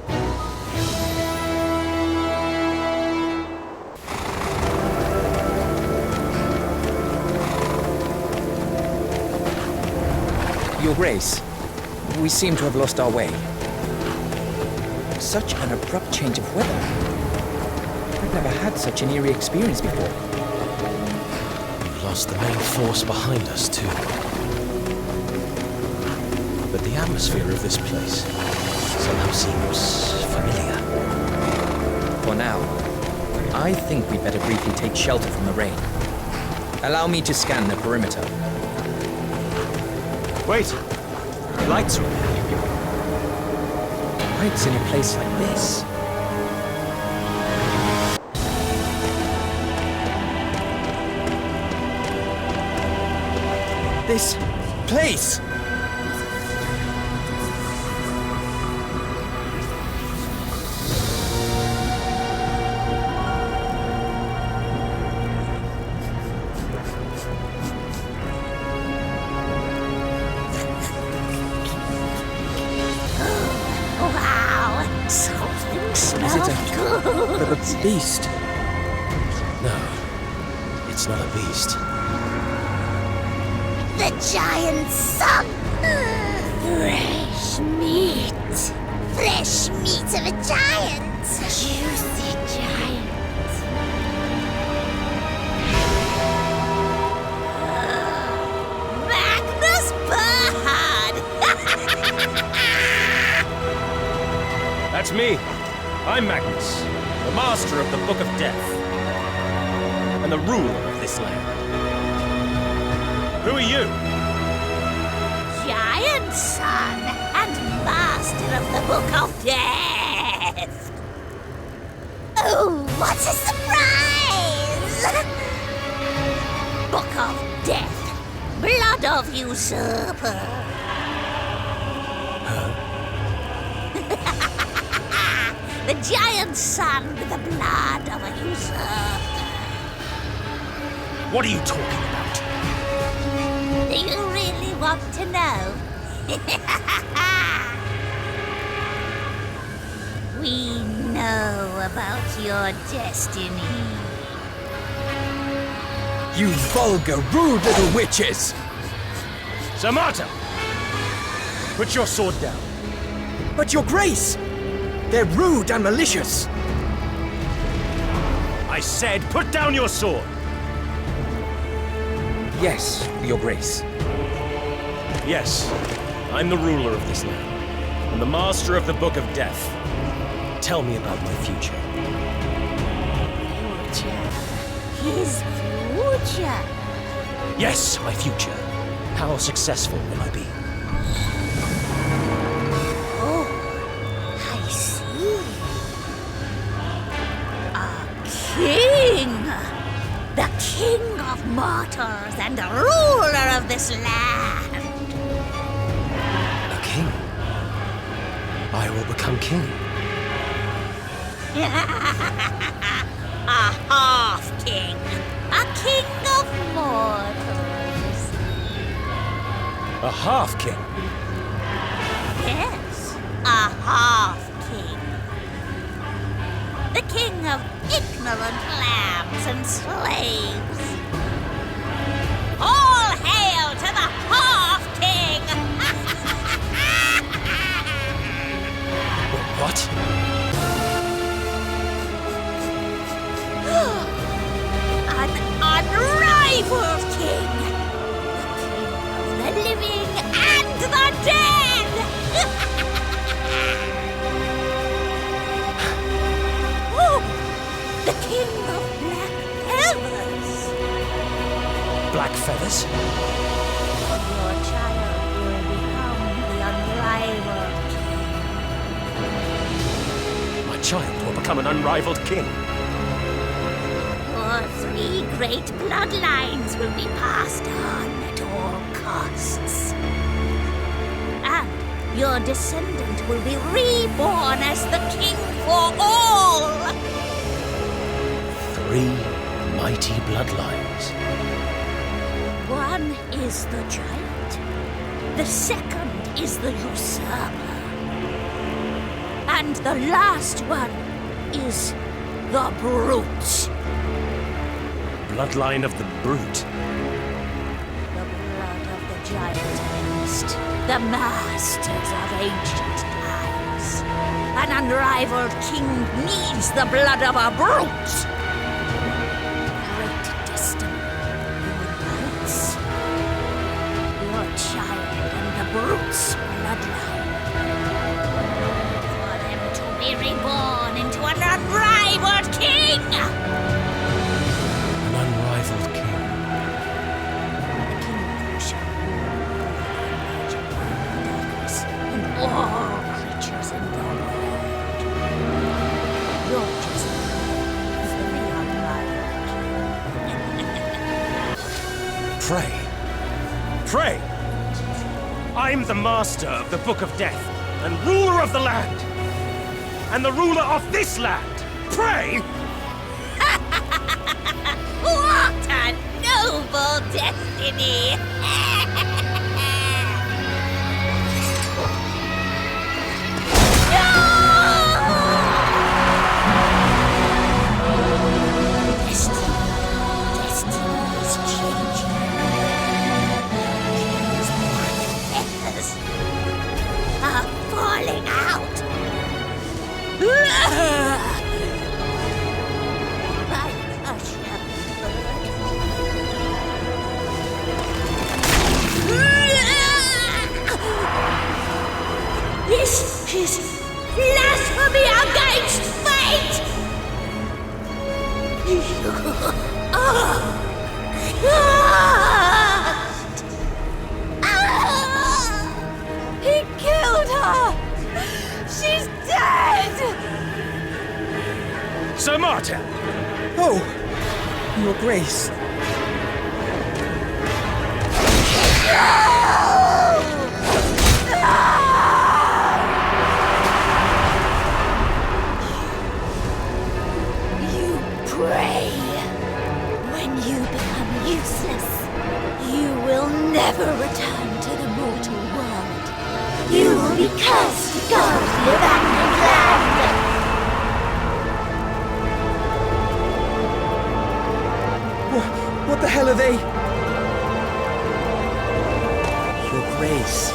Your Grace, we seem to have lost our way. Such an abrupt change of weather. I've never had such an eerie experience before. We've lost the main force behind us, too. But the atmosphere of this place somehow seems familiar. For now, I think we'd better briefly take shelter from the rain. Allow me to scan the perimeter. Wait! The lights are on. Lights in a place like this. This place! Wow, something smells good. A beast? No, it's not a beast. The giant sun. Fresh meat. Fresh meat of a giant. Juicy giant. Magnus Bird. That's me. I'm Magnus, the master of the Book of Death, and the ruler of this land. Who are you? Giant son and master of the Book of Death. Oh, what a surprise! Book of Death. Blood of usurper. The giant son with the blood of a usurper. What are you talking about? Do you really want to know? We know about your destiny. You vulgar, rude little witches! Samata! Put your sword down. But your Grace! They're rude and malicious! I said put down your sword! Yes, Your Grace. Yes, I'm the ruler of this land, and the master of the Book of Death. Tell me about my future. Future? His future? Yes, my future. How successful will I be? Oh, I see. A king! The king of mortals and the ruler of this land! A king? I will become king. A half-king. A king of mortals. A half-king? Yes, a half-king. The king of ignorant lambs and slaves. All hail to the half-king! What? An unrivaled king! The king of the living and the dead! Oh, the king of black feathers! Black feathers? Your child will become the unrivaled king. My child will become an unrivaled king. Your 3 great bloodlines will be passed on at all costs. And your descendant will be reborn as the king for all! 3 mighty bloodlines. One is the giant. The second is the usurper. And the last one is the brute. Bloodline of the brute. The blood of the giant, the masters of ancient times. An unrivaled king needs the blood of a brute. Great destiny unites your child and the brute's bloodline. For them to be reborn into an unrivaled king! An unrivaled king. The king shall rule and all creatures in the world. Your destiny is the unrivaled. Pray. Pray! I'm the master of the Book of Death, and ruler of the land. And the ruler of this land. Pray! What a noble destiny! Destiny is changing. King's black feathers are falling out. Like a shepherd. This is blasphemy against fate! He killed her! She's dead! Sir Martin! Oh, Your Grace. You pray. When you become useless, you will never return to the mortal world. You will be cursed to go to the abandoned land. What the hell are they? Your Grace,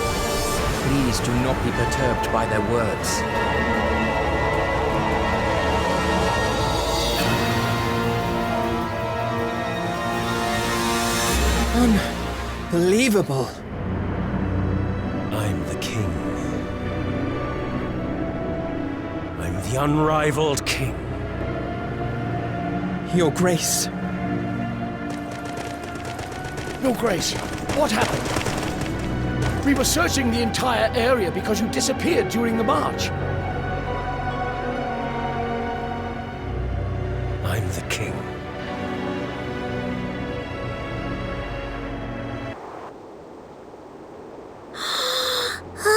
please do not be perturbed by their words. Unbelievable. I'm the king. I'm the unrivaled king. Your Grace. Your Grace, what happened? We were searching the entire area because you disappeared during the march. I'm the king.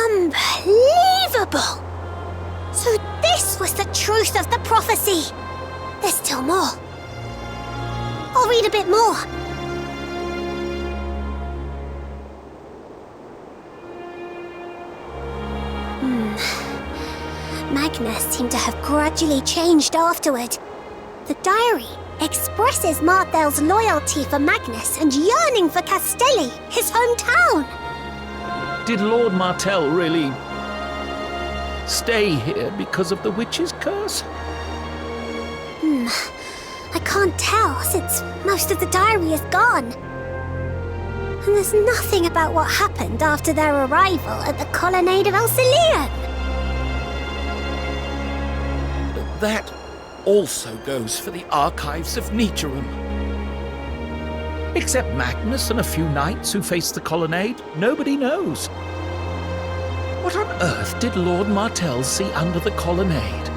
Unbelievable! So this was the truth of the prophecy. There's still more. I'll read a bit more. Magnus seem to have gradually changed afterward. The diary expresses Marthel's loyalty for Magnus and yearning for Castelli, his hometown. Did Lord Martell really stay here because of the witch's curse? I can't tell, since most of the diary is gone. And there's nothing about what happened after their arrival at the colonnade of Elcelian. That also goes for the archives of Nichirum. Except Magnus and a few knights who faced the colonnade, nobody knows. What on earth did Lord Martell see under the colonnade?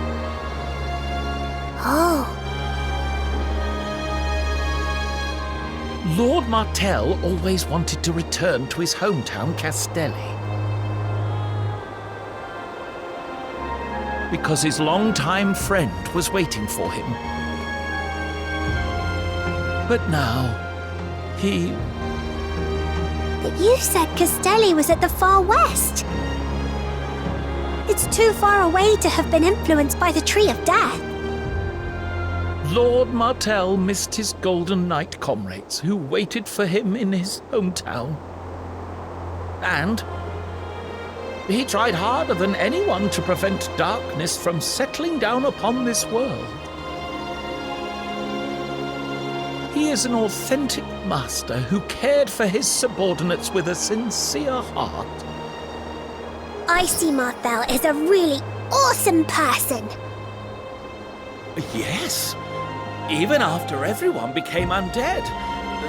Oh. Lord Martell always wanted to return to his hometown, Castelli. Because his longtime friend was waiting for him. But now, But you said Castelli was at the far west. It's too far away to have been influenced by the Tree of Death. Lord Martell missed his Golden Knight comrades who waited for him in his hometown. And he tried harder than anyone to prevent darkness from settling down upon this world. He is an authentic master who cared for his subordinates with a sincere heart. I see Marthel as a really awesome person. Yes. Even after everyone became undead,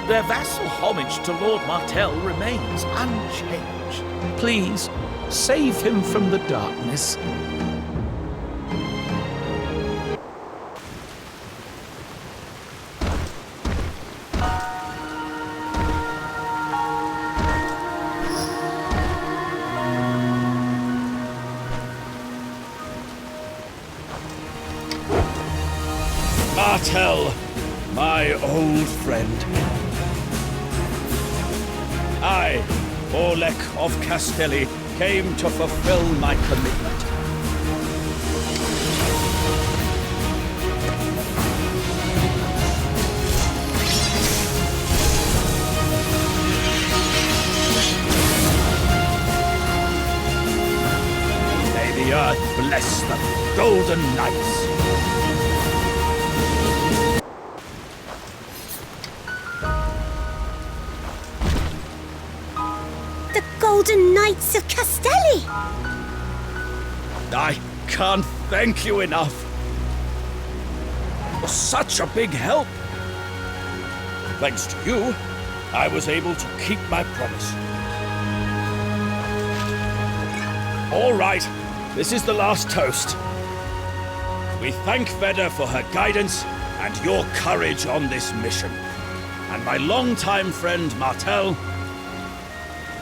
their vassal homage to Lord Martell remains unchanged. Please, save him from the darkness. Martell, my old friend. I, Orlek of Castelli, came to fulfill my commitment. May the earth bless the Golden Knights. Golden Knights of Castelli! I can't thank you enough. You're such a big help. Thanks to you, I was able to keep my promise. All right, this is the last toast. We thank Veda for her guidance and your courage on this mission. And my longtime friend Martell,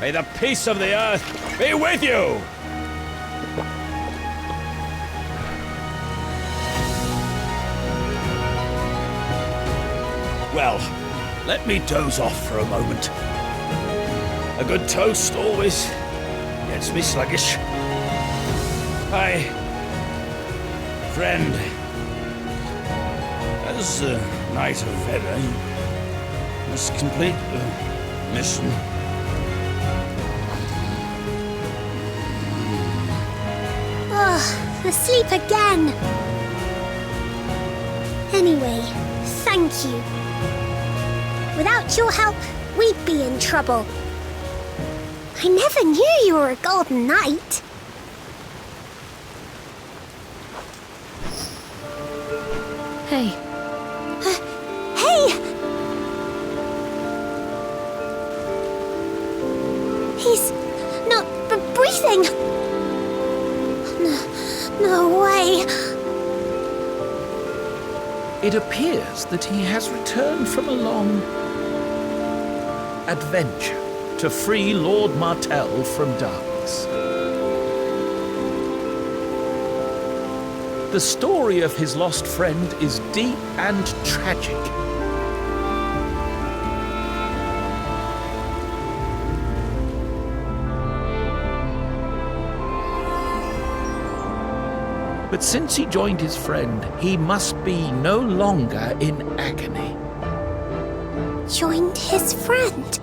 may the peace of the earth be with you! Well, let me doze off for a moment. A good toast always gets me sluggish. My friend, as the Knight of Veda, you must complete the mission. Asleep again. Anyway, thank you. Without your help, we'd be in trouble. I never knew you were a Golden Knight. Hey. Hey! He's not breathing. No way. It appears that he has returned from a long adventure to free Lord Martell from darkness. The story of his lost friend is deep and tragic. But since he joined his friend, he must be no longer in agony. Joined his friend?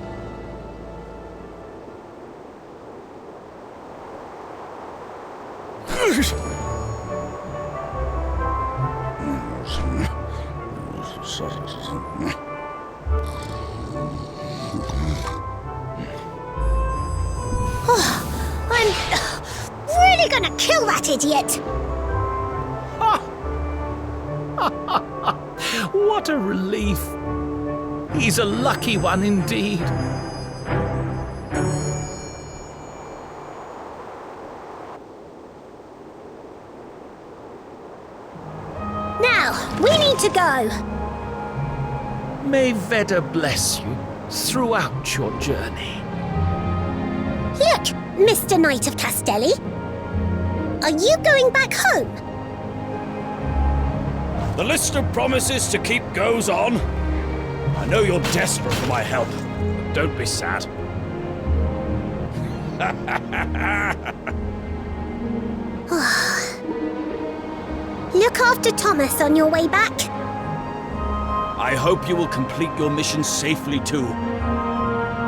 I'm really gonna kill that idiot! What a relief! He's a lucky one indeed. Now, we need to go! May Veda bless you throughout your journey. Look, Mr. Knight of Castelli. Are you going back home? The list of promises to keep goes on. I know you're desperate for my help, but don't be sad. Look after Thomas on your way back. I hope you will complete your mission safely too.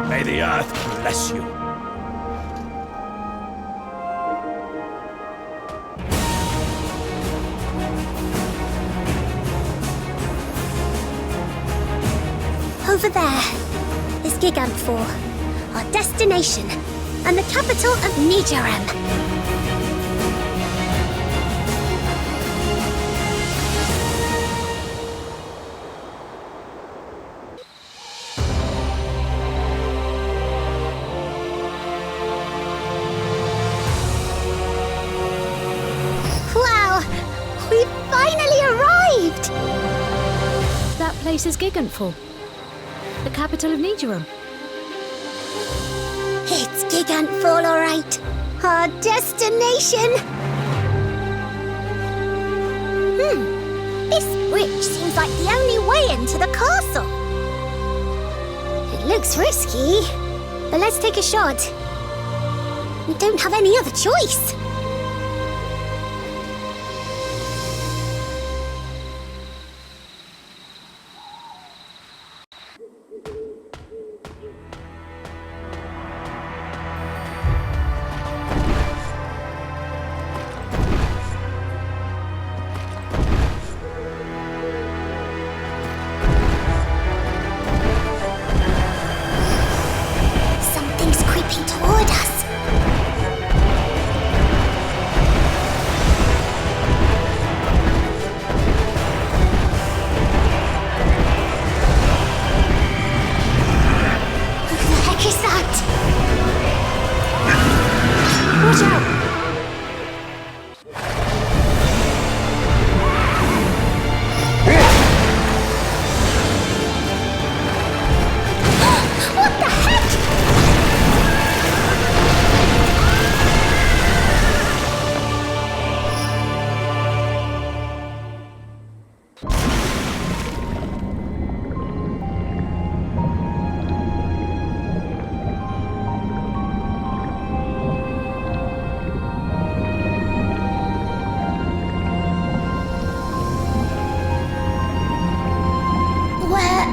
May the earth bless you. Over there is Gigantfall, our destination, and the capital of Nidoran. Wow! We finally arrived! That place is Gigantfall, the capital of Nidoran. It's Gigantfall, all right. Our destination. This bridge seems like the only way into the castle. It looks risky, but let's take a shot. We don't have any other choice. Something's creeping toward us. Who the heck is that? Watch out! What the heck? Where?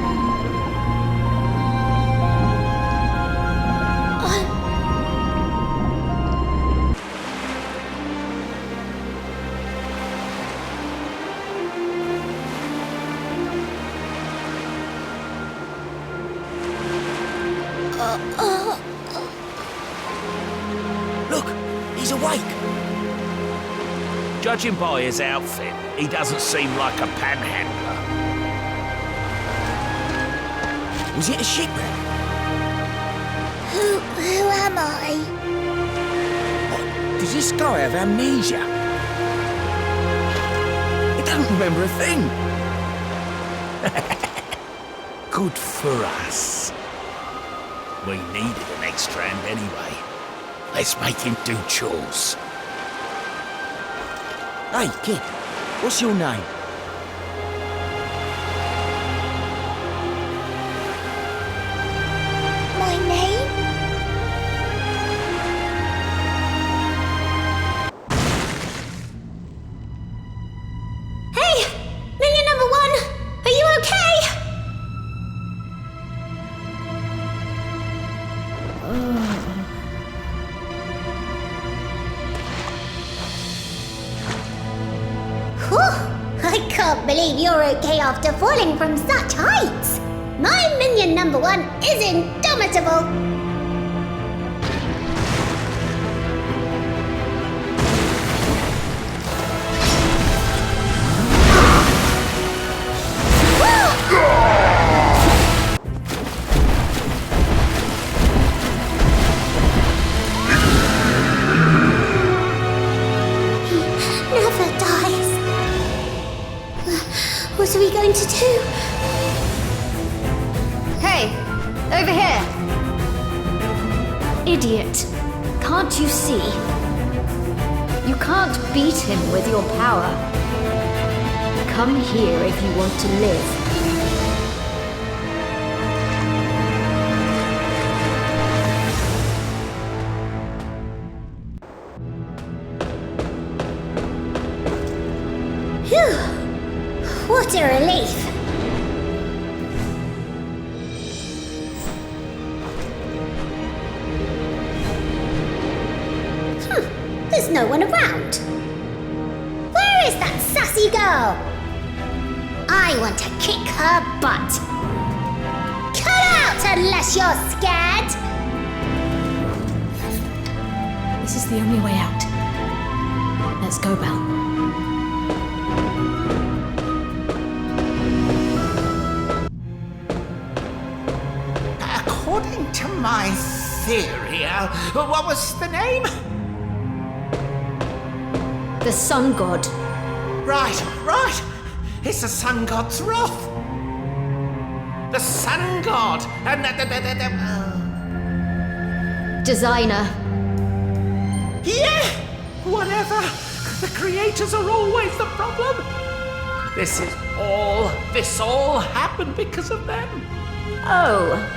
Look, he's awake. Judging by his outfit, he doesn't seem like a panhandler. Was it a shipwreck? Who am I? Does this guy have amnesia? He doesn't remember a thing. Good for us. We needed an extra hand anyway. Let's make him do chores. Hey, kid, what's your name? My name? believe you're okay after falling from such heights. My minion number 1 is indomitable. What are we going to do? Hey, over here! Idiot, can't you see? You can't beat him with your power. Come here if you want to live. What a relief! There's no one around. Where is that sassy girl? I want to kick her butt. Cut out unless you're scared! This is the only way out. Let's go, Belle. According to my theory, what was the name? The Sun God. Right. It's the Sun God's wrath. The Sun God. Designer. Yeah! Whatever. The creators are always the problem. This all happened because of them. Oh.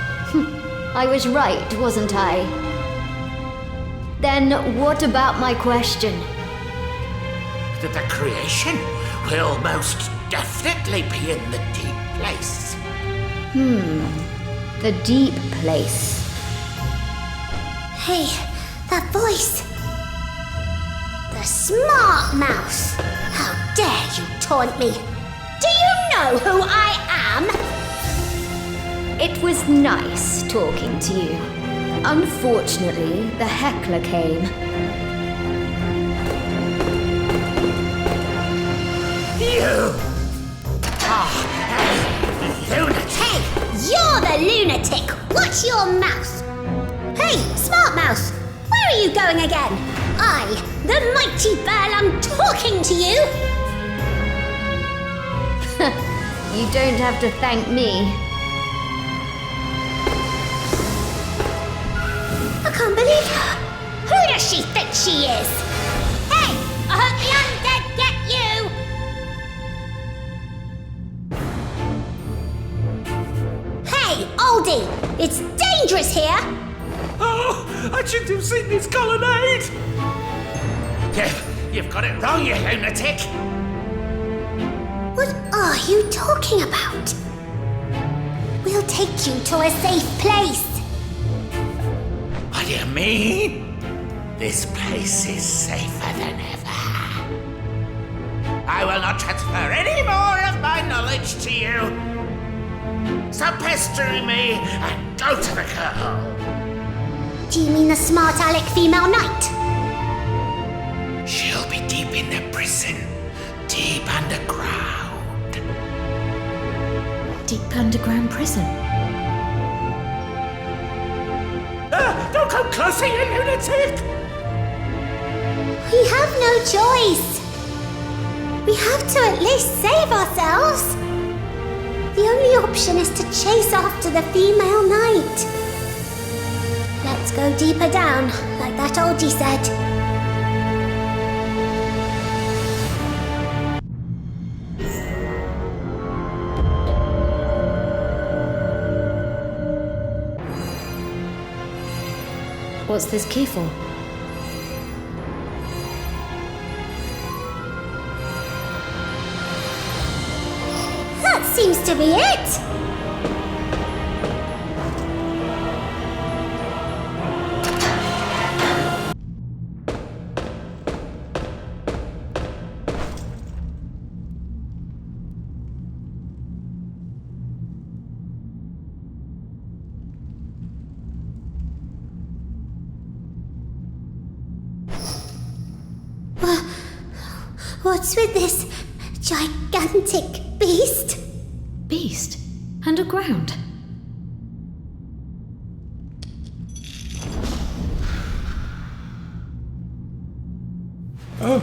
I was right, wasn't I? Then what about my question? The creation will most definitely be in the deep place. The deep place. Hey, that voice. The smart mouse. How dare you taunt me? Do you know who I am? It was nice talking to you. Unfortunately, the heckler came. You! Lunatic! Hey, you're the lunatic! Watch your mouth! Hey, smart mouse! Where are you going again? I, the mighty Belle, am talking to you! You don't have to thank me. I can't believe her! Who does she think she is? Hey, I hope the undead get you! Hey, oldie! It's dangerous here! Oh, I shouldn't have seen this colonnade! You've got it wrong, you lunatic! What are you talking about? We'll take you to a safe place. What do you mean? This place is safer than ever. I will not transfer any more of my knowledge to you. Stop pestering me and go to the girl. Do you mean the smart aleck female knight? She'll be deep in the prison. Deep underground. Deep underground prison. Don't come closer, you lunatic! We have no choice. We have to at least save ourselves. The only option is to chase after the female knight. Let's go deeper down, like that oldie said. What's this key for? That seems to be it! What's with this gigantic beast? Beast? Underground? Oh.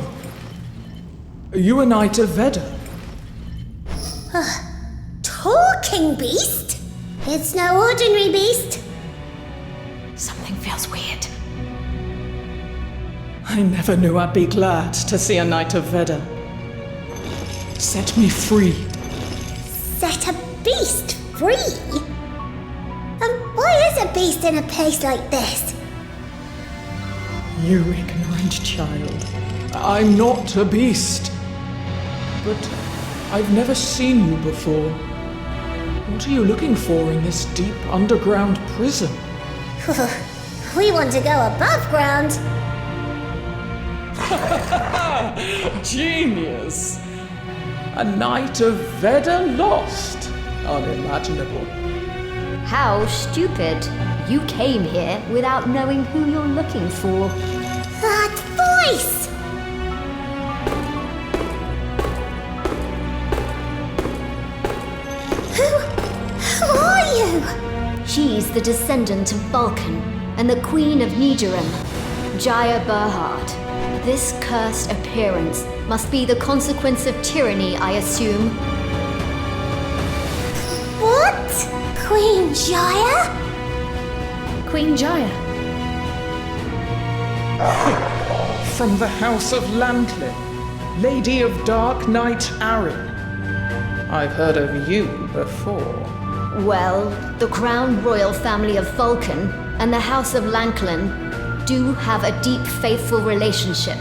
Are you a knight of Veda? Talking beast? It's no ordinary beast. Something feels weird. I never knew I'd be glad to see a knight of Veda. Set me free. Set a beast free? Why is a beast in a place like this? You ignorant child. I'm not a beast. But I've never seen you before. What are you looking for in this deep underground prison? We want to go above ground. Genius! A knight of Veda lost. Unimaginable. How stupid. You came here without knowing who you're looking for. That voice! Who are you? She's the descendant of Vulcan and the Queen of Nidoran, Jaya Berhard. This cursed appearance must be the consequence of tyranny, I assume. What? Queen Jaya? Queen Jaya. From the House of Lantlin, Lady of Dark Knight Arryn. I've heard of you before. Well, the Crown Royal family of Vulcan and the House of Lanklin do have a deep, faithful relationship.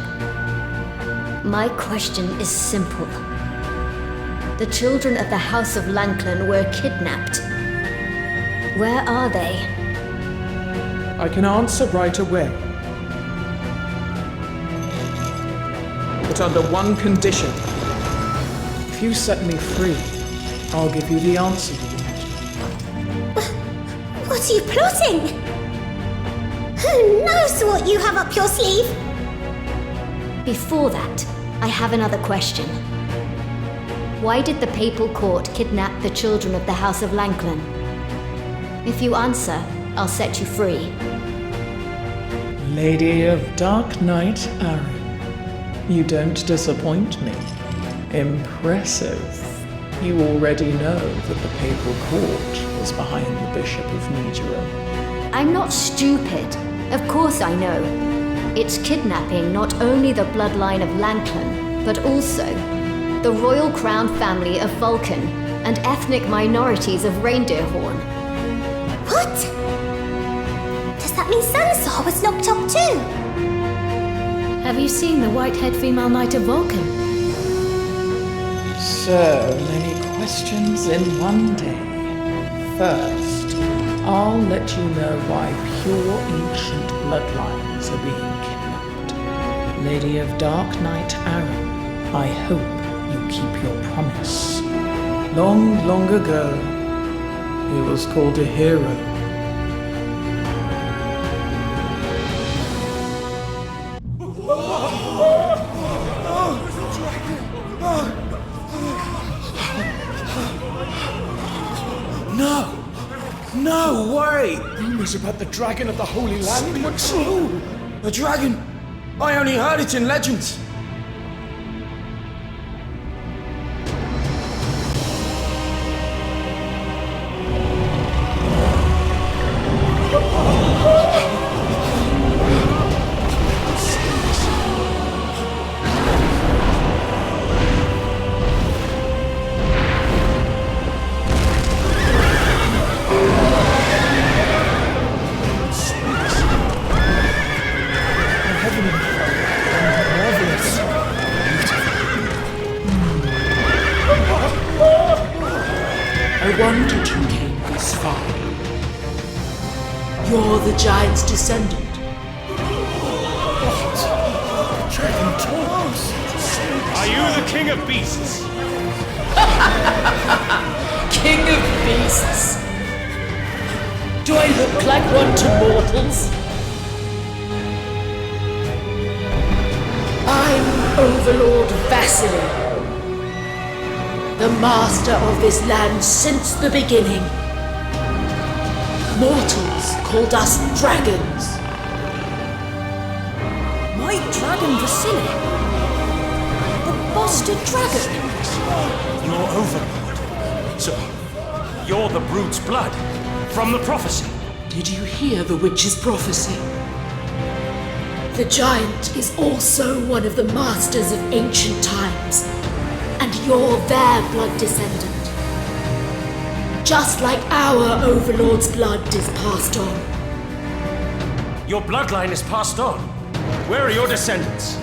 My question is simple. The children of the House of Lanklin were kidnapped. Where are they? I can answer right away. But under one condition. If you set me free, I'll give you the answer you want. What are you plotting? Who knows what you have up your sleeve? Before that, I have another question. Why did the Papal Court kidnap the children of the House of Lanklin? If you answer, I'll set you free. Lady of Dark Knight Arryn, you don't disappoint me. Impressive. You already know that the Papal Court was behind the Bishop of Nidoran. I'm not stupid. Of course I know. It's kidnapping not only the bloodline of Lanklin, but also the Royal Crown family of Vulcan and ethnic minorities of Reindeerhorn. What? Does that mean Sansar was locked up too? Have you seen the white-haired female knight of Vulcan? So many questions in one day. First, I'll let you know why pure ancient bloodlines are being kidnapped. Lady of Dark Knight Arryn, I hope you keep your promise. Long, long ago, he was called a hero. No way! Rumors about the dragon of the Holy Land were true! A dragon? I only heard it in legends. I wondered you came this far. You're the giant's descendant. What? The dragon talks. Are you the king of beasts? King of beasts? Do I look like one to mortals? I'm Overlord Vasily, the master of this land since the beginning. Mortals called us dragons. My dragon Vasily? The bastard dragon? Your overlord. So, you're the brute's blood from the prophecy. Did you hear the witch's prophecy? The giant is also one of the masters of ancient times, and you're their blood descendant. Just like our overlord's blood is passed on. Your bloodline is passed on. Where are your descendants?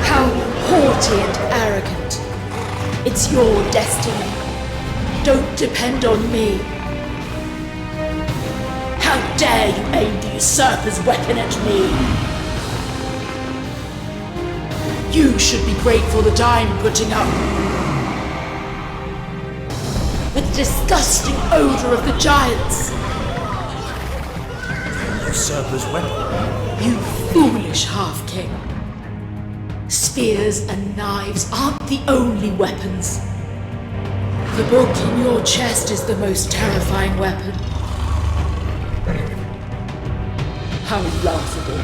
How haughty and arrogant. It's your destiny. Don't depend on me. How dare you aim the usurper's weapon at me? You should be grateful that I'm putting up with the disgusting odor of the giants. Usurper's weapon? You foolish half-king. Spears and knives aren't the only weapons. The book in your chest is the most terrifying weapon. How laughable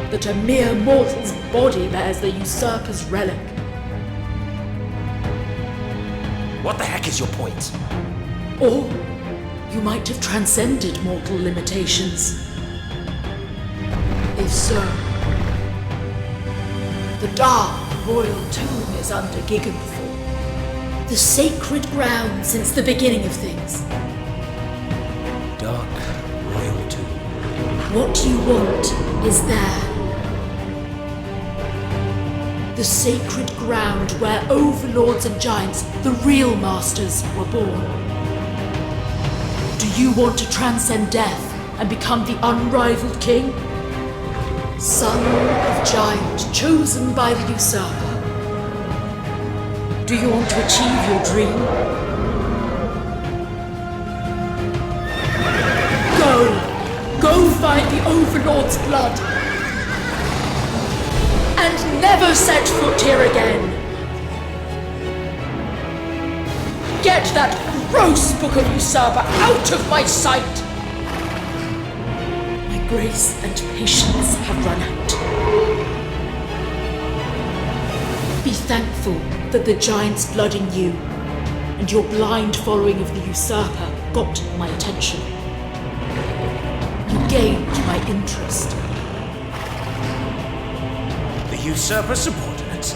that a mere mortal's body bears the usurper's relic. What the heck is your point? Or you might have transcended mortal limitations. If so, the dark royal tomb is under Gigantfall, the sacred ground since the beginning of things. Dark royal tomb. What you want is there. The sacred ground where overlords and giants, the real masters, were born. Do you want to transcend death and become the unrivaled king? Son of giant, chosen by the usurper. Do you want to achieve your dream? Go find the overlord's blood. And never set foot here again. Get that gross book of usurper out of my sight. My grace and patience have run out. Be thankful that the giant's blood in you and your blind following of the usurper got my attention. You gained my interest. The usurper's subordinates?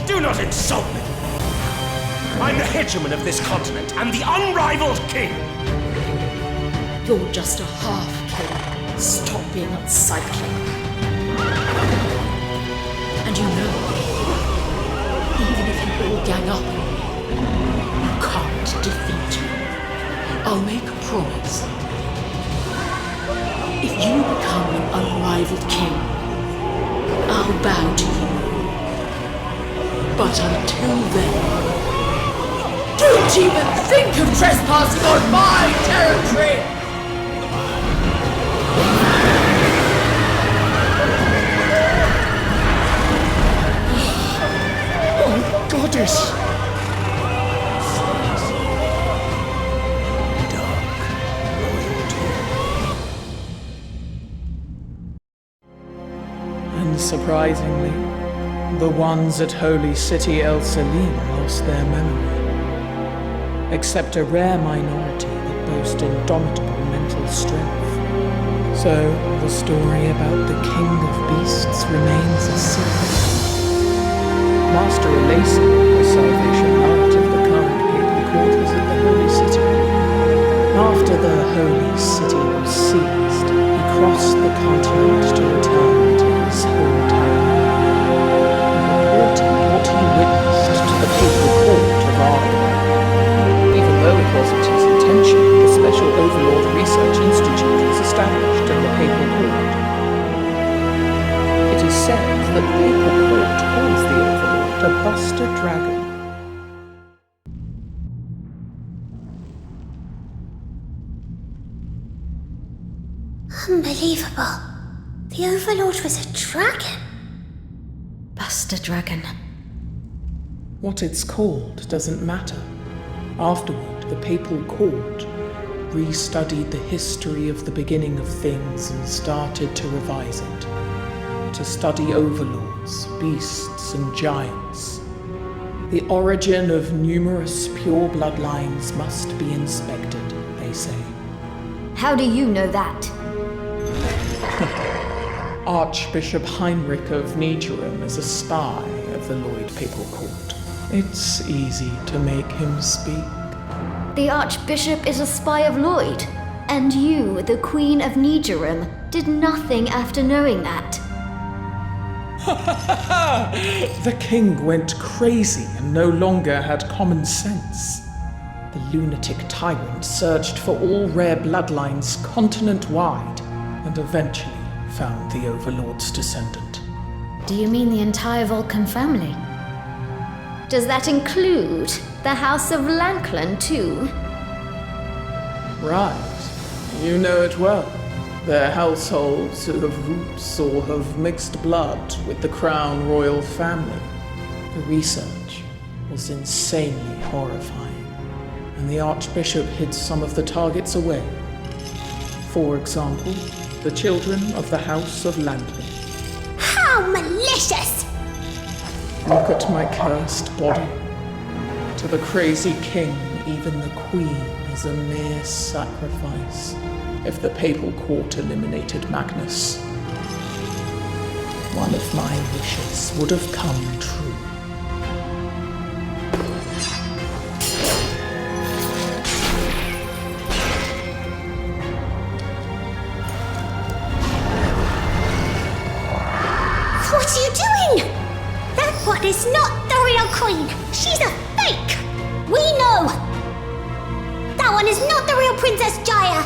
Do not insult me! I'm the hegemon of this continent and the unrivaled king! You're just a half-king. Stop being unsightly. And you know, even if you all gang up, you can't defeat me. I'll make a promise. If you become an unrivaled king, I'll bow to you. But until then, don't even think of trespassing on my territory! Oh, goddess! Unsurprisingly, the ones at Holy City El Salim lost their memory. Except a rare minority that boast indomitable mental strength. So, the story about the King of Beasts remains a secret. Master Abyssal, the Salvation Knight of the current papal court, was at the Holy City. After the Holy City was seized, he crossed the continent to return to his hometown, reporting what he witnessed to the papal court of Arda. Even though it wasn't his intention, the Special Overlord Research Institute was established in the papal court. It is said that the papal court calls the Overlord a bastard dragon. Unbelievable. The Overlord was a dragon. Buster Dragon. What it's called doesn't matter. Afterward, the Papal Court restudied the history of the beginning of things and started to revise it. To study overlords, beasts, and giants. The origin of numerous pure bloodlines must be inspected, they say. How do you know that? Archbishop Heinrich of Nigerum is a spy of the Lloyd Papal Court. It's easy to make him speak. The Archbishop is a spy of Lloyd, and you, the Queen of Nigerum, did nothing after knowing that. The king went crazy and no longer had common sense. The lunatic Tyrant searched for all rare bloodlines continent-wide and eventually found the Overlord's descendant. Do you mean the entire Vulcan family? Does that include the House of Lankland too? Right. You know it well. Their households have roots or have mixed blood with the Crown Royal family. The research was insanely horrifying, and the Archbishop hid some of the targets away. For example, the children of the House of Lankland. How malicious! Look at my cursed body. To the crazy king, even the queen is a mere sacrifice. If the Papal Court eliminated Magnus, one of my wishes would have come true. What are you doing? That one is not the real queen. She's a fake. We know. That one is not the real Princess Jaya.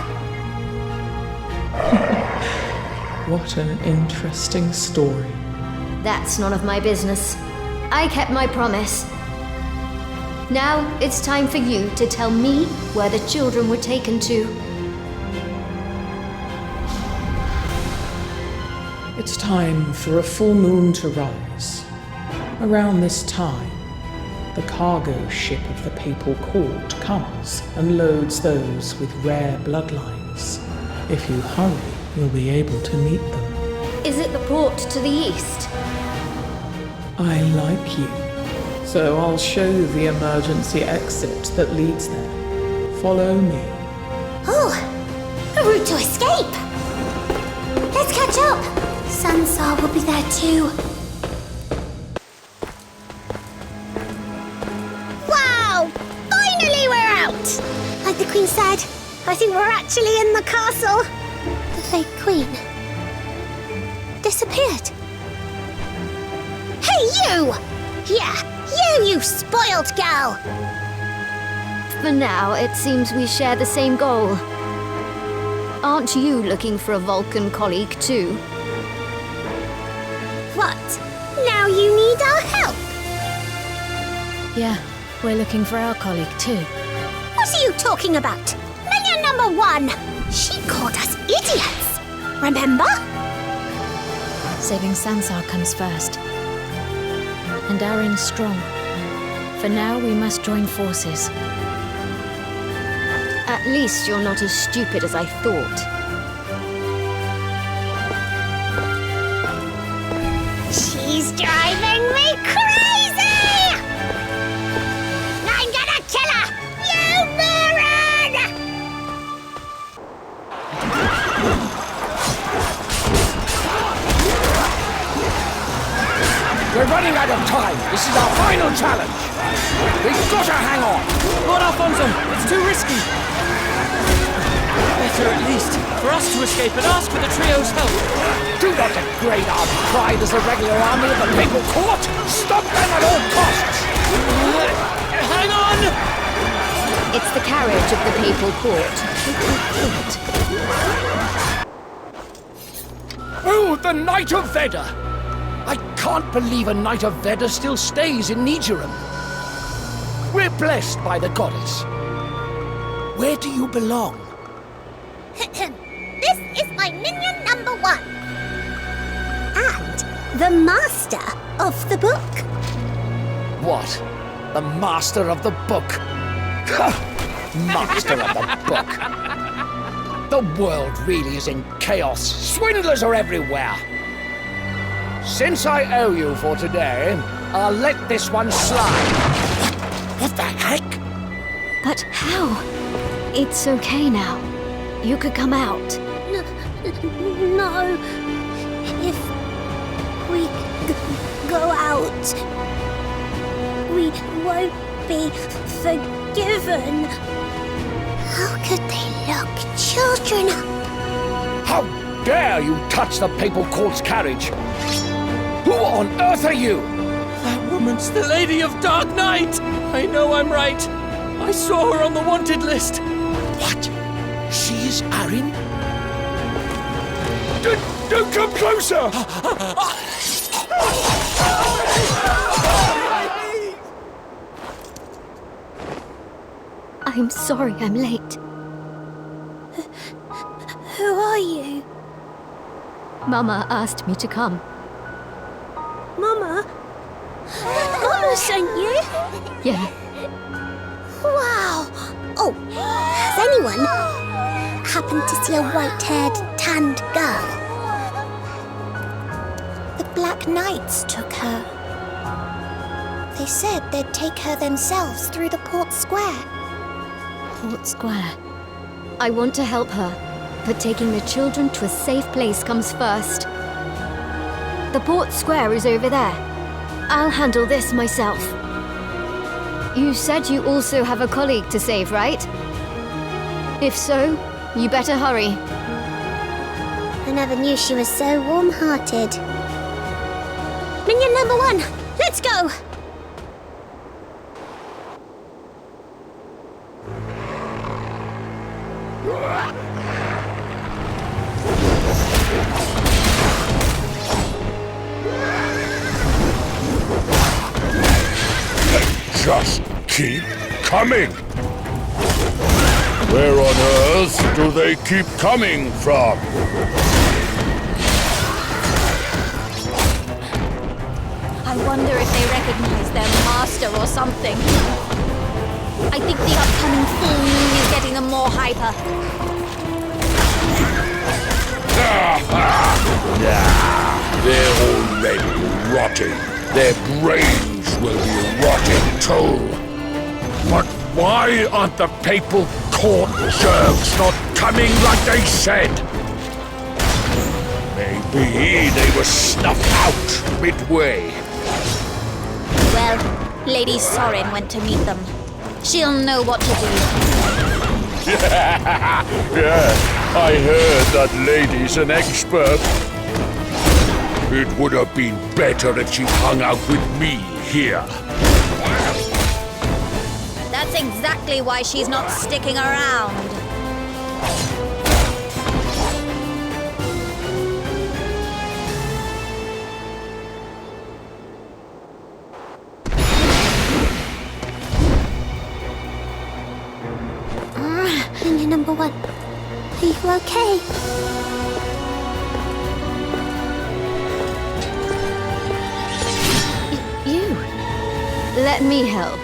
What an interesting story. That's none of my business. I kept my promise. Now it's time for you to tell me where the children were taken to. It's time for a full moon to rise. Around this time, the cargo ship of the Papal Court comes and loads those with rare bloodlines. If you hurry, you'll be able to meet them. Is it the port to the east? I like you, so I'll show you the emergency exit that leads there. Follow me. Oh, a route to escape. Let's catch up. Sansar will be there too. Wow! Finally we're out! Like the Queen said, I think we're actually in the castle. The fake Queen disappeared. Hey, you! Yeah, you spoiled gal! For now, it seems we share the same goal. Aren't you looking for a Vulcan colleague too? What? Now you need our help? Yeah, we're looking for our colleague too. What are you talking about? Minion number 1! She called us idiots! Remember? Saving Sansar comes first. And Arin's strong. For now, we must join forces. At least you're not as stupid as I thought. She's driving me crazy! I'm gonna kill her! You moron! We're running out of time. This is our final challenge. We've got to hang on. Lord Alfonso, it's too risky. Better at least for us to escape and ask for the trio's help. Do not degrade our pride as a regular army of the Papal Court. Stop them at all costs. Hang on! It's the carriage of the Papal Court. Oh, the Knight of Veda! I can't believe a Knight of Veda still stays in Nigerum. We're blessed by the goddess. Where do you belong? This is my minion number 1. and the master of the book. What? The master of the book? Master of the book? The world really is in chaos. Swindlers are everywhere. Since I owe you for today, I'll let this one slide. What the heck? But how? It's okay now. You could come out. No. If we go out, we won't be forgiven. How could they lock children up? How dare you touch the papal court's carriage? Who on earth are you? That woman's the Lady of Dark Night! I know I'm right. I saw her on the wanted list. What? She is Arin? Don't come closer! I'm sorry I'm late. Who are you? Mama asked me to come. Mama? Mama sent you? Yeah. Wow! Oh, has anyone happened to see a white-haired, tanned girl? The Black Knights took her. They said they'd take her themselves through the Port Square. Port Square. I want to help her, but taking the children to a safe place comes first. The Port Square is over there. I'll handle this myself. You said you also have a colleague to save, right? If so, you better hurry. I never knew she was so warm-hearted. Minion number 1, let's go! Just keep coming! Where on earth do they keep coming from? I wonder if they recognize their master or something. I think the upcoming full moon is getting them more hyper. They're already rotting. Their brains will be rotting too. But why aren't the papal court jerks not coming like they said? Maybe they were snuffed out midway. Well, Lady Sorin went to meet them. She'll know what to do. Yeah, I heard that lady's an expert. It would have been better if she hung out with me here. That's exactly why she's not sticking around. Minion number 1, are you okay? You? Let me help.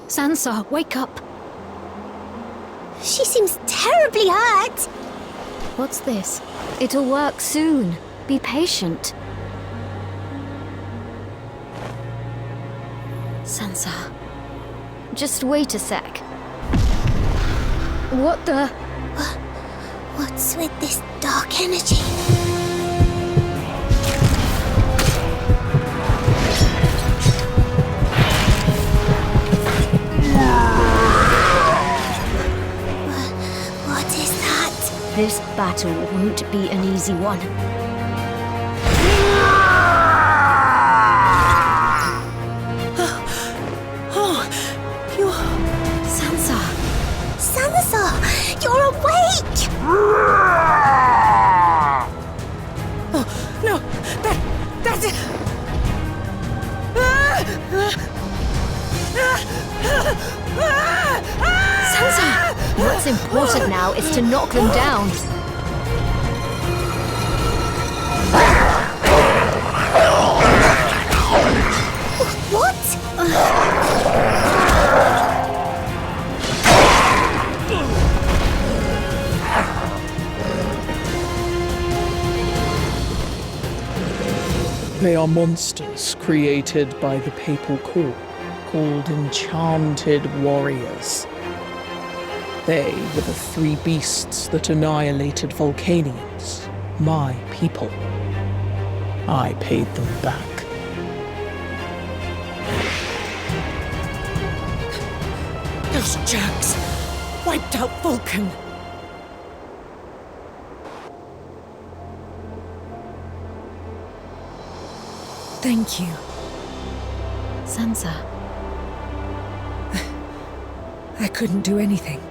Sansa, wake up. She seems terribly hurt. What's this? It'll work soon. Be patient. Sansa, just wait a sec. What the? What's with this dark energy? What is that? This battle won't be an easy one. Sansa, you're awake! Oh, no! That's it! Sansa, what's What's important now is to knock them down. What? They are monsters created by the Papal Court, called Enchanted Warriors. They were the 3 beasts that annihilated Vulcanians, my people. I paid them back. Those jerks wiped out Vulcan. Thank you. Sansa. I couldn't do anything.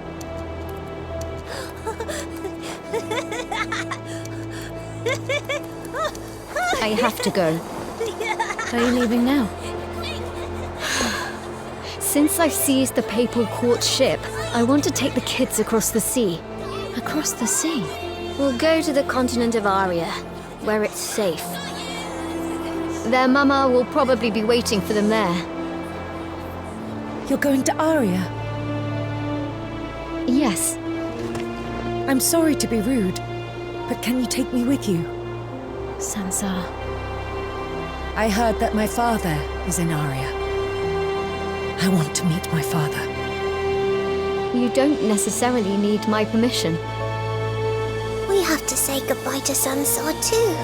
I have to go. Are you leaving now? Since I've seized the Papal Court ship, I want to take the kids across the sea. Across the sea? We'll go to the continent of Aria, where it's safe. Their mama will probably be waiting for them there. You're going to Aria? Yes. I'm sorry to be rude, but can you take me with you? Sansa. I heard that my father is in Aria. I want to meet my father. You don't necessarily need my permission. We have to say goodbye to Sansa too.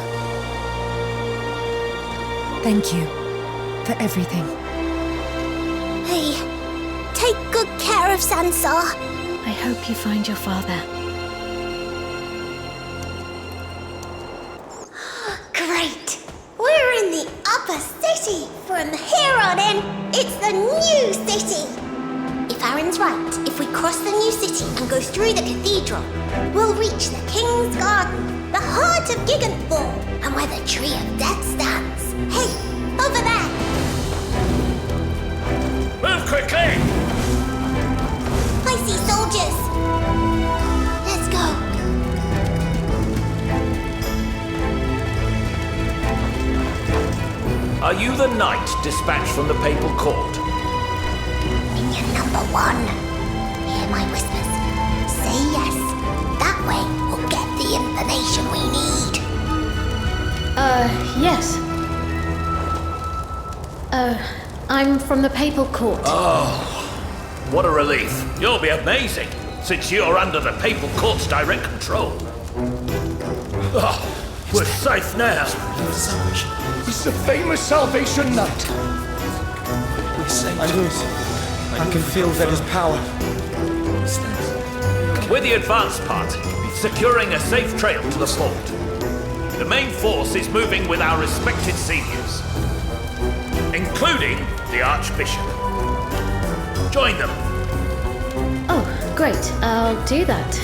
Thank you for everything. Hey, take good care of Sansa. I hope you find your father. Great! We're in the upper city! From here on in, it's the new city! If Aaron's right, if we cross the new city and go through the cathedral, we'll reach the King's Garden, the heart of Gigantfall, and where the Tree of Death stands. Hey, over there! Move quickly! I see soldiers! Let's go! Are you the knight dispatched from the Papal Court? Minion number 1. Hear my whispers. Say yes. That way we'll get the information we need. Yes. I'm from the Papal Court. Oh, what a relief. You'll be amazing, since you're under the Papal Court's direct control. Oh, we're safe now. He's the famous Salvation Knight. I can feel Veda's power. We're the advance party, securing a safe trail to the fort. The main force is moving with our respected seniors, including the Archbishop. Join them. Oh, great. I'll do that.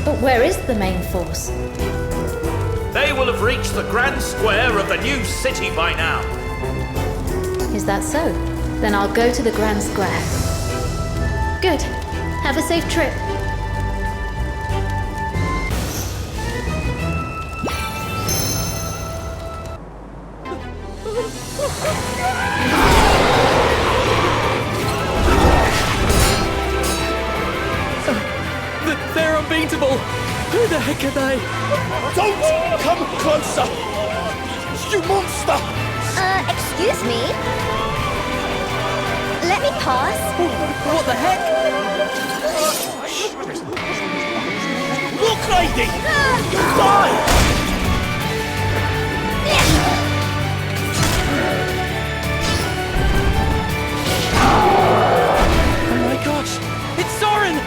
But where is the main force? They will have reached the grand square of the new city by now. Is that so? Then I'll go to the Grand Square. Good. Have a safe trip. They're unbeatable! Who the heck are they? Don't come closer! You monster! Excuse me? Let me pass. What the heck? Look, lady! Die! Oh my gosh! It's Soren!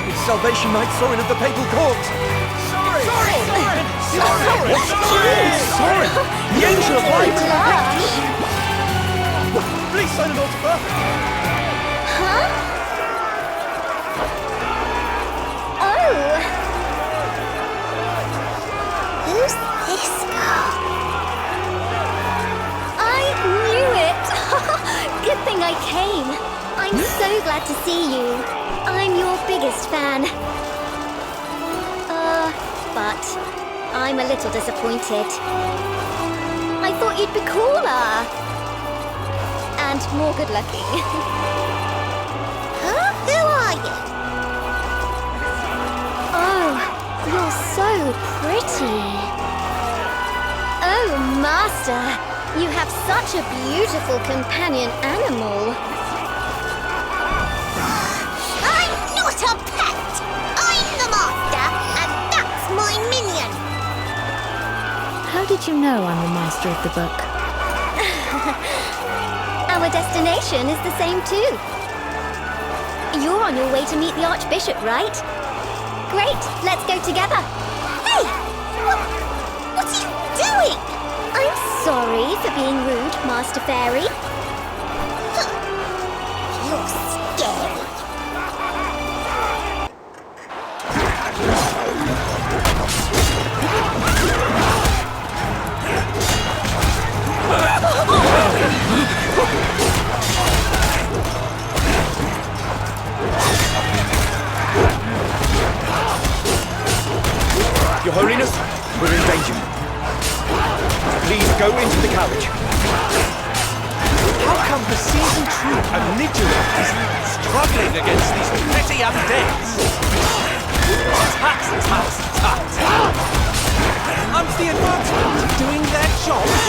It's Salvation Knight Soren of the Papal Court! Soren! Soren! The Angel of Light! Please sign an autograph! Huh? Oh! Who's this girl? I knew it! Good thing I came. I'm so glad to see you. I'm your biggest fan. But I'm a little disappointed. I thought you'd be cooler. And more good-looking. Huh? Who are you? Oh, you're so pretty. Oh, Master, you have such a beautiful companion animal. I'm not a pet! I'm the Master, and that's my minion! How did you know I'm the master of the book? Our destination is the same too. You're on your way to meet the Archbishop, right? Great, let's go together. Hey! What are you doing? I'm sorry for being rude, Master Fairy. You're scary. Your Holiness, we're in danger. Please go into the carriage. How come the seasoned troop of Nidoran is struggling against these petty undeads? Tut, tut, tut. Aren't the advancement doing their jobs?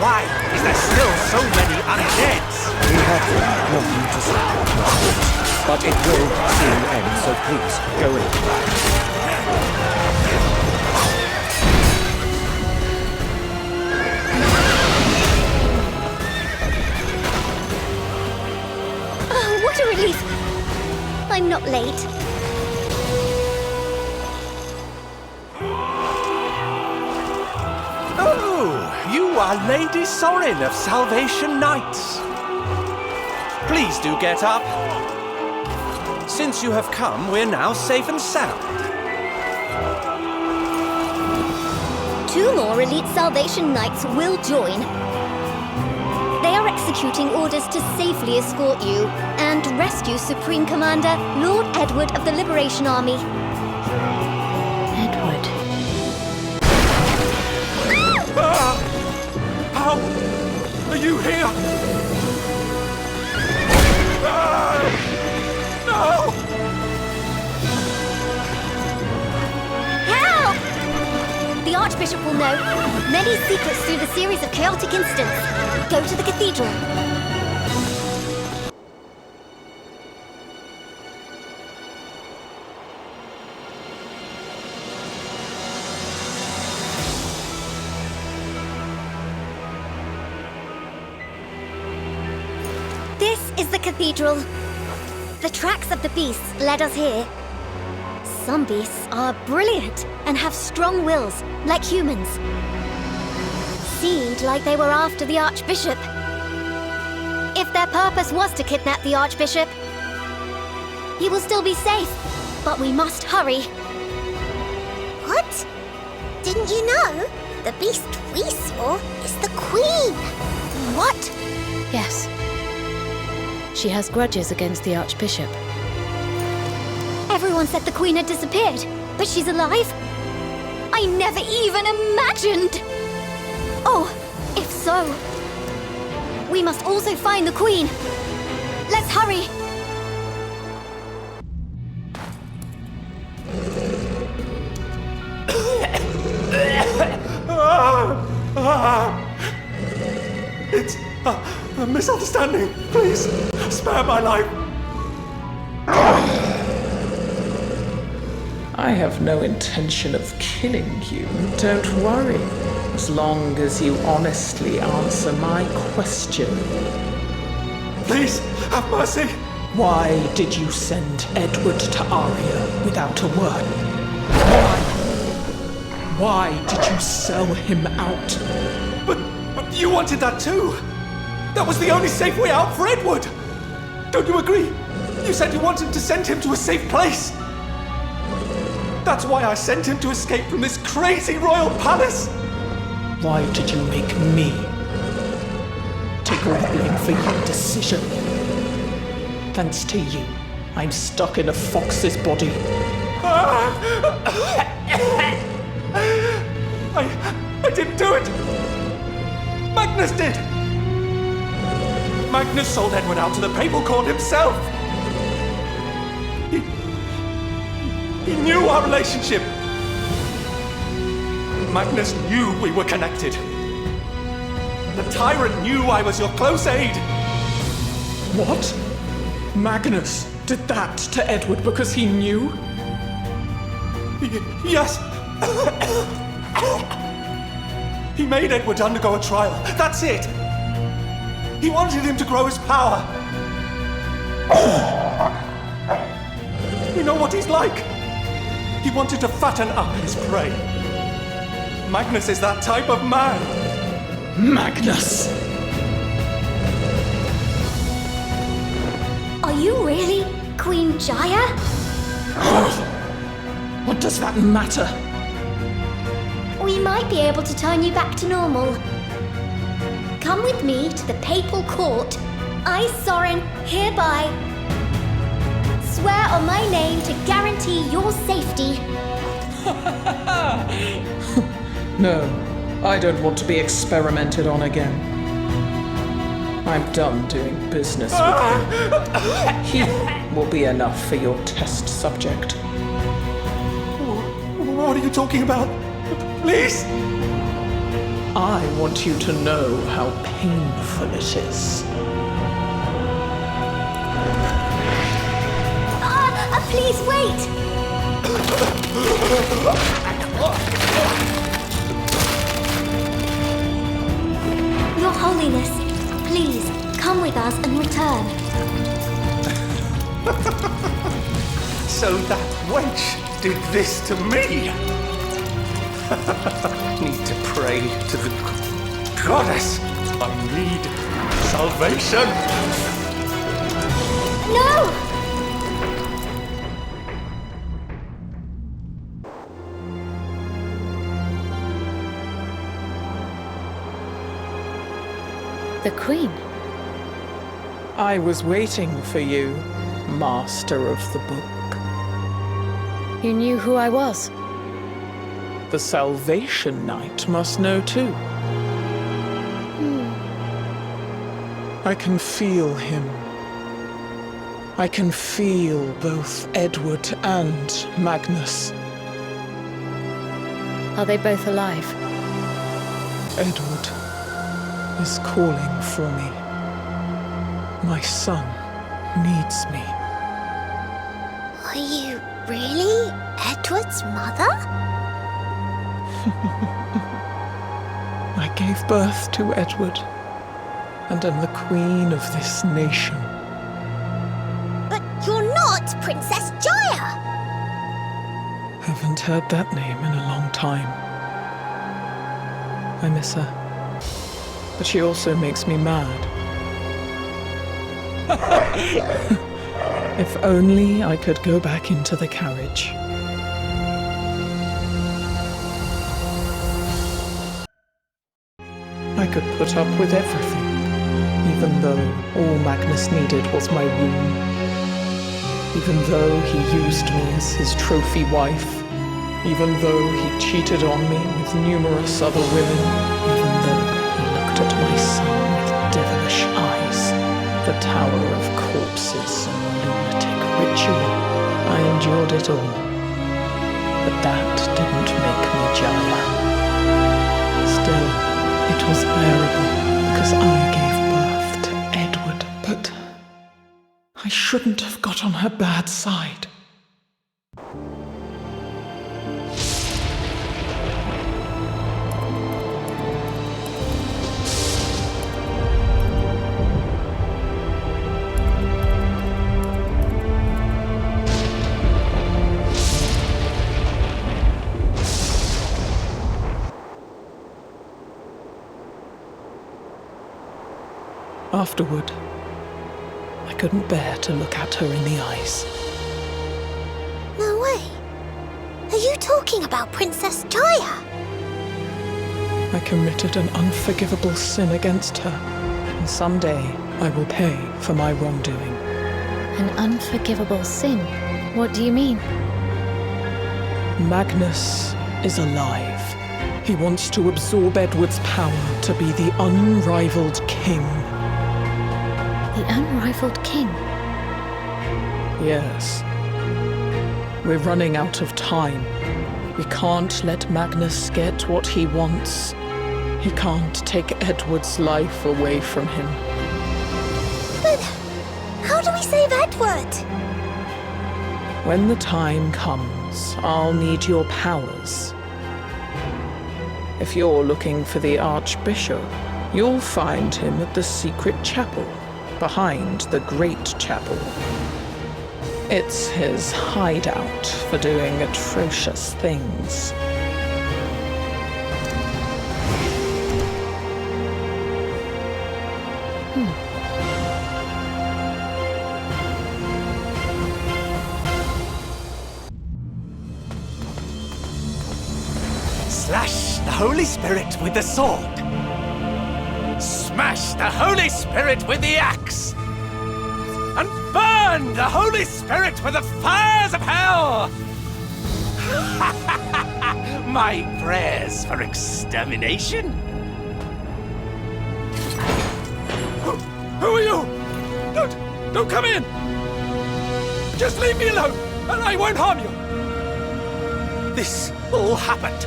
Why is there still so many undeads? We have nothing to say, but it will soon end, so please, go in. Oh, what a relief! I'm not late. Oh, you are Lady Sorin of Salvation Knights. Please do get up. Since you have come, we're now safe and sound. 2 more elite Salvation Knights will join. They are executing orders to safely escort you and rescue Supreme Commander Lord Edward of the Liberation Army. Edward. How are you here? No! Help! The Archbishop will know many secrets through the series of chaotic incidents. Go to the Cathedral. This is the Cathedral. The tracks of the beasts led us here. Some beasts are brilliant and have strong wills, like humans. Seemed like they were after the Archbishop. If their purpose was to kidnap the Archbishop, he will still be safe, but we must hurry. What? Didn't you know? The beast we saw is the Queen. What? Yes. She has grudges against the Archbishop. Everyone said the Queen had disappeared, but she's alive? I never even imagined! Oh, if so, we must also find the Queen. Let's hurry! It's a misunderstanding. Please, spare my life. I have no intention of killing you. Don't worry. As long as you honestly answer my question. Please, have mercy. Why did you send Edward to Aria without a word? Why did you sell him out? But you wanted that too. That was the only safe way out for Edward. Don't you agree? You said you wanted to send him to a safe place. That's why I sent him to escape from this crazy royal palace. Why did you make me take all the blame for your decision? Thanks to you, I'm stuck in a fox's body. I didn't do it! Magnus did! Magnus sold Edward out to the papal court himself! He knew our relationship! Magnus knew we were connected. The Tyrant knew I was your close aide! What? Magnus did that to Edward because he knew? Yes! He made Edward undergo a trial. That's it! He wanted him to grow his power. You know what he's like? He wanted to fatten up his prey. Magnus is that type of man. Magnus! Are you really Queen Jaya? What does that matter? We might be able to turn you back to normal. Come with me to the papal court. I, Soren, hereby swear on my name to guarantee your safety. No, I don't want to be experimented on again. I'm done doing business with him. He will be enough for your test subject. What are you talking about? Please! I want you to know how painful it is. Please wait! Your Holiness, please come with us and return. So that wench did this to me! Need to pray to the goddess. I need salvation. No! The Queen? I was waiting for you, Master of the Book. You knew who I was? The Salvation Knight must know too. I can feel him. I can feel both Edward and Magnus. Are they both alive? Edward is calling for me. My son needs me. Are you really Edward's mother? I gave birth to Edward, and am the queen of this nation. But you're not Princess Jaya! Haven't heard that name in a long time. I miss her. But she also makes me mad. If only I could go back into the carriage. I could put up with everything, even though all Magnus needed was my womb. Even though he used me as his trophy wife. Even though he cheated on me with numerous other women. Even though he looked at my son with devilish eyes. The Tower of Corpses and lunatic ritual. I endured it all. But that didn't make me Jaya. Still, it was bearable because I gave birth to Edward, but I shouldn't have got on her bad side. Afterward, I couldn't bear to look at her in the eyes. No way. Are you talking about Princess Jaya? I committed an unforgivable sin against her, and someday I will pay for my wrongdoing. An unforgivable sin? What do you mean? Magnus is alive. He wants to absorb Edward's power to be the unrivaled king. The unrivaled king? Yes. We're running out of time. We can't let Magnus get what he wants. He can't take Edward's life away from him. But how do we save Edward? When the time comes, I'll need your powers. If you're looking for the Archbishop, you'll find him at the secret chapel, behind the Great Chapel. It's his hideout for doing atrocious things. Slash the Holy Spirit with the sword. Smash the Holy Spirit with the axe. And burn the Holy Spirit with the fires of hell! My prayers for extermination? Who are you? Don't come in! Just leave me alone, and I won't harm you! This all happened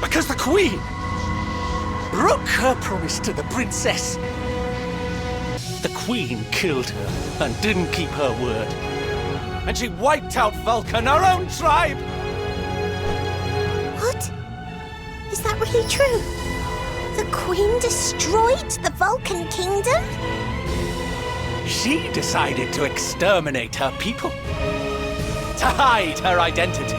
because the Queen broke her promise to the princess. The Queen killed her and didn't keep her word. And she wiped out Vulcan, her own tribe! What? Is that really true? The Queen destroyed the Vulcan Kingdom? She decided to exterminate her people. To hide her identity.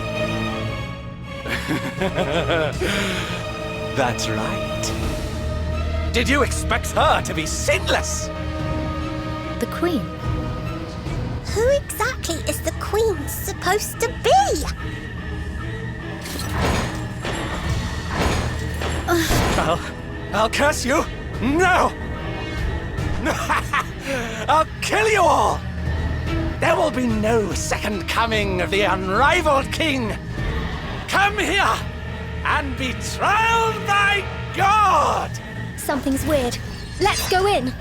That's right. Did you expect her to be sinless? The Queen? Who exactly is the Queen supposed to be? I'll curse you! No! I'll kill you all! There will be no second coming of the unrivaled king! Come here and be trialed by God! Something's weird. Let's go in.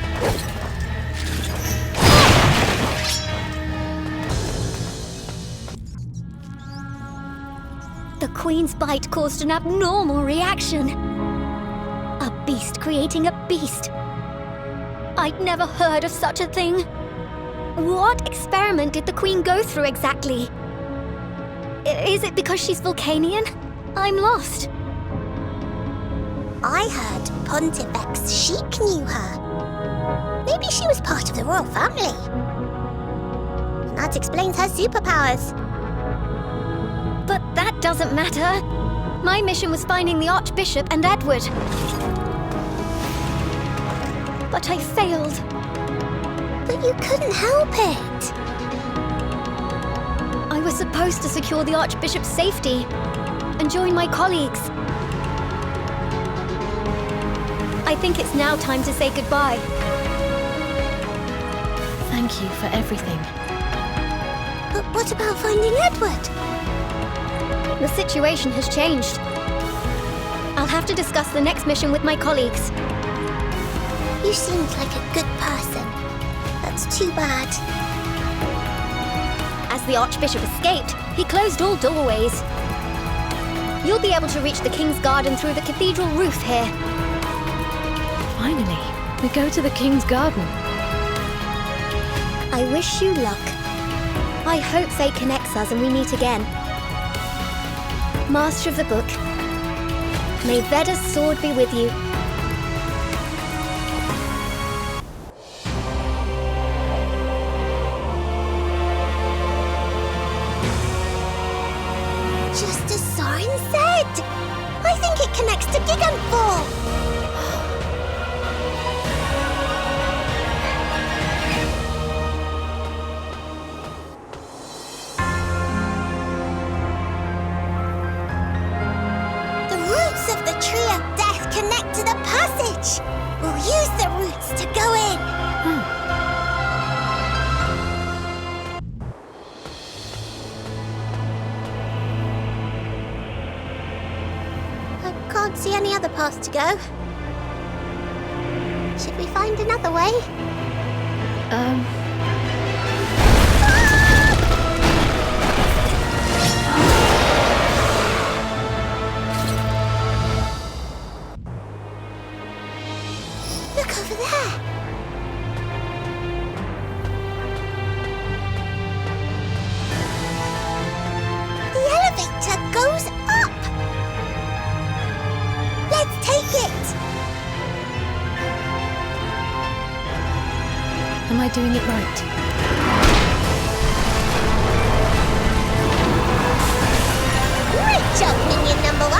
The Queen's bite caused an abnormal reaction. A beast creating a beast. I'd never heard of such a thing. What experiment did the Queen go through exactly? Is it because she's Vulcanian? I'm lost. I heard Pontifex Sheik knew her. Maybe she was part of the royal family. That explains her superpowers. But that doesn't matter. My mission was finding the Archbishop and Edward. But I failed. But you couldn't help it. I was supposed to secure the Archbishop's safety and join my colleagues. I think it's now time to say goodbye. Thank you for everything. But what about finding Edward? The situation has changed. I'll have to discuss the next mission with my colleagues. You seemed like a good person. That's too bad. As the Archbishop escaped, he closed all doorways. You'll be able to reach the King's Garden through the cathedral roof here. Finally, we go to the King's Garden. I wish you luck. I hope fate connects us and we meet again. Master of the Book, may Veda's sword be with you. Just as Soren said! I think it connects to Gigantfall! The roots of the Tree of Death connect to the passage! We'll use the roots to go in! can't see any other path to go. Should we find another way? Look over there! The elevator goes up! Let's take it! Am I doing it right? Great job, minion number 1!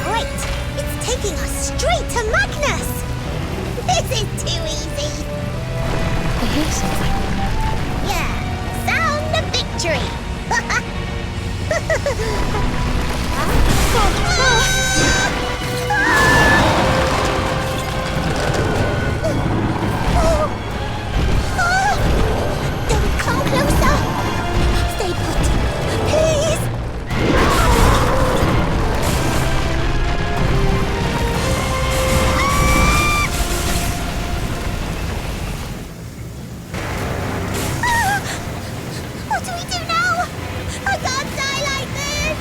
Great! It's taking us straight to Magnus! This is too easy! I hear something. Yeah, sound of victory! Don't come closer! Stay put, please! What do we do now? I can't die like this!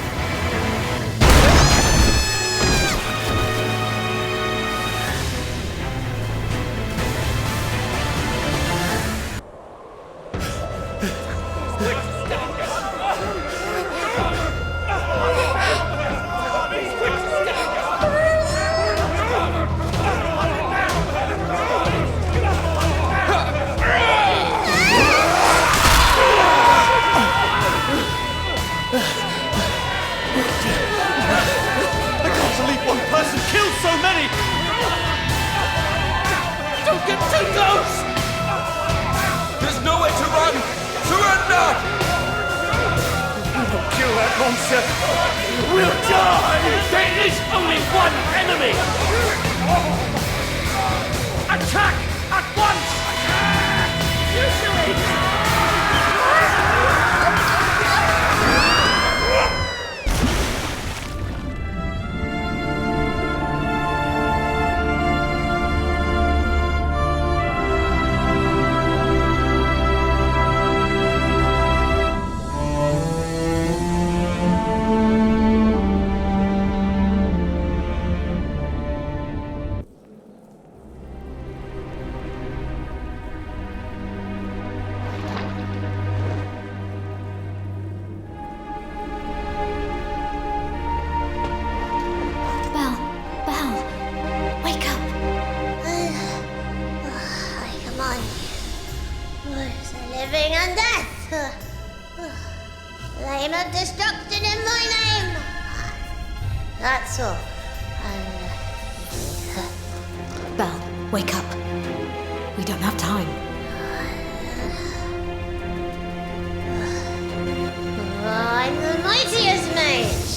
I can't believe one person killed so many! Don't get too close! There's nowhere to run! Surrender! If we don't kill that monster, We'll die! There is only one enemy! Attack at once! Usually! Flame of destruction in my name! That's all. Belle, wake up. We don't have time. I'm the mightiest mage!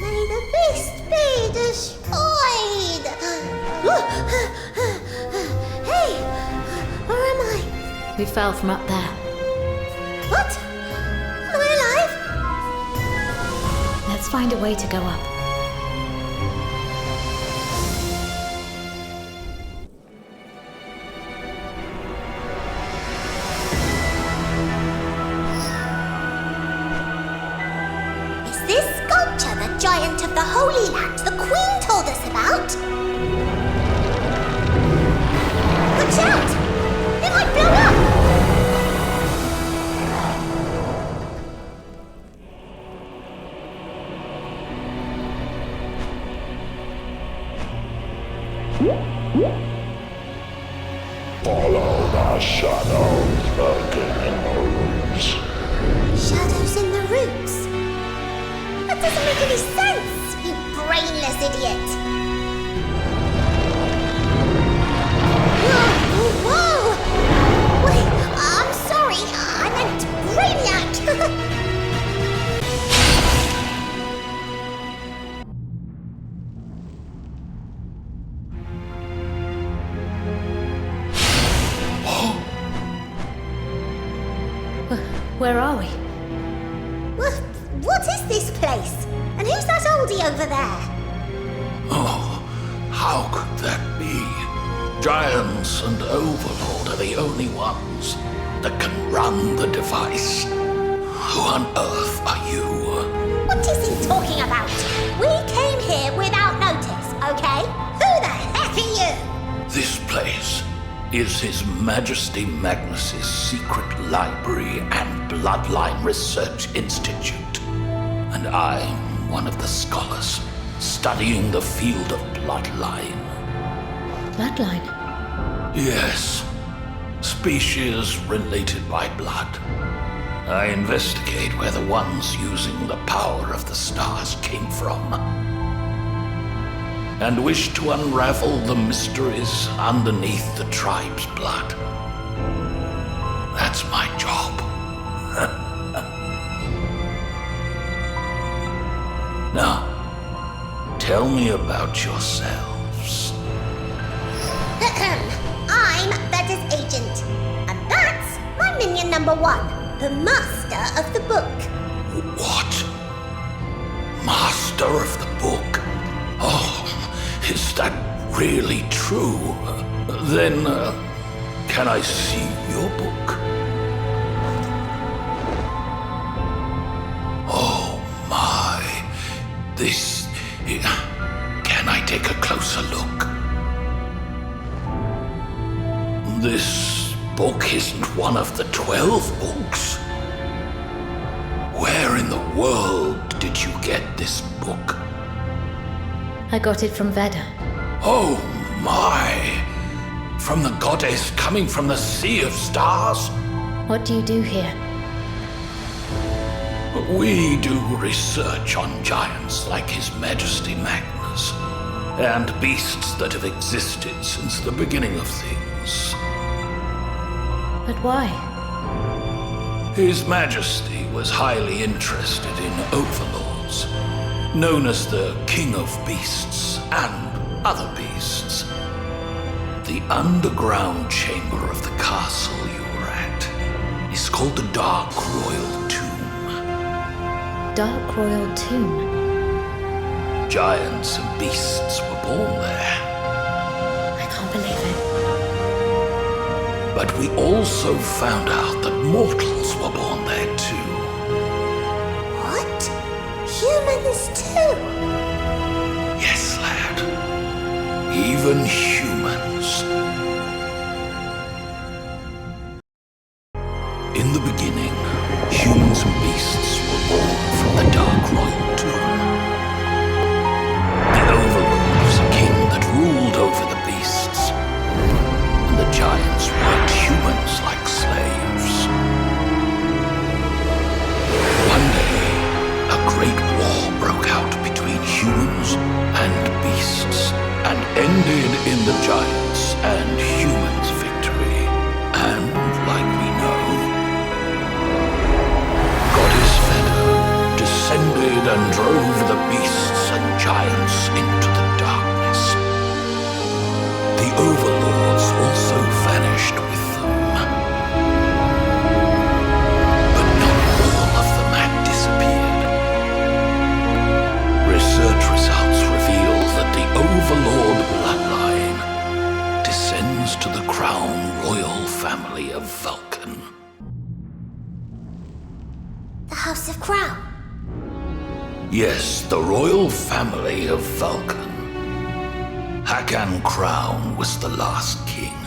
May the beast be destroyed! Hey! Where am I? We fell from up there. What? Am I alive? Let's find a way to go up. Is this sculpture the giant of the Holy Land the Queen told us about? Watch out! It might blow up! Follow the shadows lurking in the roots. Shadows in the roots? That doesn't make any sense, you brainless idiot! Whoa! Wait, I'm sorry, I meant brainiac! Where are we? What is this place? And who's that oldie over there? Oh, how could that be? Giants and Overlord are the only ones that can run the device. Who on earth are you? What is he talking about? We came here without notice, okay? Who the heck are you? This place is His Majesty Magnus's secret library and bloodline research institute. And I'm one of the scholars studying the field of bloodline. Bloodline? Yes. Species related by blood. I investigate where the ones using the power of the stars came from. And wish to unravel the mysteries underneath the tribe's blood. That's my job. Now, tell me about yourselves. I'm Veda's agent. And that's my minion number 1, the Master of the Book. What? Master of the Book? Oh, is that really true? Then, can I see your book? Oh my. This... Can I take a closer look? This book isn't one of the 12 books. Where in the world did you get this book? I got it from Veda. Oh my! From the goddess coming from the sea of stars? What do you do here? We do research on giants like His Majesty Magnus, and beasts that have existed since the beginning of things. But why? His Majesty was highly interested in overlords, known as the King of Beasts and other beasts. The underground chamber of the castle you were at is called the Dark Royal Tomb. Dark Royal Tomb? Giants and beasts were born there. I can't believe it. But we also found out that mortals were born there too. What? Humans too? Yes, lad. Even humans. In the beginning, humans and beasts were born from the Dark Royal Tomb. The Overlord was a king that ruled over the beasts, and the giants worked humans like slaves. One day, a great war broke out between humans and beasts, and ended in the giants and humans' victory. And, like we know, Goddess Veda descended and drove the beasts and giants into the darkness. The overlords also vanished with them. But not all of them had disappeared. Research results reveal that the overlord bloodline descends to the crown royal family of Vulcan. The House of Crown? Yes, the royal family of Vulcan. Hakan Crown was the last king,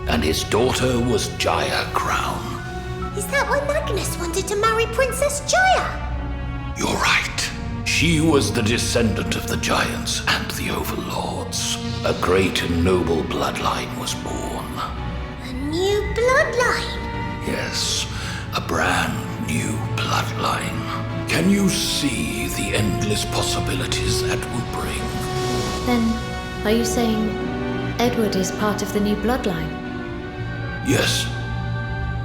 and his daughter was Jaya Crown. Is that why Magnus wanted to marry Princess Jaya? You're right. She was the descendant of the giants and the overlords. A great and noble bloodline was born. A new bloodline? Yes, a brand new bloodline. Can you see the endless possibilities that will bring? Then, are you saying Edward is part of the new bloodline? Yes,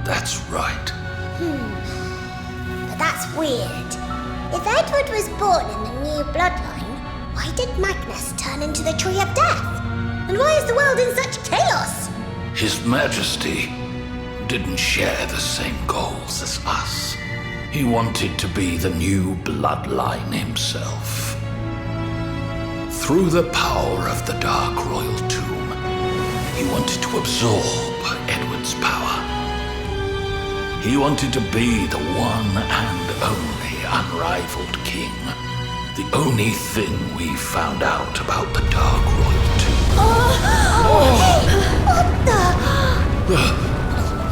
that's right. But that's weird. If Edward was born in the new bloodline, why did Magnus turn into the Tree of Death? And why is the world in such chaos? His Majesty didn't share the same goals as us. He wanted to be the new bloodline himself. Through the power of the Dark Royal Tomb, he wanted to absorb Edward's power. He wanted to be the one and only unrivaled king. The only thing we found out about the Dark Royal Tomb.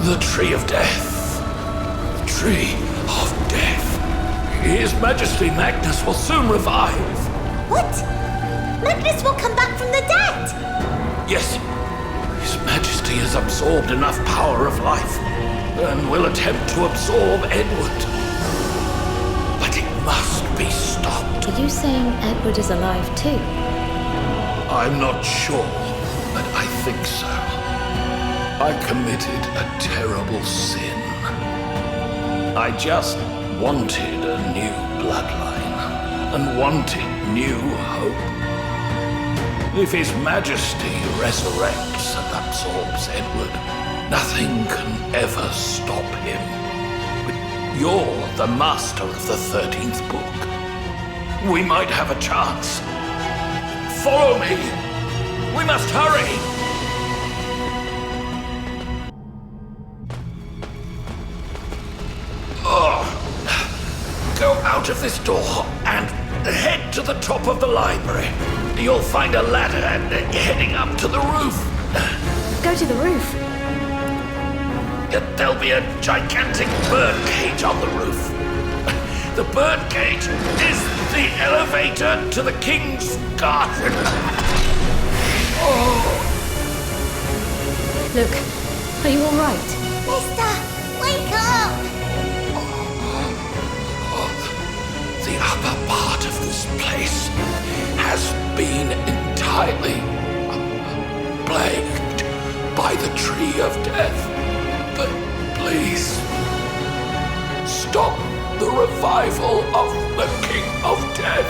The Tree of Death. The Tree of Death. His Majesty Magnus will soon revive. What? Magnus will come back from the dead? Yes. His Majesty has absorbed enough power of life and will attempt to absorb Edward. But it must be stopped. Are you saying Edward is alive too? I'm not sure, but I think so. I committed a terrible sin. I just wanted a new bloodline and wanted new hope. If His Majesty resurrects and absorbs Edward, nothing can ever stop him. But you're the master of the 13th book. We might have a chance. Follow me! We must hurry! Go out of this door and head to the top of the library. You'll find a ladder heading up to the roof. Go to the roof. There'll be a gigantic bird cage on the roof. The bird cage is the elevator to the king's garden. Look, are you all right? Mister, wake up! The upper part of this place has been entirely plagued by the Tree of Death. But please, stop the revival of the King of Death.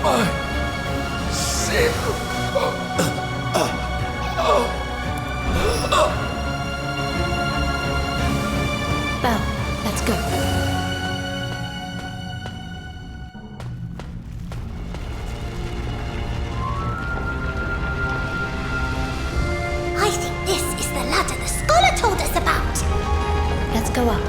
My sin. Belle, let's go. I think this is the ladder the scholar told us about. Let's go up.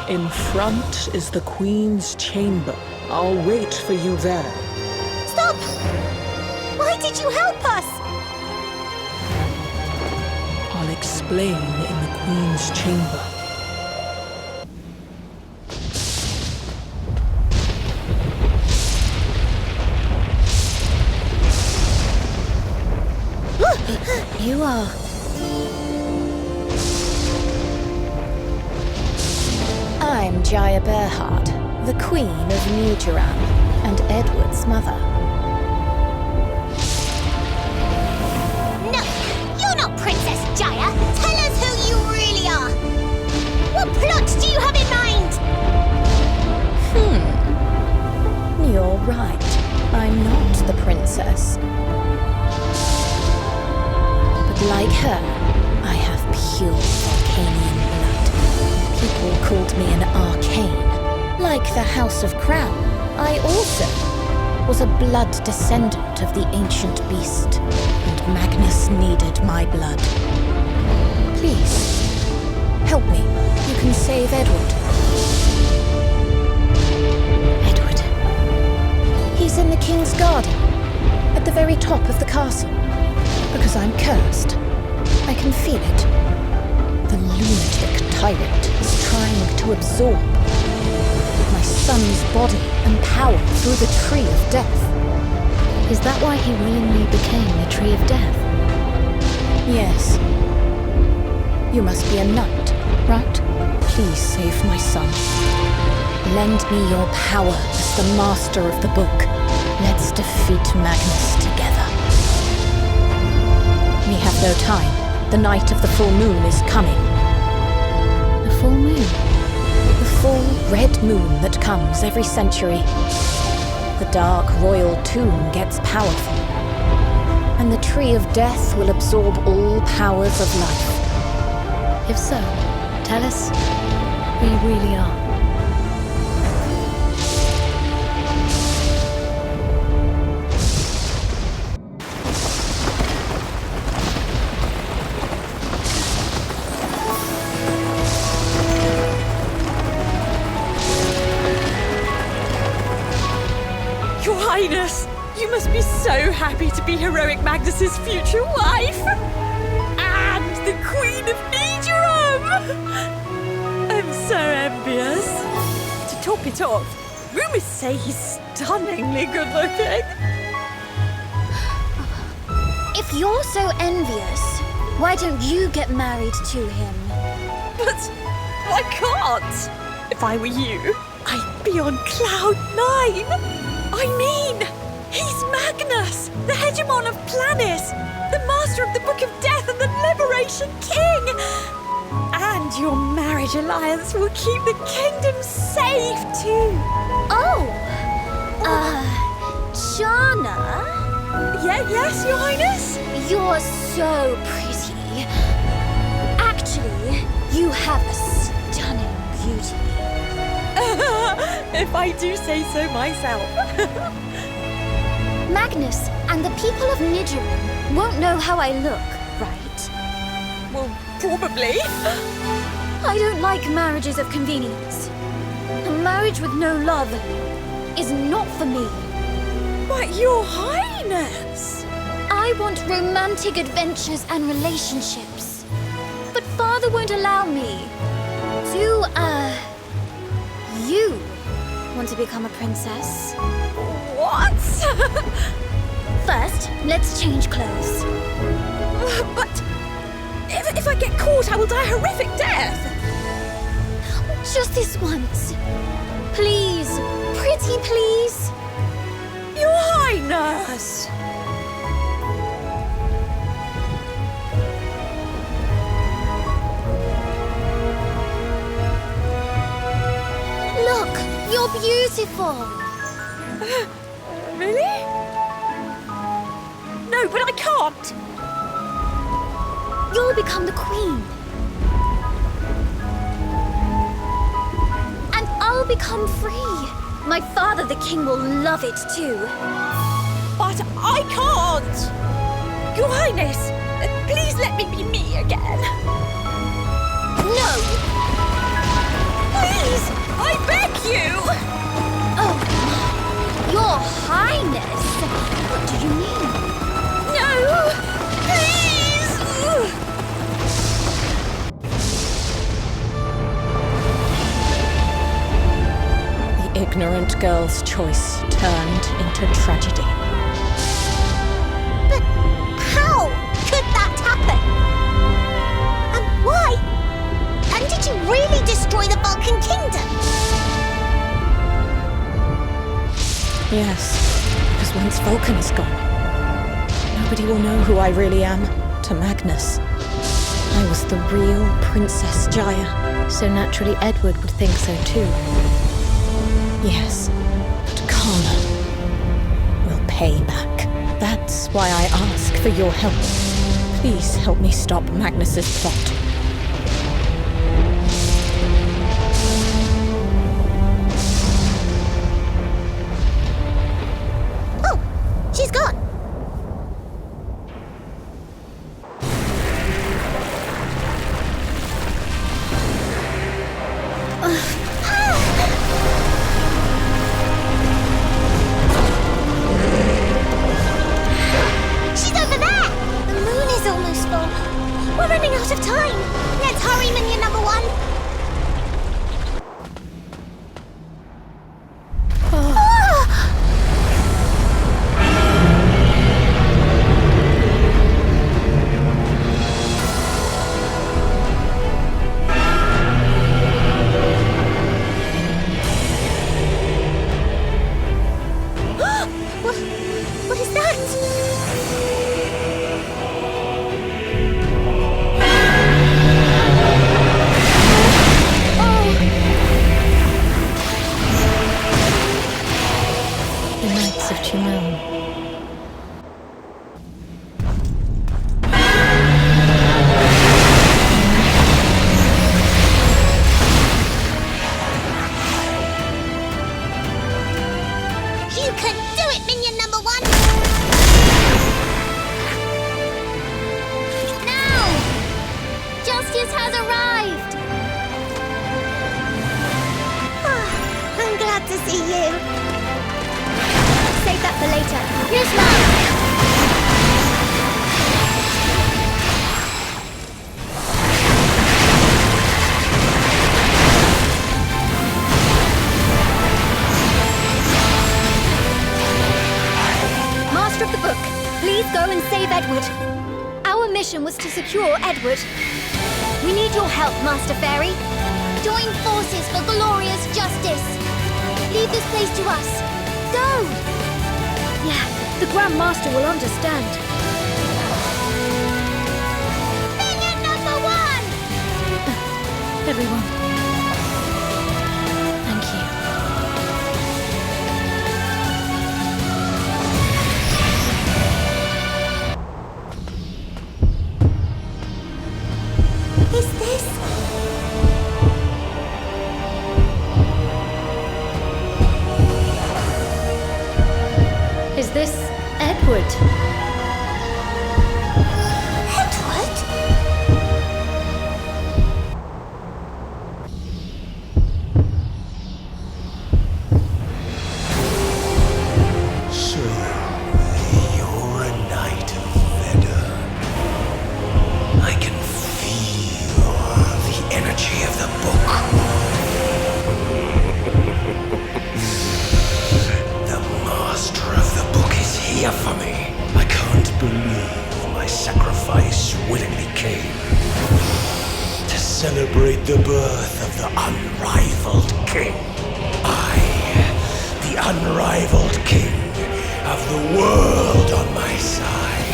In front is the Queen's chamber. I'll wait for you there. Stop! Why did you help us? I'll explain in the Queen's chamber. You are... I'm Jaya Berhard, the Queen of Muturan and Edward's mother. No, you're not Princess Jaya. Tell us who you really are. What plot do you have in mind? You're right. I'm not the princess. But like her, I have pure Vulcanian blood. People called me an arcane. Like the House of Crown, I also was a blood descendant of the ancient beast, and Magnus needed my blood. Please, help me. You can save Edward. Edward. He's in the King's Garden, at the very top of the castle. Because I'm cursed. I can feel it. The lunatic Tyrant is trying to absorb my son's body and power through the Tree of Death. Is that why he willingly became the Tree of Death? Yes. You must be a knight, right? Please save my son. Lend me your power as the master of the book. Let's defeat Magnus together. We have no time. The night of the full moon is coming. The full moon? The full red moon that comes every century. The dark royal tomb gets powerful. And the Tree of Death will absorb all powers of life. If so, tell us who you really are. Your Highness, you must be so happy to be heroic Magnus's future wife! And the Queen of Nidorum! I'm so envious. To top it off, rumors say he's stunningly good looking. If you're so envious, why don't you get married to him? But I can't! If I were you, I'd be on cloud 9! I mean, he's Magnus, the hegemon of Planis, the master of the Book of Death and the Liberation King! And your marriage alliance will keep the kingdom safe too! Oh! Shana? Yes, Your Highness? You're so pretty. Actually, you have a stunning beauty. If I do say so myself. Magnus and the people of Nidorum won't know how I look, right? Well, probably. I don't like marriages of convenience. A marriage with no love is not for me. But Your Highness! I want romantic adventures and relationships. But Father won't allow me. You want to become a princess? What? First, let's change clothes. But if I get caught, I will die a horrific death. Just this once. Please, pretty please. Your Highness. Look, you're beautiful. Really? No, but I can't. You'll become the queen. And I'll become free. My father, the king, will love it too. But I can't. Your Highness, please let me be me again. No! Please, I beg you. Oh, Your Highness. What do you mean? No, please. The ignorant girl's choice turned into tragedy. But how could that happen? And why? And did you really destroy the Vulcan Kingdom? Yes, because once Vulcan is gone, nobody will know who I really am to Magnus. I was the real Princess Jaya. So naturally Edward would think so too. Yes, but Kana will pay back. That's why I ask for your help. Please help me stop Magnus's plot. out of time! Let's hurry, minion number one! What is that? The Knights of Chimel. You can do it, minion number one! Now! Justice has arrived! I'm glad to see you. Save that for later. Yes, ma'am! Master of the Book, please go and save Edward. Our mission was to secure Edward. We need your help, Master Fairy. Join forces for glorious justice. Leave this place to us. Go! Yeah, the Grand Master will understand. Minion number one! Everyone. Thank you. Is this? Is this Edward? Edward? So, you're a knight of Veda. I can feel the energy of the book. The master of the book is here for me. I can't believe my sacrifice willingly came to celebrate the birth of the unrivaled king. The unrivaled king of the world on my side.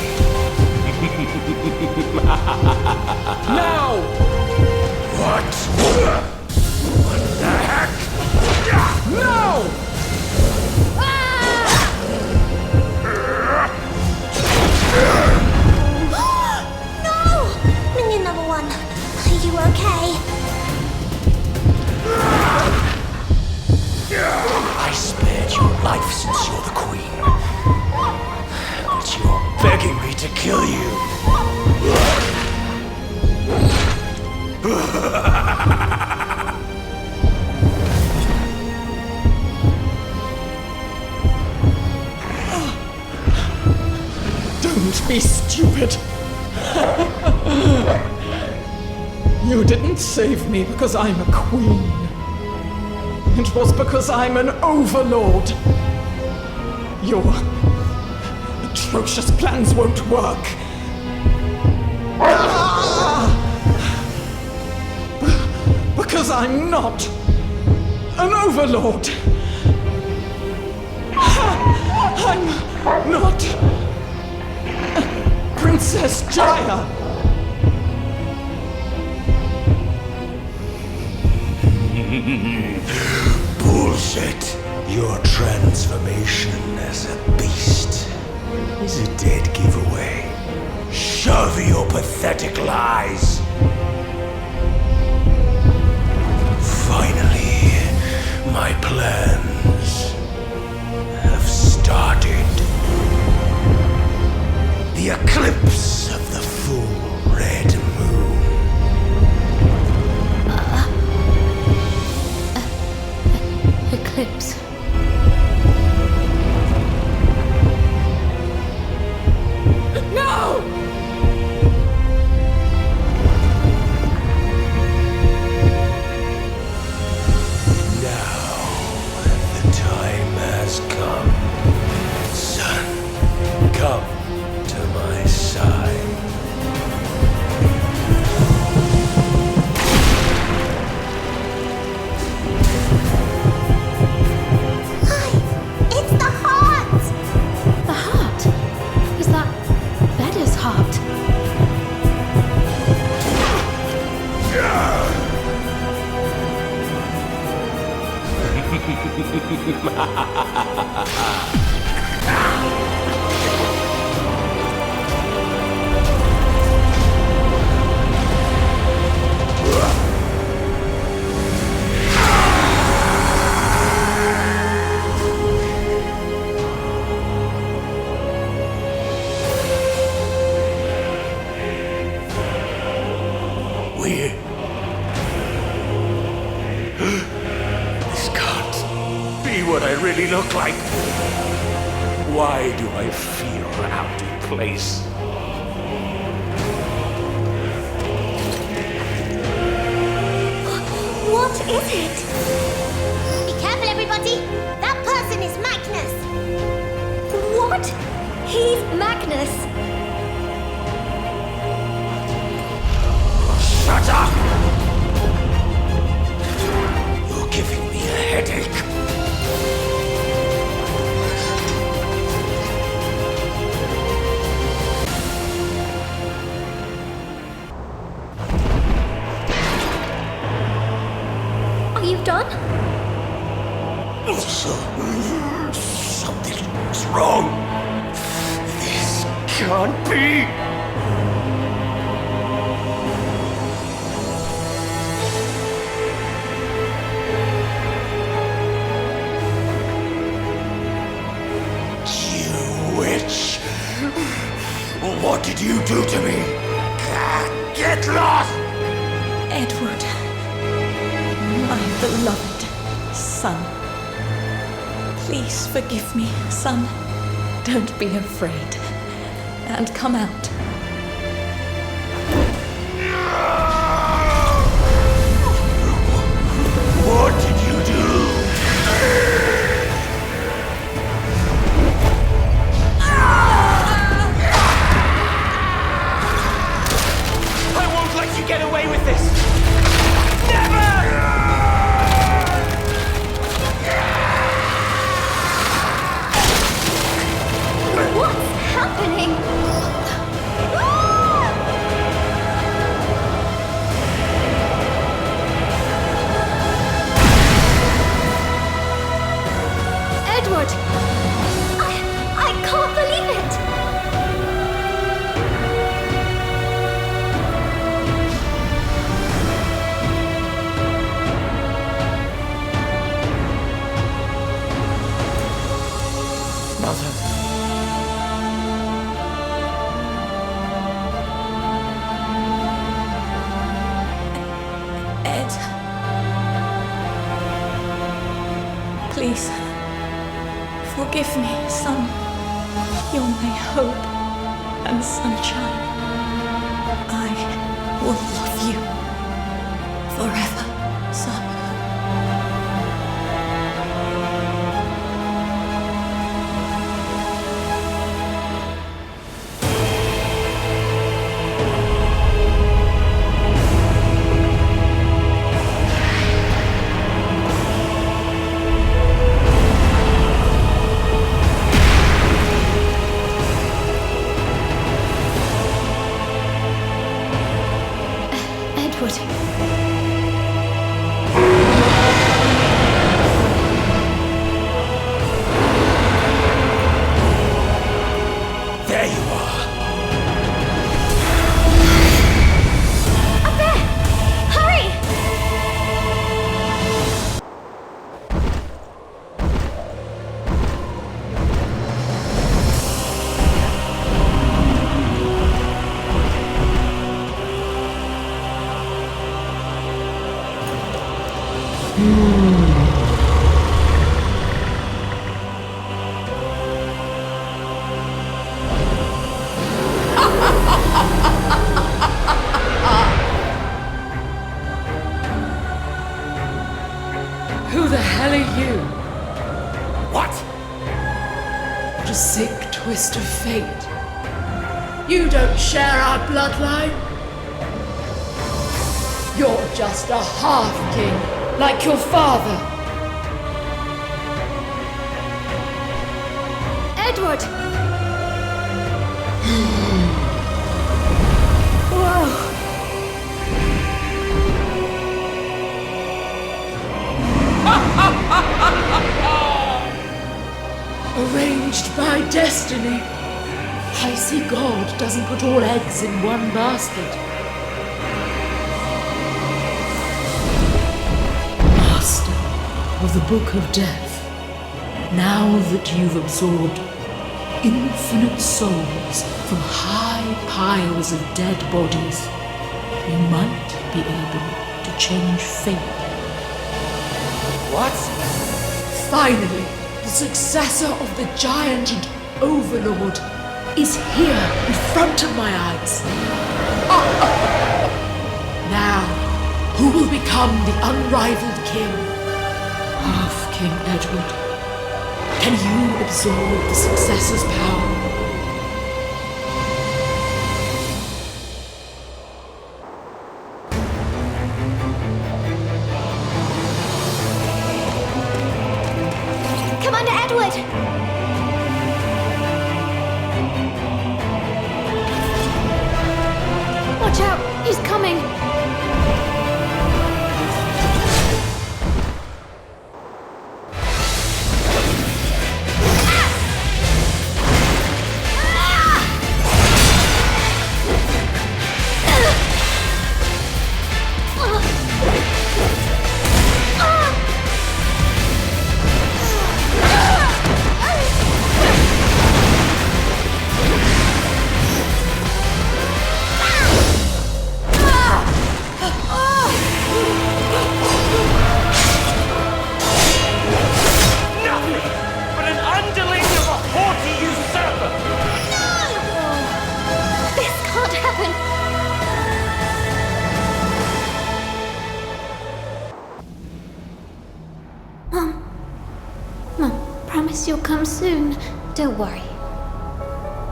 Now! What? What the heck? No! No! Minion number one, are you okay? I spared your life since you're the queen. But you're begging me to kill you. Don't be stupid. You didn't save me because I'm a queen. It was because I'm an overlord. Your atrocious plans won't work. Because I'm not an overlord. I'm not Princess Jaya. Bullshit. Your transformation as a beast is a dead giveaway. Shove your pathetic lies. Finally, my plans have started. The eclipse of the full red moon. Eclipse. No! Weird. This can't be what I really look like. Why do I feel out of place? What is it? Be careful, everybody! That person is Magnus! What? He's Magnus. Shut up! You're giving me a headache. Are you done? Something's wrong. This can't be. What did you do to me? Get lost! Edward, my beloved son. Please forgive me, son. Don't be afraid. And come out. What did you do? Let you get away with this! Never! What's happening? Edward! I can't believe it! Please, forgive me, son. You're my hope and sunshine. I will love you forever, son. There you are. Up there! Hurry! Who the hell are you? What? What a sick twist of fate. You don't share our bloodline. You're just a half-king, like your father. Edward! Whoa! destiny. I see God doesn't put all eggs in one basket. Master of the Book of Death, now that you've absorbed infinite souls from high piles of dead bodies, you might be able to change fate. What? Finally, the successor of the giant and overlord is here in front of my eyes. Now, who will become the unrivaled king? Half King Edward. Can you absorb the successor's power? Commander Edward! Watch out! He's coming! You'll come soon. Don't worry.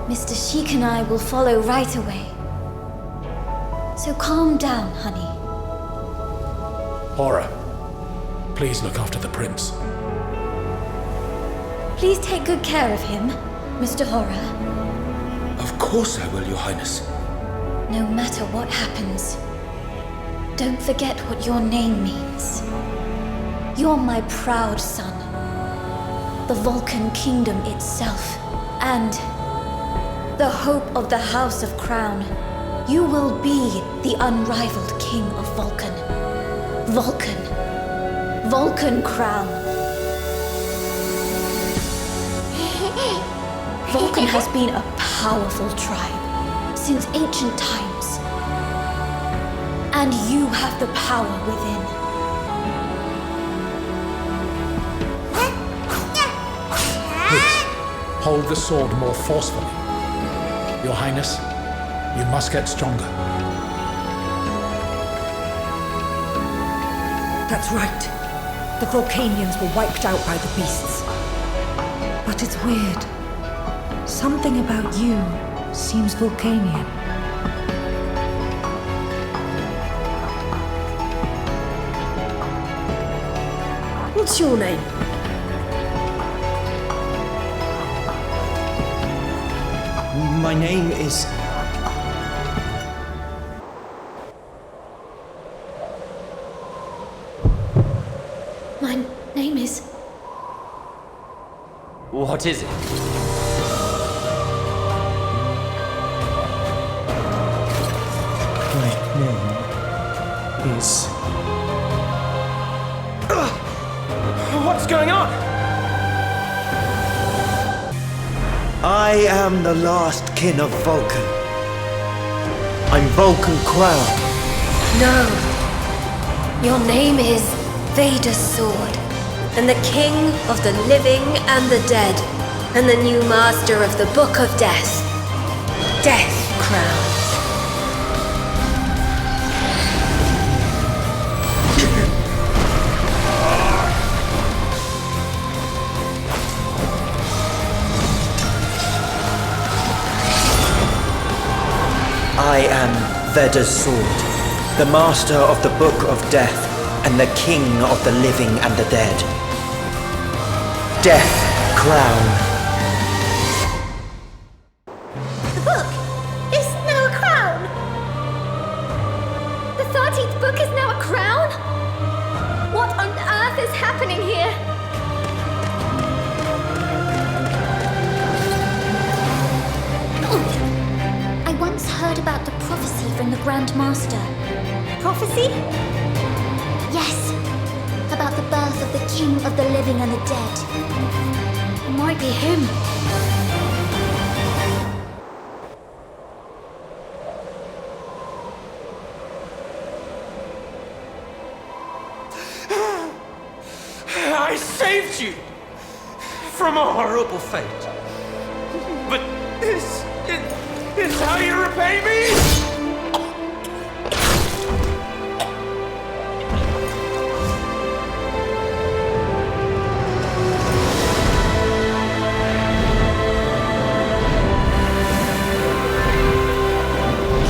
Mr. Sheik and I will follow right away. So calm down, honey. Horror, please look after the prince. Please take good care of him, Mr. Horror. Of course I will, Your Highness. No matter what happens, don't forget what your name means. You're my proud son. The Vulcan Kingdom itself, and the hope of the House of Crown. You will be the unrivaled King of Vulcan. Vulcan Crown. Vulcan has been a powerful tribe since ancient times. And you have the power within. Hold the sword more forcefully. Your Highness, you must get stronger. That's right. The Vulcanians were wiped out by the beasts. But it's weird. Something about you seems Vulcanian. What's your name? My name is... My name is... What is it? My name is... What's going on? I am the last kin of Vulcan. I'm Vulcan Crown. No. Your name is Veda's Sword, and the King of the living and the dead, and the new master of the Book of Death. Death Crown. I am Veda's Sword, the master of the Book of Death, and the king of the living and the dead. Death Crown. The book is now a crown! The 13th book is now a crown? What on earth is happening here? from the Grand Master. Prophecy? Yes. About the birth of the King of the living and the dead. It might be him. I saved you from a horrible fate. But this is how you repay me?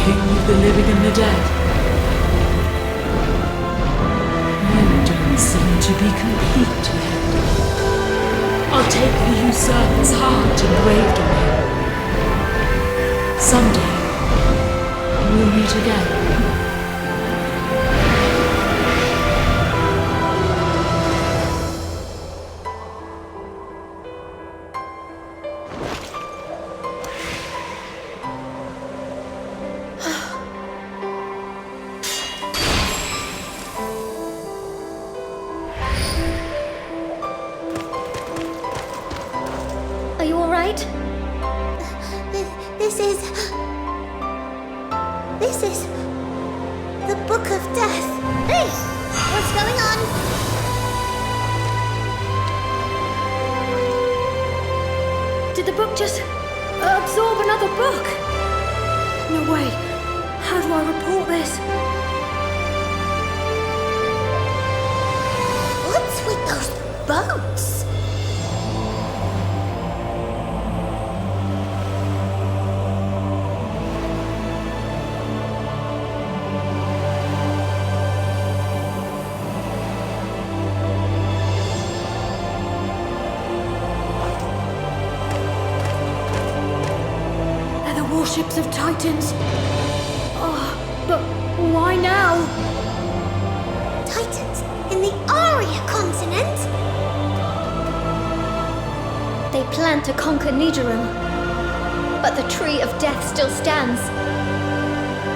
King of the living and the dead. You don't seem to be complete yet. I'll take the usurper's heart engraved on him. Someday, we'll meet again. Are you alright? This is the Book of Death. Hey! What's going on? Did the book just absorb another book? No way. How do I report this? What's with those boats? Warships of Titans. Oh, but why now? Titans in the Aria continent? They plan to conquer Nidorum, but the Tree of Death still stands.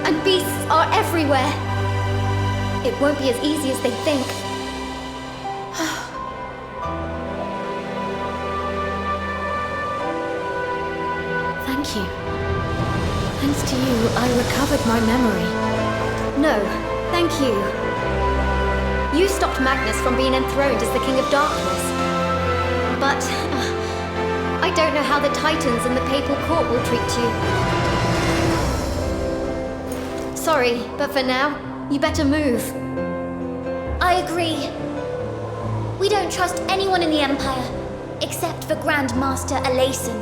And beasts are everywhere. It won't be as easy as they think. Thank you. Thanks to you, I recovered my memory. No, thank you. You stopped Magnus from being enthroned as the King of Darkness. But I don't know how the Titans and the Papal Court will treat you. Sorry, but for now, you better move. I agree. We don't trust anyone in the Empire, except for Grand Master Alason.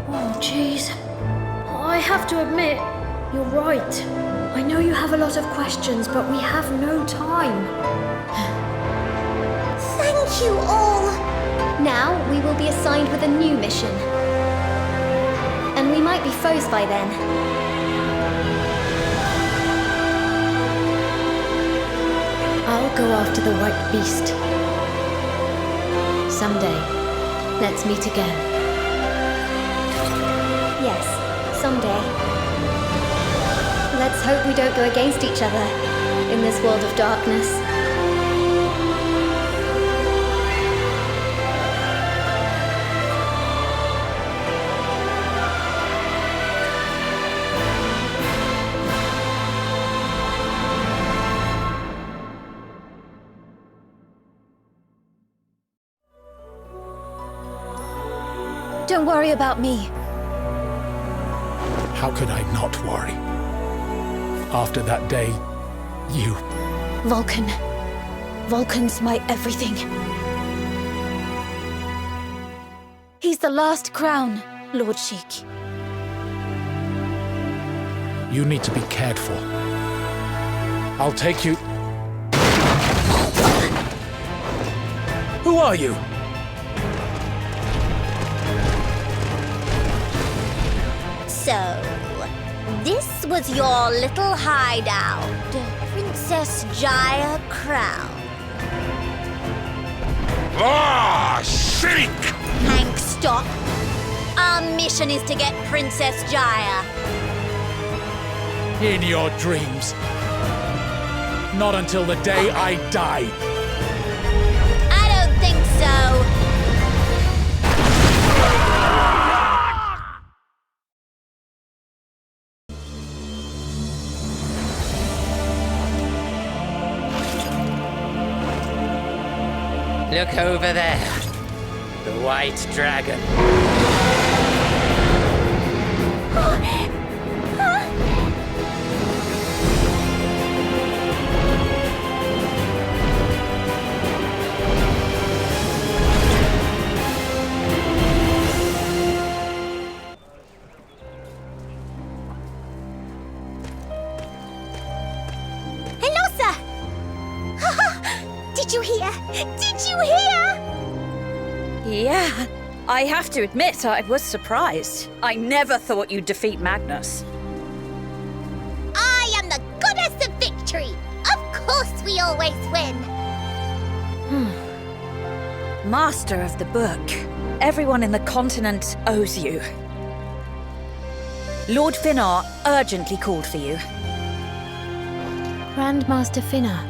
Oh, jeez. I have to admit, you're right. I know you have a lot of questions, but we have no time. Thank you all. Now we will be assigned with a new mission. And we might be foes by then. I'll go after the White Beast. Someday, let's meet again. Yes. Someday. Let's hope we don't go against each other in this world of darkness. Don't worry about me. How could I not worry? After that day, you... Vulcan. Vulcan's my everything. He's the last crown, Lord Sheik. You need to be cared for. I'll take you... Who are you? So, this was your little hideout, Princess Jaya Crown. Ah, Sheik! Hank, stop. Our mission is to get Princess Jaya. In your dreams. Not until the day I die. I don't think so. Look over there. The White Dragon. Did you hear? Did you hear? Yeah, I have to admit I was surprised. I never thought you'd defeat Magnus. I am the goddess of victory. Of course we always win. Master of the book. Everyone in the continent owes you. Lord Finnar urgently called for you. Grandmaster Finnar.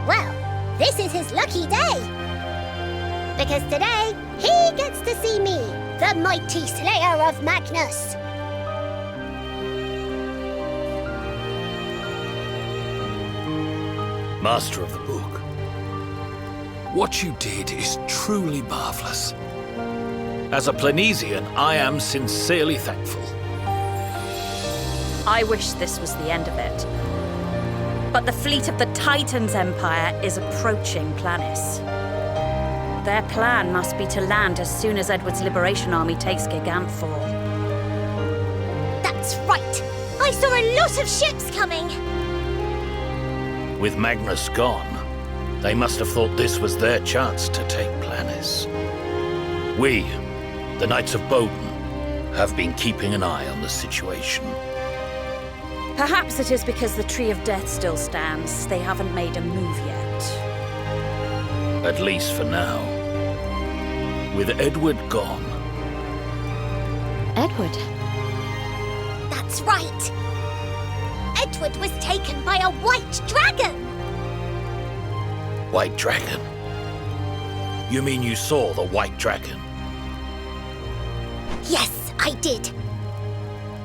Well, this is his lucky day. Because today, he gets to see me, the mighty slayer of Magnus. Master of the book. What you did is truly marvelous. As a Planesian, I am sincerely thankful. I wish this was the end of it. But the fleet of the Titans Empire is approaching Planis. Their plan must be to land as soon as Edward's Liberation Army takes Gigantfall. That's right. I saw a lot of ships coming. With Magnus gone, they must have thought this was their chance to take Planis. We, the Knights of Bowden, have been keeping an eye on the situation. Perhaps it is because the Tree of Death still stands. They haven't made a move yet. At least for now. With Edward gone. Edward? That's right. Edward was taken by a white dragon. White Dragon? You mean you saw the White Dragon? Yes, I did.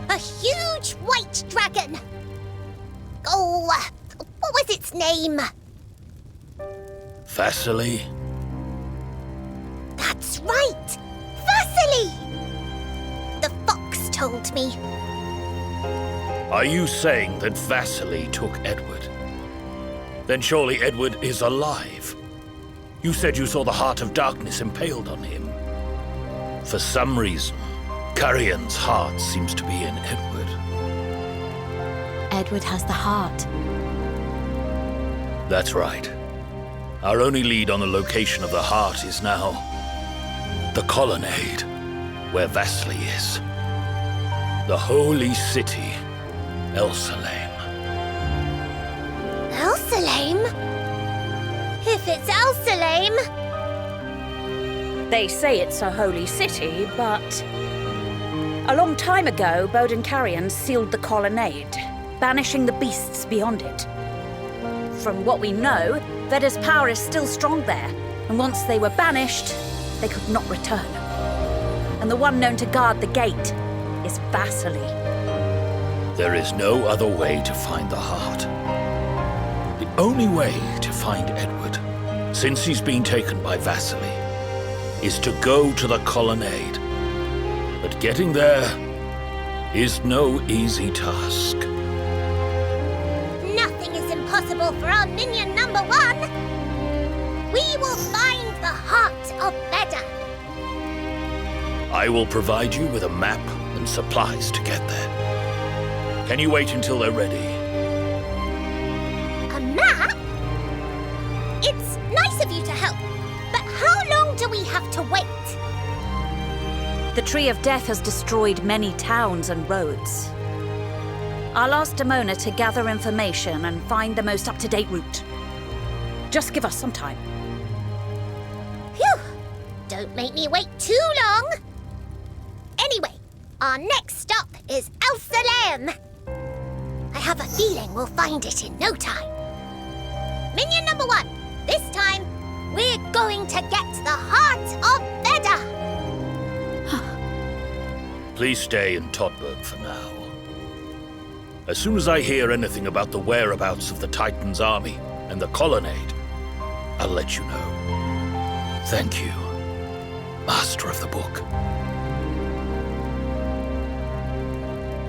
A huge white dragon. Oh, what was its name? Vasily? That's right! Vasily! The fox told me. Are you saying that Vasily took Edward? Then surely Edward is alive. You said you saw the Heart of Darkness impaled on him. For some reason, Carian's heart seems to be in Edward. Edward has the heart. That's right. Our only lead on the location of the heart is now the colonnade, where Vasily is. The holy city, Elsalem. Elsalem? If it's Elsalem... They say it's a holy city, but... A long time ago, Bowden Carrion sealed the colonnade, banishing the beasts beyond it. From what we know, Veda's power is still strong there, and once they were banished, they could not return. And the one known to guard the gate is Vasily. There is no other way to find the heart. The only way to find Edward, since he's been taken by Vasily, is to go to the colonnade. But getting there is no easy task. Nothing is impossible for our minion number one. We will find the heart of Veda. I will provide you with a map and supplies to get there. Can you wait until they're ready? A map? It's nice of you to help, but how long do we have to wait? The Tree of Death has destroyed many towns and roads. I'll ask Demona to gather information and find the most up-to-date route. Just give us some time. Phew! Don't make me wait too long. Anyway, our next stop is Elsalem. have a feeling we'll find it in no time. Minion number 1, this time, we're going to get the heart of Veda! Please stay in Todburg for now. As soon as I hear anything about the whereabouts of the Titan's army and the colonnade, I'll let you know. Thank you, Master of the Book.